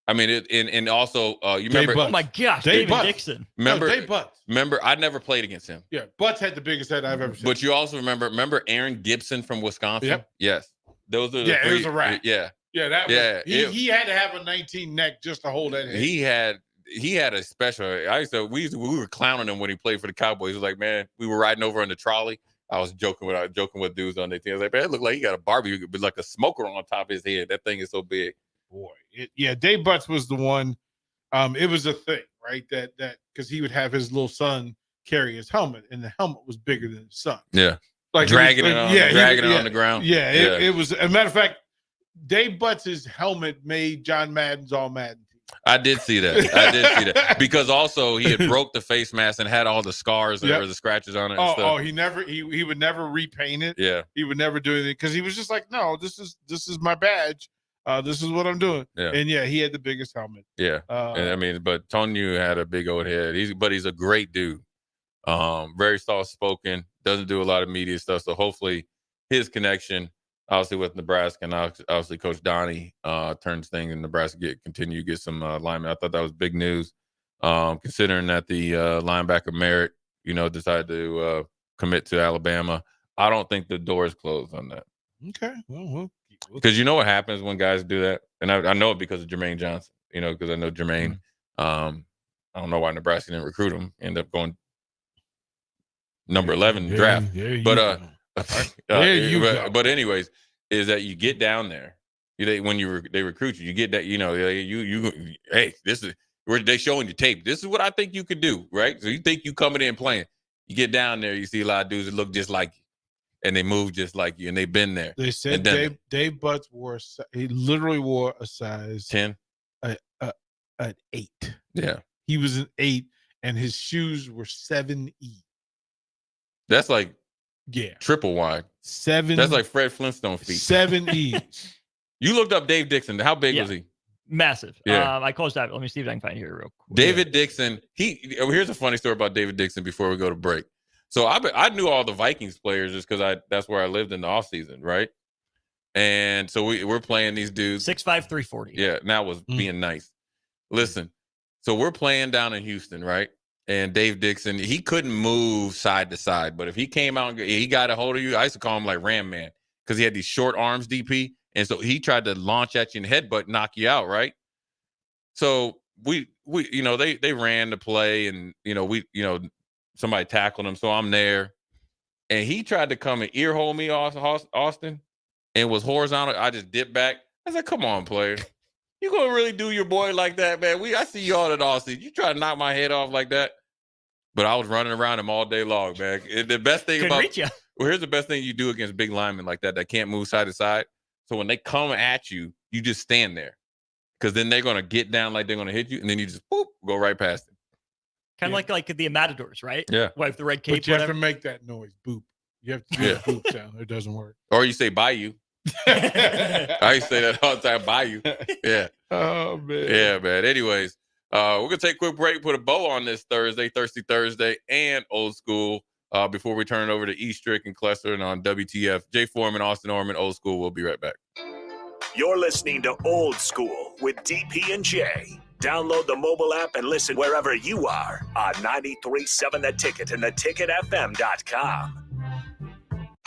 [SPEAKER 11] I mean, and also you remember?
[SPEAKER 12] Oh my gosh, David Dixon.
[SPEAKER 11] Remember, I never played against him.
[SPEAKER 20] Yeah, Butts had the biggest head I've ever seen.
[SPEAKER 11] But you also remember Aaron Gibson from Wisconsin?
[SPEAKER 20] Yep.
[SPEAKER 11] Yes. Those are the
[SPEAKER 20] it was a wrap.
[SPEAKER 11] Yeah.
[SPEAKER 20] Yeah, he had to have a 19 neck just to hold that head.
[SPEAKER 11] He had a special. We were clowning him when he played for the Cowboys. He was like, man, we were riding over on the trolley. I was joking with dudes on their team. I was like, man, it looked like he got a barbecue, but like a smoker on top of his head. That thing is so big.
[SPEAKER 20] Boy, Dave Butts was the one. It was a thing, right? That because he would have his little son carry his helmet, and the helmet was bigger than his son.
[SPEAKER 11] Yeah,
[SPEAKER 20] like
[SPEAKER 11] dragging it on the ground.
[SPEAKER 20] Yeah, it was. As a matter of fact, Dave Butts' helmet made John Madden's All Madden team.
[SPEAKER 11] I did see that. Because also he had broke the face mask and had all the scars or the scratches on it. And stuff.
[SPEAKER 20] He would never repaint it.
[SPEAKER 11] Yeah,
[SPEAKER 20] he would never do anything because he was just like, no, this is my badge. This is what I'm doing.
[SPEAKER 11] Yeah.
[SPEAKER 20] And he had the biggest helmet.
[SPEAKER 11] Yeah. But Tonu had a big old head. He's a great dude. Very soft-spoken, doesn't do a lot of media stuff. So hopefully his connection, obviously with Nebraska and obviously Coach Donnie turns things in Nebraska, continue to get some linemen. I thought that was big news, considering that the linebacker Merritt, decided to commit to Alabama. I don't think the door is closed on that.
[SPEAKER 20] Okay. Well,
[SPEAKER 11] because you know what happens when guys do that, and I know it because of Jermaine Johnson. Because I know Jermaine. I don't know why Nebraska didn't recruit him. Ended up going number 11 draft. But anyways, is that you get down there? When they recruit you, you get that. Hey, this is where they showing you tape. This is what I think you could do, right? So you think you coming in playing. You get down there, you see a lot of dudes that look just like you, and they move just like you, and they've been there.
[SPEAKER 20] They said Dave Butts he literally wore a size
[SPEAKER 11] 10,
[SPEAKER 20] an 8.
[SPEAKER 11] Yeah,
[SPEAKER 20] he was an 8, and his shoes were 7E.
[SPEAKER 11] That's like triple wide.
[SPEAKER 20] 7.
[SPEAKER 11] That's like Fred Flintstone feet.
[SPEAKER 20] 7E.
[SPEAKER 11] You looked up Dave Dixon. How big was he?
[SPEAKER 12] Massive.
[SPEAKER 11] Yeah.
[SPEAKER 12] I closed out. Let me see if I can find it here real quick.
[SPEAKER 11] David Dixon. Here's a funny story about David Dixon before we go to break. So I knew all the Vikings players just because that's where I lived in the offseason, right? And so we're playing these dudes.
[SPEAKER 12] 6'5", 340.
[SPEAKER 11] Yeah, and that was being nice. Listen, so we're playing down in Houston, right? And Dave Dixon, he couldn't move side to side, but if he came out and he got a hold of you, I used to call him like Ram Man because he had these short arms, DP. And so he tried to launch at you and headbutt, knock you out, right? So we they ran the play, and somebody tackled him, so I'm there, and he tried to come and ear hole me, Austin, and was horizontal. I just dipped back. I said, "Come on, player, you gonna really do your boy like that, man? I see you all at Austin. You try to knock my head off like that." But I was running around him all day long, man. The best thing here's the best thing you do against big linemen like that can't move side to side. So when they come at you, you just stand there, because then they're gonna get down like they're gonna hit you, and then you just go right past them.
[SPEAKER 12] Kind of like the Matadors, right?
[SPEAKER 11] Yeah.
[SPEAKER 12] Wipe the red cape.
[SPEAKER 20] But you have to make that noise, boop. You have to do the boop sound. It doesn't work.
[SPEAKER 11] Or you say "Bayou." I used to say that all the time. Bayou. Yeah.
[SPEAKER 20] Oh man.
[SPEAKER 11] Yeah, man. Anyways, we're gonna take a quick break, put a bow on this Thirsty Thursday, and Old School. Before we turn it over to Eastrick and Klesser and on WTF, Jay Foreman, Austin Orman, Old School. We'll be right back.
[SPEAKER 7] You're listening to Old School with DP and J. Download the mobile app and listen wherever you are on 93.7 The Ticket and theticketfm.com.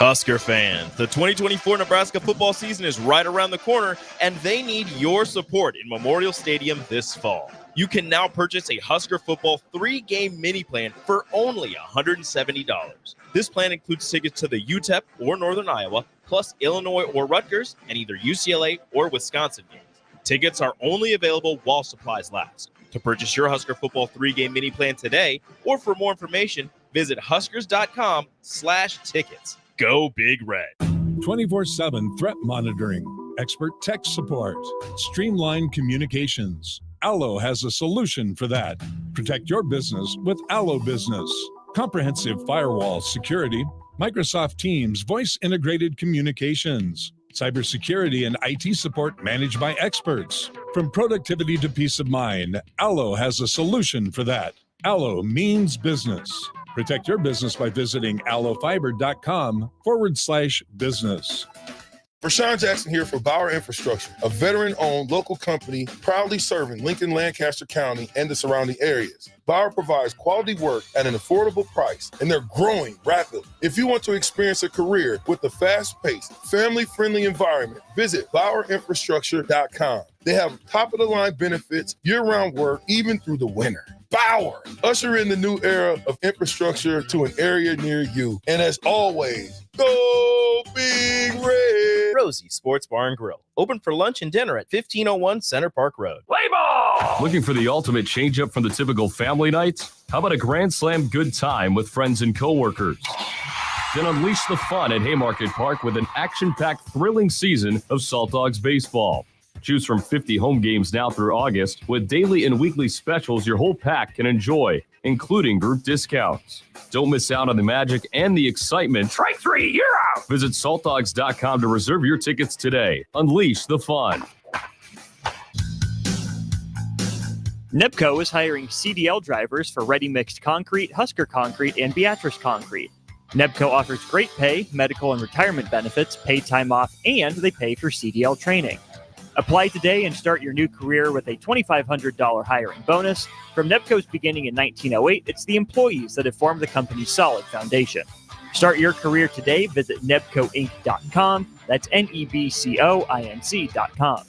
[SPEAKER 5] Husker fans, the 2024 Nebraska football season is right around the corner, and they need your support in Memorial Stadium this fall. You can now purchase a Husker football 3-game mini plan for only $170. This plan includes tickets to the UTEP or Northern Iowa, plus Illinois or Rutgers, and either UCLA or Wisconsin games. Tickets are only available while supplies last. To purchase your Husker football 3-game mini plan today, or for more information, visit huskers.com/tickets. Go Big Red.
[SPEAKER 2] 24/7 threat monitoring, expert tech support, streamlined communications. Allo has a solution for that. Protect your business with Allo Business. Comprehensive firewall security, Microsoft Teams voice-integrated communications, cybersecurity and IT support managed by experts. From productivity to peace of mind, Allo has a solution for that. Allo means business. Protect your business by visiting allofiber.com/business.
[SPEAKER 14] Rashawn Jackson here for Bauer Infrastructure, a veteran-owned local company proudly serving Lincoln, Lancaster County, and the surrounding areas. Bauer provides quality work at an affordable price, and they're growing rapidly. If you want to experience a career with a fast-paced, family-friendly environment, visit BauerInfrastructure.com. They have top-of-the-line benefits, year-round work, even through the winter. Bauer, usher in the new era of infrastructure to an area near you. And as always, go Big Red!
[SPEAKER 5] Rosie Sports Bar and Grill, open for lunch and dinner at 1501 Center Park Road.
[SPEAKER 3] Play ball! Looking for the ultimate change-up from the typical family night? How about a Grand Slam good time with friends and coworkers? Then unleash the fun at Haymarket Park with an action-packed, thrilling season of Salt Dogs baseball. Choose from 50 home games now through August with daily and weekly specials your whole pack can enjoy, including group discounts. Don't miss out on the magic and the excitement. Strike 3, you're out! Visit saltdogs.com to reserve your tickets today. Unleash the fun.
[SPEAKER 12] NEPCO is hiring CDL drivers for ready mixed concrete, Husker concrete, and Beatrice concrete. NEPCO offers great pay, medical and retirement benefits, paid time off, and they pay for CDL training. Apply today and start your new career with a $2,500 hiring bonus. From NEPCO's beginning in 1908, it's the employees that have formed the company's solid foundation. Start your career today. Visit nebcoinc.com. That's NEBCOINC.com.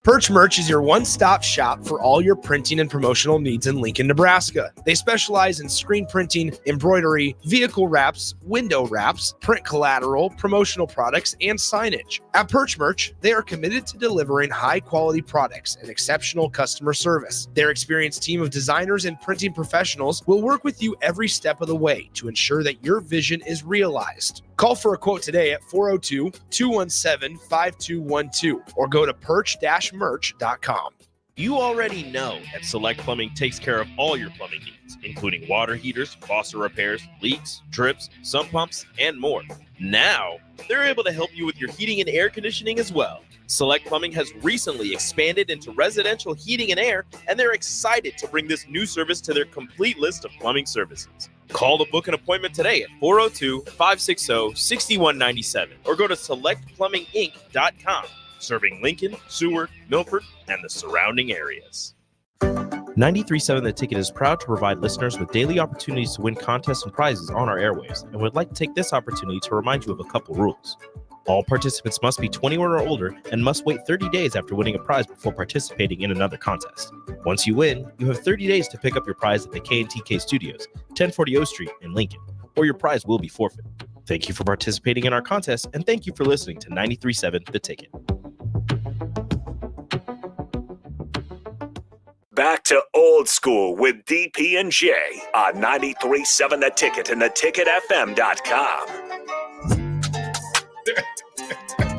[SPEAKER 19] Perch Merch is your one-stop shop for all your printing and promotional needs in Lincoln, Nebraska. They specialize in screen printing, embroidery, vehicle wraps, window wraps, print collateral, promotional products, and signage. At Perch Merch, they are committed to delivering high-quality products and exceptional customer service. Their experienced team of designers and printing professionals will work with you every step of the way to ensure that your vision is realized. Call for a quote today at 402-217-5212 or go to perch-merch.com.
[SPEAKER 5] You already know that Select Plumbing takes care of all your plumbing needs, including water heaters, faucet repairs, leaks, drips, sump pumps, and more. Now, they're able to help you with your heating and air conditioning as well. Select Plumbing has recently expanded into residential heating and air, and they're excited to bring this new service to their complete list of plumbing services. Call to book an appointment today at 402-560-6197 or go to selectplumbinginc.com, serving Lincoln, Seward, Milford, and the surrounding areas. 93.7 The Ticket is proud to provide listeners with daily opportunities to win contests and prizes on our airwaves, and would like to take this opportunity to remind you of a couple rules. All participants must be 21 or older and must wait 30 days after winning a prize before participating in another contest. Once you win, you have 30 days to pick up your prize at the K&TK Studios, 1040 O Street in Lincoln, or your prize will be forfeit. Thank you for participating in our contest, and thank you for listening to 93.7 The Ticket.
[SPEAKER 7] Back to old school with DP and J on 93.7 The Ticket and theticketfm.com.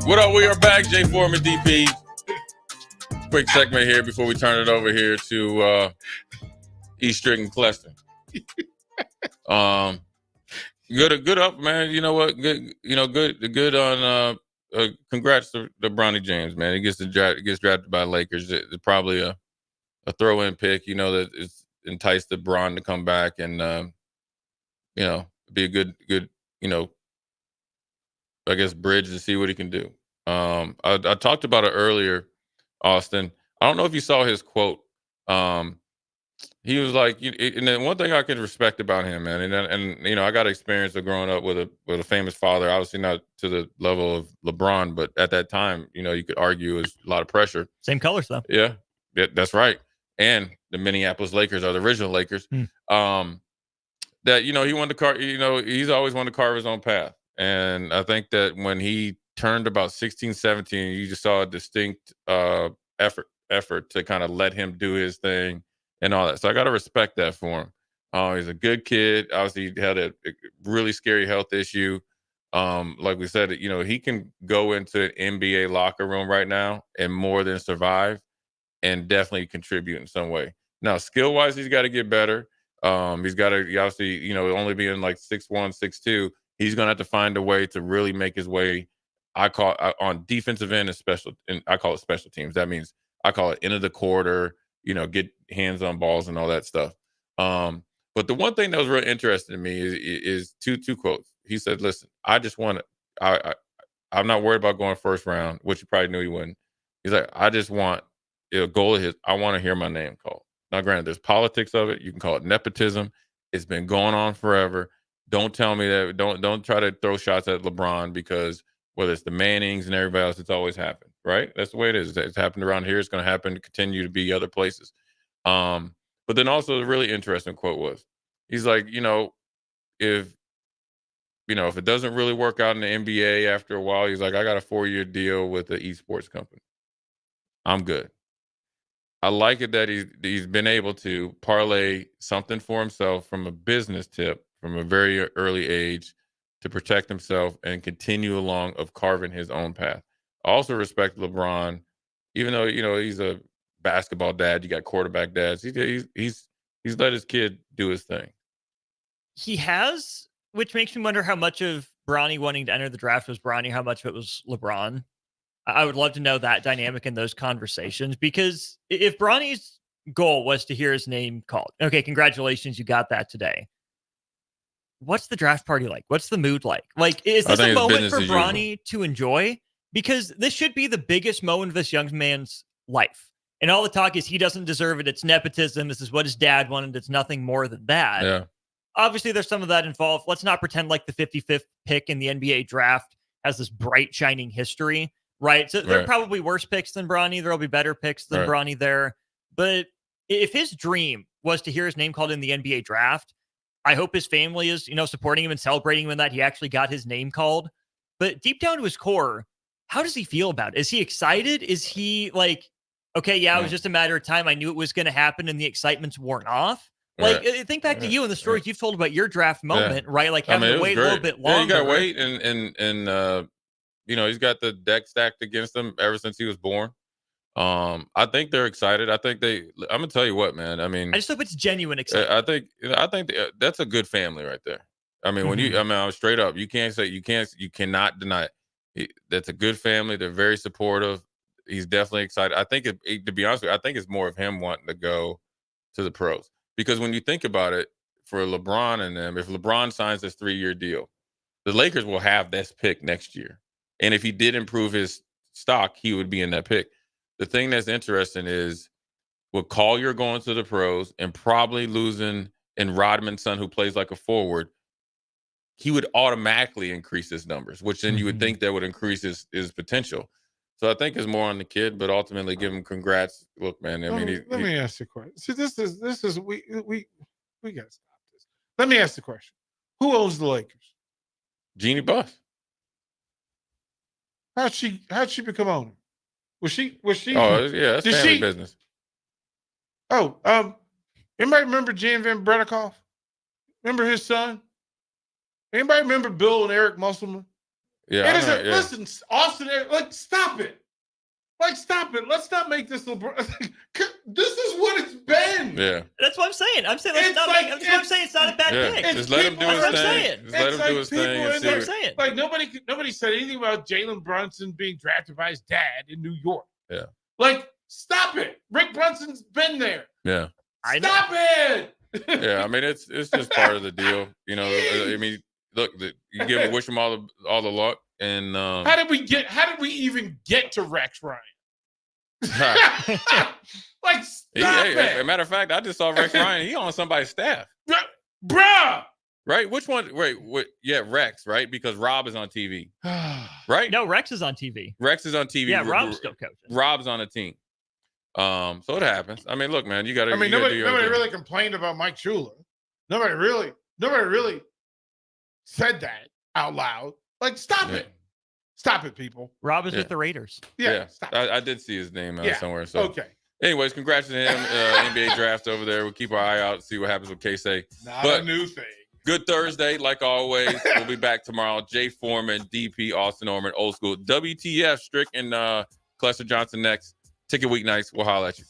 [SPEAKER 11] What up? We are back. Jay Foreman, DP. Quick segment here before we turn it over here to Eastrick and Cleston. Good up, man. You know what? Good on. Congrats to Bronny James, man. He gets drafted by Lakers. It's probably a throw-in pick. That it's enticed the Bron to come back and be a good I guess bridge to see what he can do. I talked about it earlier, Austin. I don't know if you saw his quote. He was like, and then one thing I can respect about him, man, and I got experience of growing up with a famous father. Obviously not to the level of LeBron, but at that time, you could argue it was a lot of pressure.
[SPEAKER 12] Same colors though.
[SPEAKER 11] Yeah, that's right. And the Minneapolis Lakers are the original Lakers. That he wanted to he's always wanted to carve his own path. And I think that when he turned about 16, 17, you just saw a distinct effort to kind of let him do his thing and all that. So I got to respect that for him. He's a good kid. Obviously, he had a really scary health issue. Like we said, he can go into an NBA locker room right now and more than survive and definitely contribute in some way. Now, skill-wise, he's got to get better. He's got to obviously, only being like 6'1", 6'2", he's going to have to find a way to really make his way. I call on defensive end and I call it special teams. That means I call it end of the quarter, get hands on balls and all that stuff. But the one thing that was really interesting to me is two quotes. He said, "Listen, I just want to. I'm not worried about going first round," which you probably knew he wouldn't. He's like, "I just want a goal of his. I want to hear my name called." Now, granted, there's politics of it. You can call it nepotism. It's been going on forever. Don't tell me that. Don't try to throw shots at LeBron because whether it's the Mannings and everybody else, it's always happened, right? That's the way it is. It's happened around here. It's going to happen. Continue to be other places. But then also the really interesting quote was, he's like, if it doesn't really work out in the NBA after a while, he's like, I got a 4-year deal with the esports company. I'm good. I like it that he's been able to parlay something for himself from a business tip from a very early age to protect himself and continue along of carving his own path. I also respect LeBron, even though, he's a basketball dad. You got quarterback dads. He's let his kid do his thing.
[SPEAKER 12] He has, which makes me wonder how much of Bronny wanting to enter the draft was Bronny, how much of it was LeBron. I would love to know that dynamic in those conversations, because if Bronny's goal was to hear his name called. Okay, congratulations, you got that today. What's the draft party like? What's the mood like? Like, is this a moment for Bronny to enjoy? Because this should be the biggest moment of this young man's life. And all the talk is he doesn't deserve it. It's nepotism. This is what his dad wanted. It's nothing more than that.
[SPEAKER 11] Yeah.
[SPEAKER 12] Obviously, there's some of that involved. Let's not pretend like the 55th pick in the NBA draft has this bright, shining history, right? So there are probably worse picks than Bronny. There'll be better picks than Bronny there. But if his dream was to hear his name called in the NBA draft, I hope his family is, supporting him and celebrating him in that he actually got his name called. But deep down to his core, how does he feel about it? Is he excited? Is he like, okay, yeah, it was just a matter of time. I knew it was going to happen and the excitement's worn off? Like, think back to you and the stories you've told about your draft moment, right? Like having to wait a little bit longer.
[SPEAKER 11] Yeah, you got to wait. And he's got the deck stacked against him ever since he was born. I think they're excited. I'm going to tell you what, man. I mean,
[SPEAKER 12] I just hope it's genuine excitement.
[SPEAKER 11] I think that's a good family right there. I mean, I'm straight up, you cannot deny it. That's a good family. They're very supportive. He's definitely excited. I think to be honest with you, I think it's more of him wanting to go to the pros. Because when you think about it, for LeBron and them, if LeBron signs this 3-year deal, the Lakers will have this pick next year. And if he did improve his stock, he would be in that pick. The thing that's interesting is with Collier going to the pros and probably losing in Rodman's son, who plays like a forward, he would automatically increase his numbers, which then you would think that would increase his potential. So I think it's more on the kid, but ultimately give him congrats. Look, man.
[SPEAKER 20] Let me ask the question. See, this is we gotta stop this. Let me ask the question: who owns the Lakers?
[SPEAKER 11] Jeannie Buss.
[SPEAKER 20] How'd she become owner? Was she?
[SPEAKER 11] Oh yeah, that's family business.
[SPEAKER 20] Oh, anybody remember Jan Van Bredikoff? Remember his son? Anybody remember Bill and Eric Musselman?
[SPEAKER 11] Yeah,
[SPEAKER 20] listen, Austin, stop it. Stop it. Let's not make this LeBron. This is what it's been.
[SPEAKER 11] Yeah.
[SPEAKER 12] That's what I'm saying. I'm saying it's not a bad pick.
[SPEAKER 11] Just let him do his thing. Just let him do his thing.
[SPEAKER 12] That's what I'm saying.
[SPEAKER 20] Like nobody said anything about Jalen Brunson being drafted by his dad in New York.
[SPEAKER 11] Yeah.
[SPEAKER 20] Like, stop it. Rick Brunson's been there.
[SPEAKER 11] Yeah.
[SPEAKER 20] Stop it.
[SPEAKER 11] Yeah, I mean it's just part of the deal. I mean, look, you wish him all the luck. And
[SPEAKER 20] how did we even get to Rex Ryan? Stop it.
[SPEAKER 11] As a matter of fact, I just saw Rex Ryan. He on somebody's staff.
[SPEAKER 20] Bruh.
[SPEAKER 11] Right? Which one? Wait, yeah, Rex, right? Because Rob is on TV. Right?
[SPEAKER 12] No, Rex is on TV.
[SPEAKER 11] Rex is on TV.
[SPEAKER 12] Yeah, Rob's still coaching.
[SPEAKER 11] Rob's on a team. So it happens. I mean, look, man, you got to.
[SPEAKER 20] Nobody really complained about Mike Shula. Nobody really said that out loud. Like, stop it. Stop it, people.
[SPEAKER 12] Rob is with the Raiders.
[SPEAKER 11] Yeah. I did see his name somewhere. So
[SPEAKER 20] okay.
[SPEAKER 11] Anyways, congrats to him. NBA draft over there. We'll keep our eye out, see what happens with K-Say.
[SPEAKER 20] Not a new thing.
[SPEAKER 11] Good Thursday, like always. We'll be back tomorrow. Jay Foreman, DP, Austin Norman, Old School. WTF, Strick, and Clester Johnson next. Ticket weeknights. We'll holler at you.